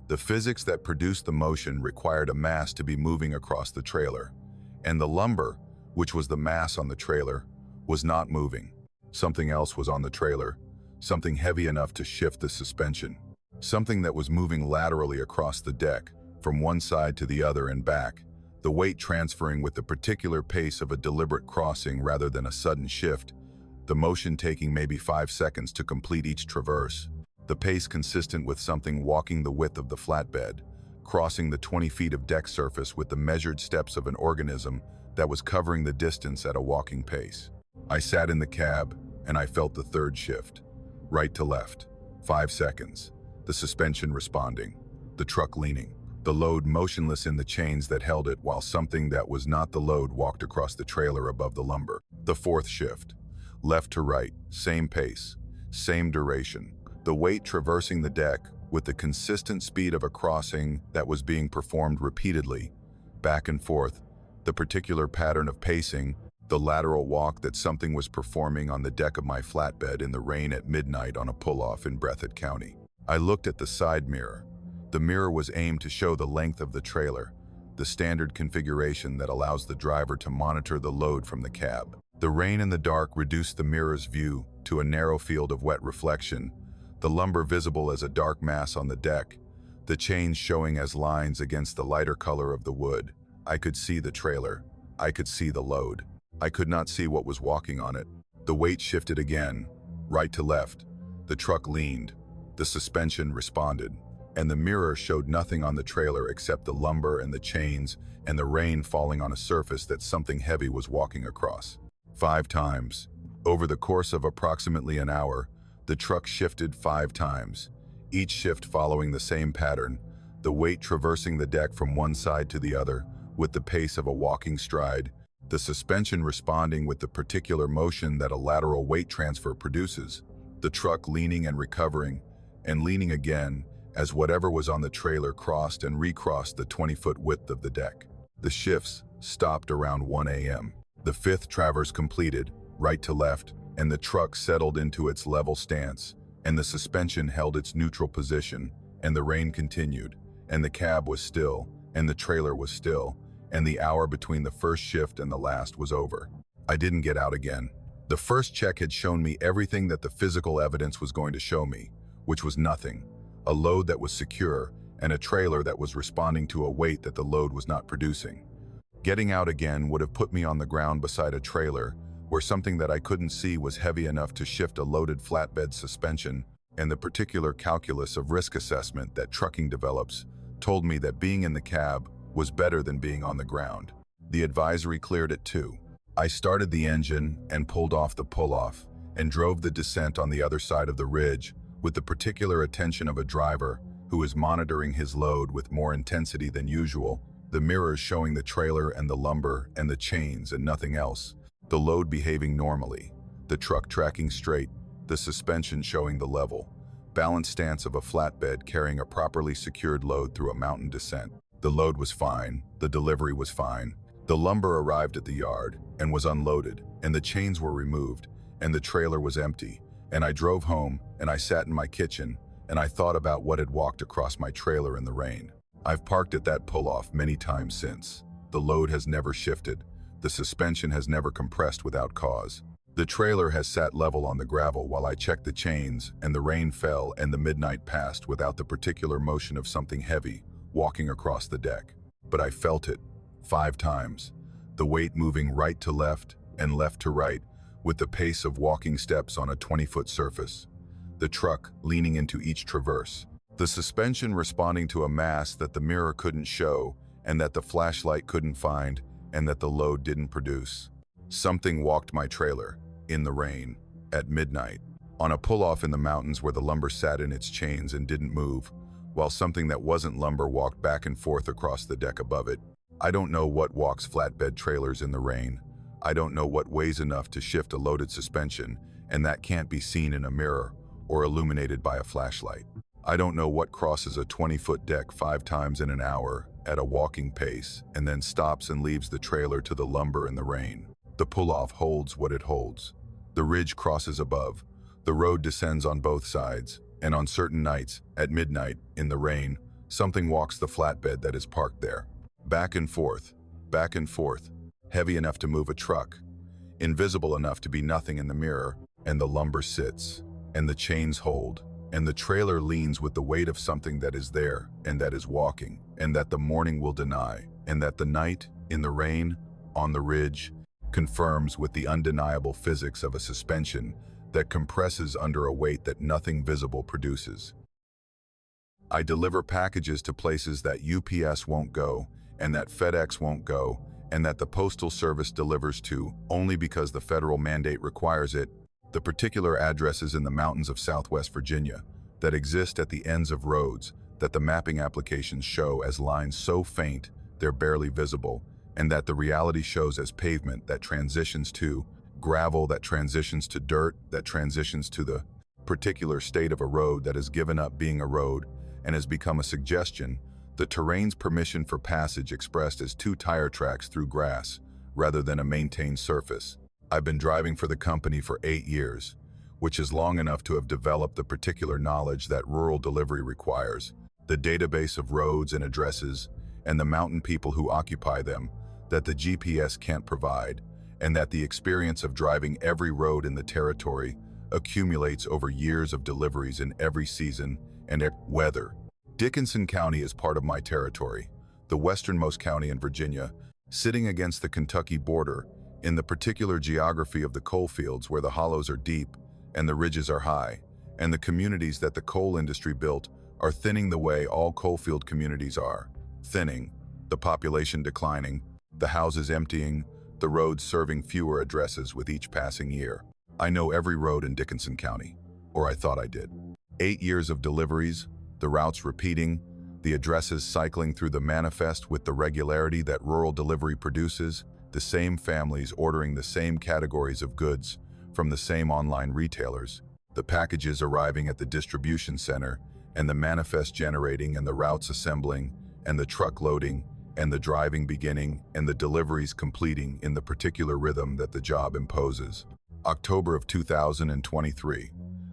The physics that produced the motion required a mass to be moving across the trailer. And the lumber, which was the mass on the trailer, was not moving. Something else was on the trailer, something heavy enough to shift the suspension. Something that was moving laterally across the deck, from one side to the other and back, the weight transferring with the particular pace of a deliberate crossing rather than a sudden shift, the motion taking maybe 5 seconds to complete each traverse. The pace consistent with something walking the width of the flatbed, crossing the 20 feet of deck surface with the measured steps of an organism that was covering the distance at a walking pace. I sat in the cab, and I felt the third shift. Right to left, 5 seconds. The suspension responding, the truck leaning, the load motionless in the chains that held it while something that was not the load walked across the trailer above the lumber. The fourth shift, left to right, same pace, same duration. The weight traversing the deck with the consistent speed of a crossing that was being performed repeatedly, back and forth, the particular pattern of pacing, the lateral walk that something was performing on the deck of my flatbed in the rain at midnight on a pull-off in Breathitt County. I looked at the side mirror. The mirror was aimed to show the length of the trailer, the standard configuration that allows the driver to monitor the load from the cab. The rain and the dark reduced the mirror's view to a narrow field of wet reflection, the lumber visible as a dark mass on the deck, the chains showing as lines against the lighter color of the wood. I could see the trailer. I could see the load. I could not see what was walking on it. The weight shifted again, right to left. The truck leaned. The suspension responded. And the mirror showed nothing on the trailer except the lumber and the chains and the rain falling on a surface that something heavy was walking across. 5 times. Over the course of approximately an hour, the truck shifted 5 times, each shift following the same pattern, the weight traversing the deck from one side to the other with the pace of a walking stride, the suspension responding with the particular motion that a lateral weight transfer produces, the truck leaning and recovering, and leaning again as whatever was on the trailer crossed and recrossed the 20-foot width of the deck. The shifts stopped around 1 a.m. The 5th traverse completed, right to left, and the truck settled into its level stance, and the suspension held its neutral position, and the rain continued, and the cab was still, and the trailer was still, and the hour between the first shift and the last was over. I didn't get out again. The first check had shown me everything that the physical evidence was going to show me, which was nothing. A load that was secure, and a trailer that was responding to a weight that the load was not producing. Getting out again would have put me on the ground beside a trailer, where something that I couldn't see was heavy enough to shift a loaded flatbed suspension, and the particular calculus of risk assessment that trucking develops told me that being in the cab was better than being on the ground. The advisory cleared at 2. I started the engine and pulled off the pull-off and drove the descent on the other side of the ridge with the particular attention of a driver who was monitoring his load with more intensity than usual, the mirrors showing the trailer and the lumber and the chains and nothing else, the load behaving normally, the truck tracking straight, the suspension showing the level, balanced stance of a flatbed carrying a properly secured load through a mountain descent. The load was fine, the delivery was fine, the lumber arrived at the yard and was unloaded, and the chains were removed, and the trailer was empty, and I drove home, and I sat in my kitchen, and I thought about what had walked across my trailer in the rain. I've parked at that pull-off many times since. The load has never shifted. The suspension has never compressed without cause. The trailer has sat level on the gravel while I checked the chains, and the rain fell and the midnight passed without the particular motion of something heavy walking across the deck. But I felt it 5 times, the weight moving right to left and left to right with the pace of walking steps on a 20-foot surface. The truck leaning into each traverse. The suspension responding to a mass that the mirror couldn't show and that the flashlight couldn't find and that the load didn't produce. Something walked my trailer, in the rain, at midnight, on a pull-off in the mountains where the lumber sat in its chains and didn't move, while something that wasn't lumber walked back and forth across the deck above it. I don't know what walks flatbed trailers in the rain. I don't know what weighs enough to shift a loaded suspension, and that can't be seen in a mirror or illuminated by a flashlight. I don't know what crosses a 20-foot deck 5 times in an hour at a walking pace and then stops and leaves the trailer to the lumber in the rain. The pull-off holds what it holds. The ridge crosses above. The road descends on both sides, and on certain nights, at midnight, in the rain, something walks the flatbed that is parked there. Back and forth, heavy enough to move a truck, invisible enough to be nothing in the mirror, and the lumber sits, and the chains hold, and the trailer leans with the weight of something that is there, and that is walking, and that the morning will deny, and that the night, in the rain, on the ridge, confirms with the undeniable physics of a suspension that compresses under a weight that nothing visible produces. I deliver packages to places that UPS won't go, and that FedEx won't go, and that the Postal Service delivers to only because the federal mandate requires it, the particular addresses in the mountains of Southwest Virginia that exist at the ends of roads that the mapping applications show as lines so faint they're barely visible, and that the reality shows as pavement that transitions to gravel, that transitions to dirt, that transitions to the particular state of a road that has given up being a road and has become a suggestion, the terrain's permission for passage expressed as 2 tire tracks through grass rather than a maintained surface. I've been driving for the company for 8 years, which is long enough to have developed the particular knowledge that rural delivery requires, the database of roads and addresses, and the mountain people who occupy them that the GPS can't provide, and that the experience of driving every road in the territory accumulates over years of deliveries in every season and weather. Dickinson County is part of my territory, the westernmost county in Virginia, sitting against the Kentucky border, in the particular geography of the coal fields where the hollows are deep and the ridges are high, and the communities that the coal industry built are thinning the way all coalfield communities are, thinning, the population declining, the houses emptying, the roads serving fewer addresses with each passing year. I know every road in Dickinson County, or I thought I did. 8 years of deliveries, the routes repeating, the addresses cycling through the manifest with the regularity that rural delivery produces, the same families ordering the same categories of goods from the same online retailers, the packages arriving at the distribution center, and the manifest generating and the routes assembling, and the truck loading, and the driving beginning, and the deliveries completing in the particular rhythm that the job imposes. October of 2023,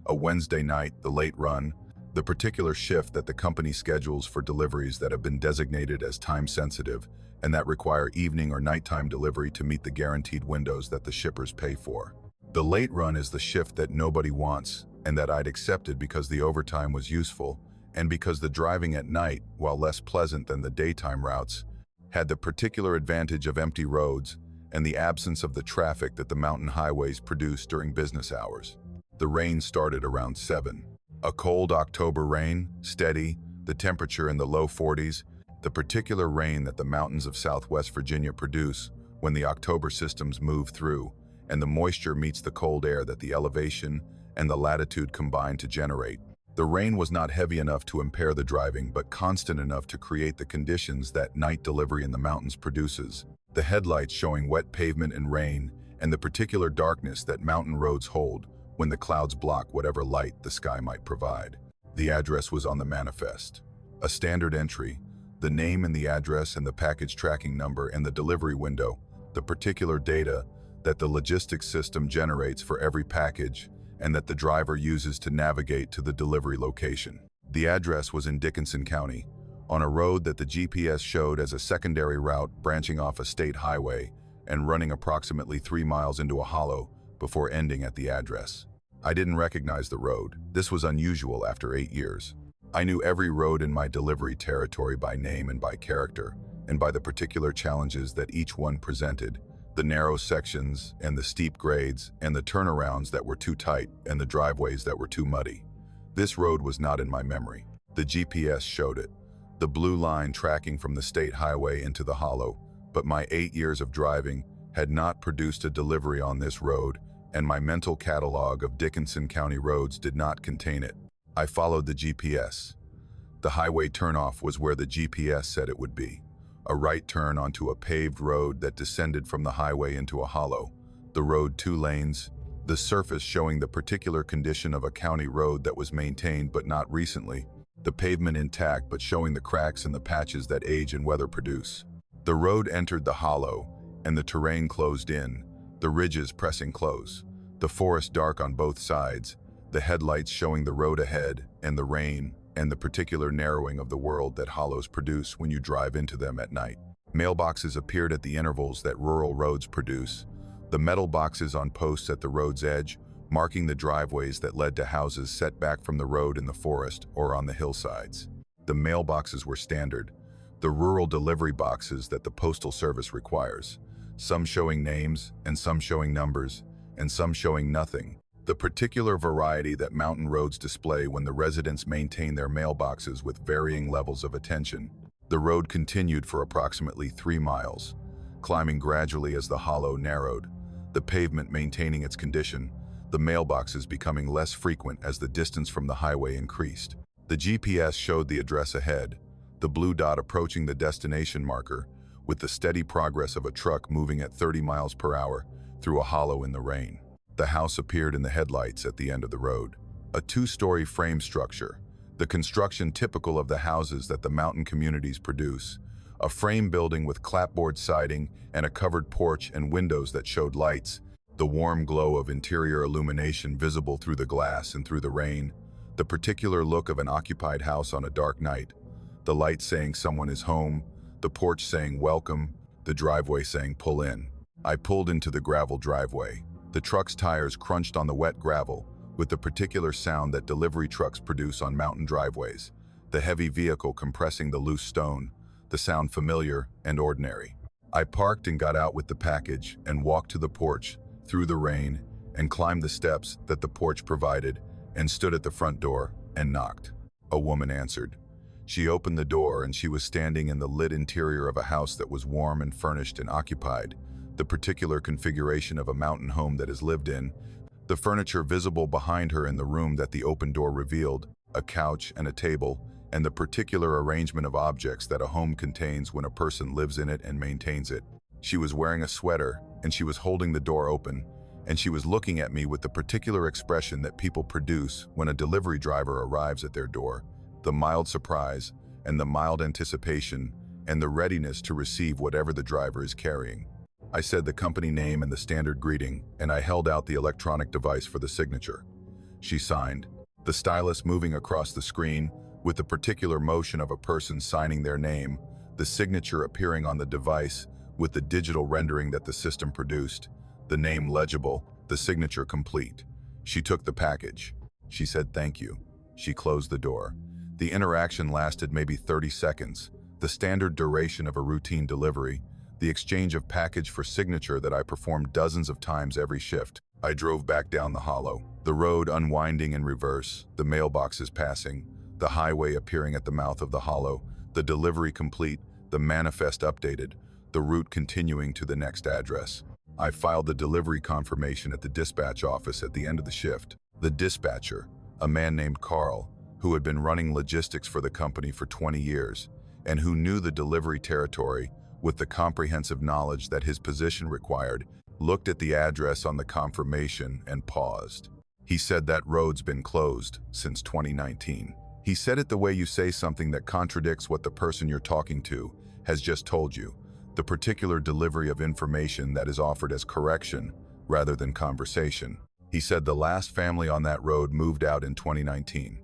a Wednesday night, the late run, the particular shift that the company schedules for deliveries that have been designated as time-sensitive and that require evening or nighttime delivery to meet the guaranteed windows that the shippers pay for. The late run is the shift that nobody wants and that I'd accepted because the overtime was useful and because the driving at night, while less pleasant than the daytime routes, had the particular advantage of empty roads and the absence of the traffic that the mountain highways produce during business hours. The rain started around 7. A cold October rain, steady, the temperature in the low 40s, The particular rain that the mountains of Southwest Virginia produce when the October systems move through and the moisture meets the cold air that the elevation and the latitude combine to generate. The rain was not heavy enough to impair the driving, but constant enough to create the conditions that night delivery in the mountains produces. The headlights showing wet pavement and rain, and the particular darkness that mountain roads hold when the clouds block whatever light the sky might provide. The address was on the manifest. A standard entry, the name and the address and the package tracking number and the delivery window, the particular data that the logistics system generates for every package and that the driver uses to navigate to the delivery location. The address was in Dickinson County, on a road that the GPS showed as a secondary route branching off a state highway and running approximately 3 miles into a hollow before ending at the address. I didn't recognize the road. This was unusual after 8 years. I knew every road in my delivery territory by name and by character, and by the particular challenges that each one presented, the narrow sections and the steep grades and the turnarounds that were too tight and the driveways that were too muddy. This road was not in my memory. The GPS showed it, the blue line tracking from the state highway into the hollow, but my 8 years of driving had not produced a delivery on this road, and my mental catalog of Dickinson County roads did not contain it. I followed the GPS. The highway turnoff was where the GPS said it would be, a right turn onto a paved road that descended from the highway into a hollow, the road 2 lanes, the surface showing the particular condition of a county road that was maintained but not recently, the pavement intact but showing the cracks and the patches that age and weather produce. The road entered the hollow, and the terrain closed in, the ridges pressing close, the forest dark on both sides, the headlights showing the road ahead, and the rain, and the particular narrowing of the world that hollows produce when you drive into them at night. Mailboxes appeared at the intervals that rural roads produce, the metal boxes on posts at the road's edge, marking the driveways that led to houses set back from the road in the forest or on the hillsides. The mailboxes were standard, the rural delivery boxes that the Postal Service requires, some showing names and some showing numbers, and some showing nothing. The particular variety that mountain roads display when the residents maintain their mailboxes with varying levels of attention. The road continued for approximately 3 miles, climbing gradually as the hollow narrowed, the pavement maintaining its condition, the mailboxes becoming less frequent as the distance from the highway increased. The GPS showed the address ahead, the blue dot approaching the destination marker, with the steady progress of a truck moving at 30 miles per hour through a hollow in the rain. The house appeared in the headlights at the end of the road. A 2-story frame structure, the construction typical of the houses that the mountain communities produce. A frame building with clapboard siding and a covered porch and windows that showed lights, the warm glow of interior illumination visible through the glass and through the rain, the particular look of an occupied house on a dark night, the light saying someone is home, the porch saying welcome, the driveway saying pull in. I pulled into the gravel driveway. The truck's tires crunched on the wet gravel, with the particular sound that delivery trucks produce on mountain driveways, the heavy vehicle compressing the loose stone, the sound familiar and ordinary. I parked and got out with the package and walked to the porch, through the rain, and climbed the steps that the porch provided, and stood at the front door and knocked. A woman answered. She opened the door and she was standing in the lit interior of a house that was warm and furnished and occupied, the particular configuration of a mountain home that is lived in, the furniture visible behind her in the room that the open door revealed, a couch and a table, and the particular arrangement of objects that a home contains when a person lives in it and maintains it. She was wearing a sweater, and she was holding the door open, and she was looking at me with the particular expression that people produce when a delivery driver arrives at their door, the mild surprise and the mild anticipation and the readiness to receive whatever the driver is carrying. I said the company name and the standard greeting, and I held out the electronic device for the signature. She signed, the stylus moving across the screen with the particular motion of a person signing their name, the signature appearing on the device with the digital rendering that the system produced, the name legible, the signature complete. She took the package. She said thank you. She closed the door. The interaction lasted maybe 30 seconds, the standard duration of a routine delivery, the exchange of package for signature that I performed dozens of times every shift. I drove back down the hollow, the road unwinding in reverse, the mailboxes passing, the highway appearing at the mouth of the hollow, The delivery complete, the manifest updated, the route continuing to the next address. I filed the delivery confirmation at the dispatch office at the end of the shift. The dispatcher, a man named Carl, who had been running logistics for the company for 20 years, and who knew the delivery territory with the comprehensive knowledge that his position required, looked at the address on the confirmation and paused. He said that road's been closed since 2019. He said it the way you say something that contradicts what the person you're talking to has just told you, the particular delivery of information that is offered as correction rather than conversation. He said the last family on that road moved out in 2019.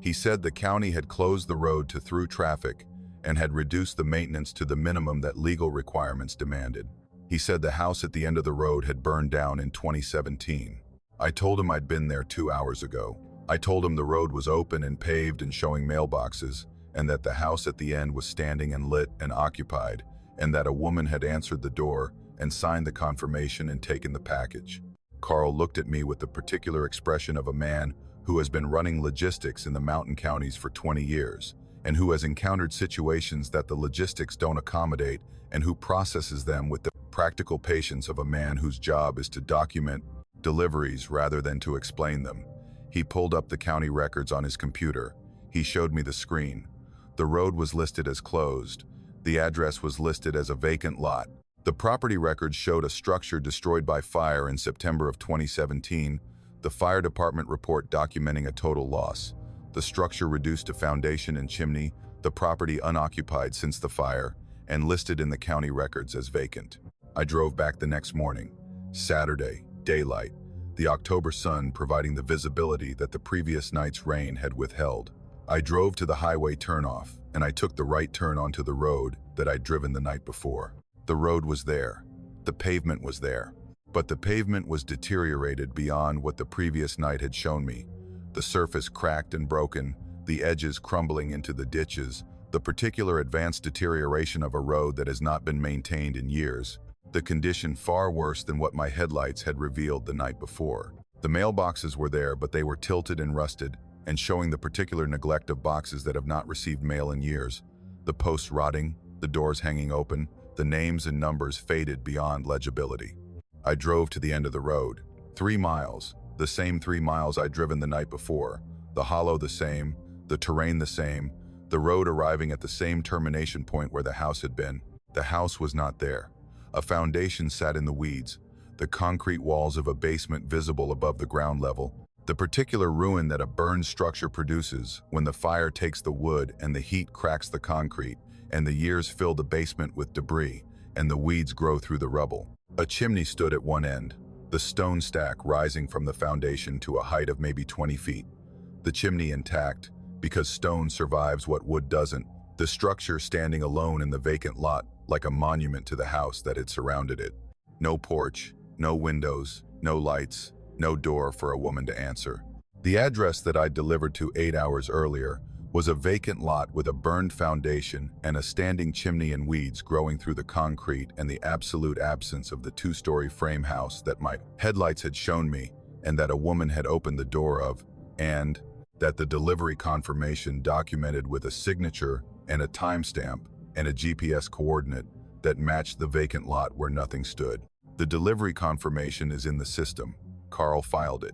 He said the county had closed the road to through traffic and had reduced the maintenance to the minimum that legal requirements demanded. He said the house at the end of the road had burned down in 2017. I told him I'd been there 2 hours ago. I told him the road was open and paved and showing mailboxes, and that the house at the end was standing and lit and occupied, and that a woman had answered the door and signed the confirmation and taken the package. Carl looked at me with the particular expression of a man who has been running logistics in the mountain counties for 20 years, and who has encountered situations that the logistics don't accommodate, and who processes them with the practical patience of a man whose job is to document deliveries rather than to explain them. He pulled up the county records on his computer. He showed me the screen. The road was listed as closed. The address was listed as a vacant lot. The property records showed a structure destroyed by fire in September of 2017, the fire department report documenting a total loss, the structure reduced to foundation and chimney, the property unoccupied since the fire, and listed in the county records as vacant. I drove back the next morning. Saturday, daylight, the October sun providing the visibility that the previous night's rain had withheld. I drove to the highway turnoff, and I took the right turn onto the road that I'd driven the night before. The road was there. The pavement was there. But the pavement was deteriorated beyond what the previous night had shown me. The surface cracked and broken, the edges crumbling into the ditches, the particular advanced deterioration of a road that has not been maintained in years. The condition far worse than what my headlights had revealed the night before. The mailboxes were there, but they were tilted and rusted, and showing the particular neglect of boxes that have not received mail in years. The posts rotting, the doors hanging open, the names and numbers faded beyond legibility. I drove to the end of the road. 3 miles, the same 3 miles I'd driven the night before. The hollow the same, the terrain the same, the road arriving at the same termination point where the house had been. The house was not there. A foundation sat in the weeds, the concrete walls of a basement visible above the ground level. The particular ruin that a burned structure produces when the fire takes the wood and the heat cracks the concrete, and the years fill the basement with debris, and the weeds grow through the rubble. A chimney stood at one end, the stone stack rising from the foundation to a height of maybe 20 feet. The chimney intact, because stone survives what wood doesn't. The structure standing alone in the vacant lot, like a monument to the house that had surrounded it. No porch, no windows, no lights, no door for a woman to answer. The address that I'd delivered to 8 hours earlier was a vacant lot with a burned foundation and a standing chimney and weeds growing through the concrete, and the absolute absence of the 2-story frame house that my headlights had shown me and that a woman had opened the door of, and that the delivery confirmation documented with a signature and a timestamp and a GPS coordinate that matched the vacant lot where nothing stood. The delivery confirmation is in the system. Carl filed it.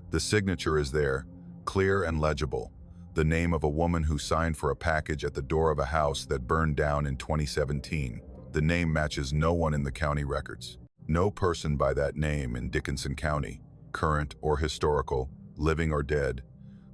The signature is there, clear and legible. The name of a woman who signed for a package at the door of a house that burned down in 2017. The name matches no one in the county records. No person by that name in Dickinson County, current or historical, living or dead.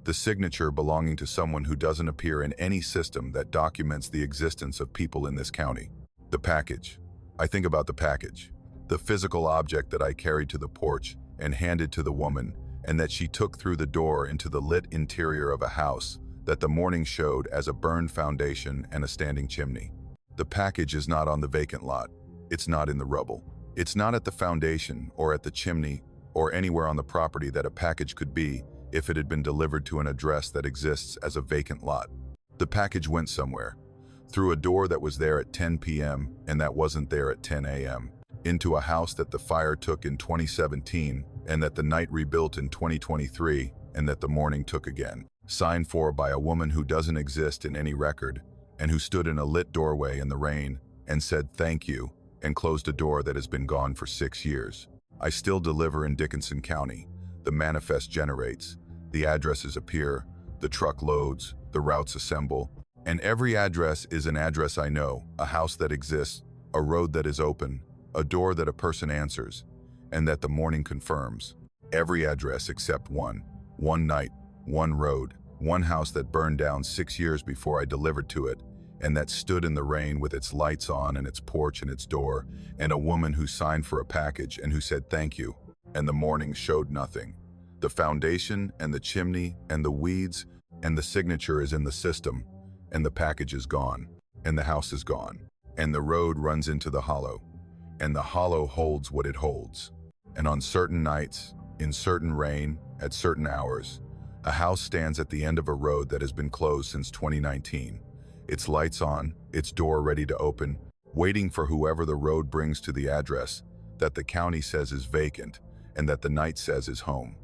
The signature belonging to someone who doesn't appear in any system that documents the existence of people in this county. The package. I think about the package. The physical object that I carried to the porch and handed to the woman, and that she took through the door into the lit interior of a house that the morning showed as a burned foundation and a standing chimney. The package is not on the vacant lot. It's not in the rubble. It's not at the foundation or at the chimney or anywhere on the property that a package could be if it had been delivered to an address that exists as a vacant lot. The package went somewhere, through a door that was there at 10 p.m. and that wasn't there at 10 a.m., into a house that the fire took in 2017 and that the night rebuilt in 2023 and that the morning took again. Signed for by a woman who doesn't exist in any record, and who stood in a lit doorway in the rain and said thank you and closed a door that has been gone for 6 years. I still deliver in Dickinson County. The manifest generates, the addresses appear, the truck loads, the routes assemble, and every address is an address I know, a house that exists, a road that is open, a door that a person answers, and that the morning confirms. Every address except one night, one road, one house that burned down 6 years before I delivered to it, and that stood in the rain with its lights on and its porch and its door, and a woman who signed for a package and who said thank you, and the morning showed nothing. The foundation and the chimney and the weeds and the signature is in the system, and the package is gone, and the house is gone, and the road runs into the hollow, and the hollow holds what it holds. And on certain nights, in certain rain, at certain hours, a house stands at the end of a road that has been closed since 2019. Its lights on, its door ready to open, waiting for whoever the road brings to the address that the county says is vacant and that the night says is home.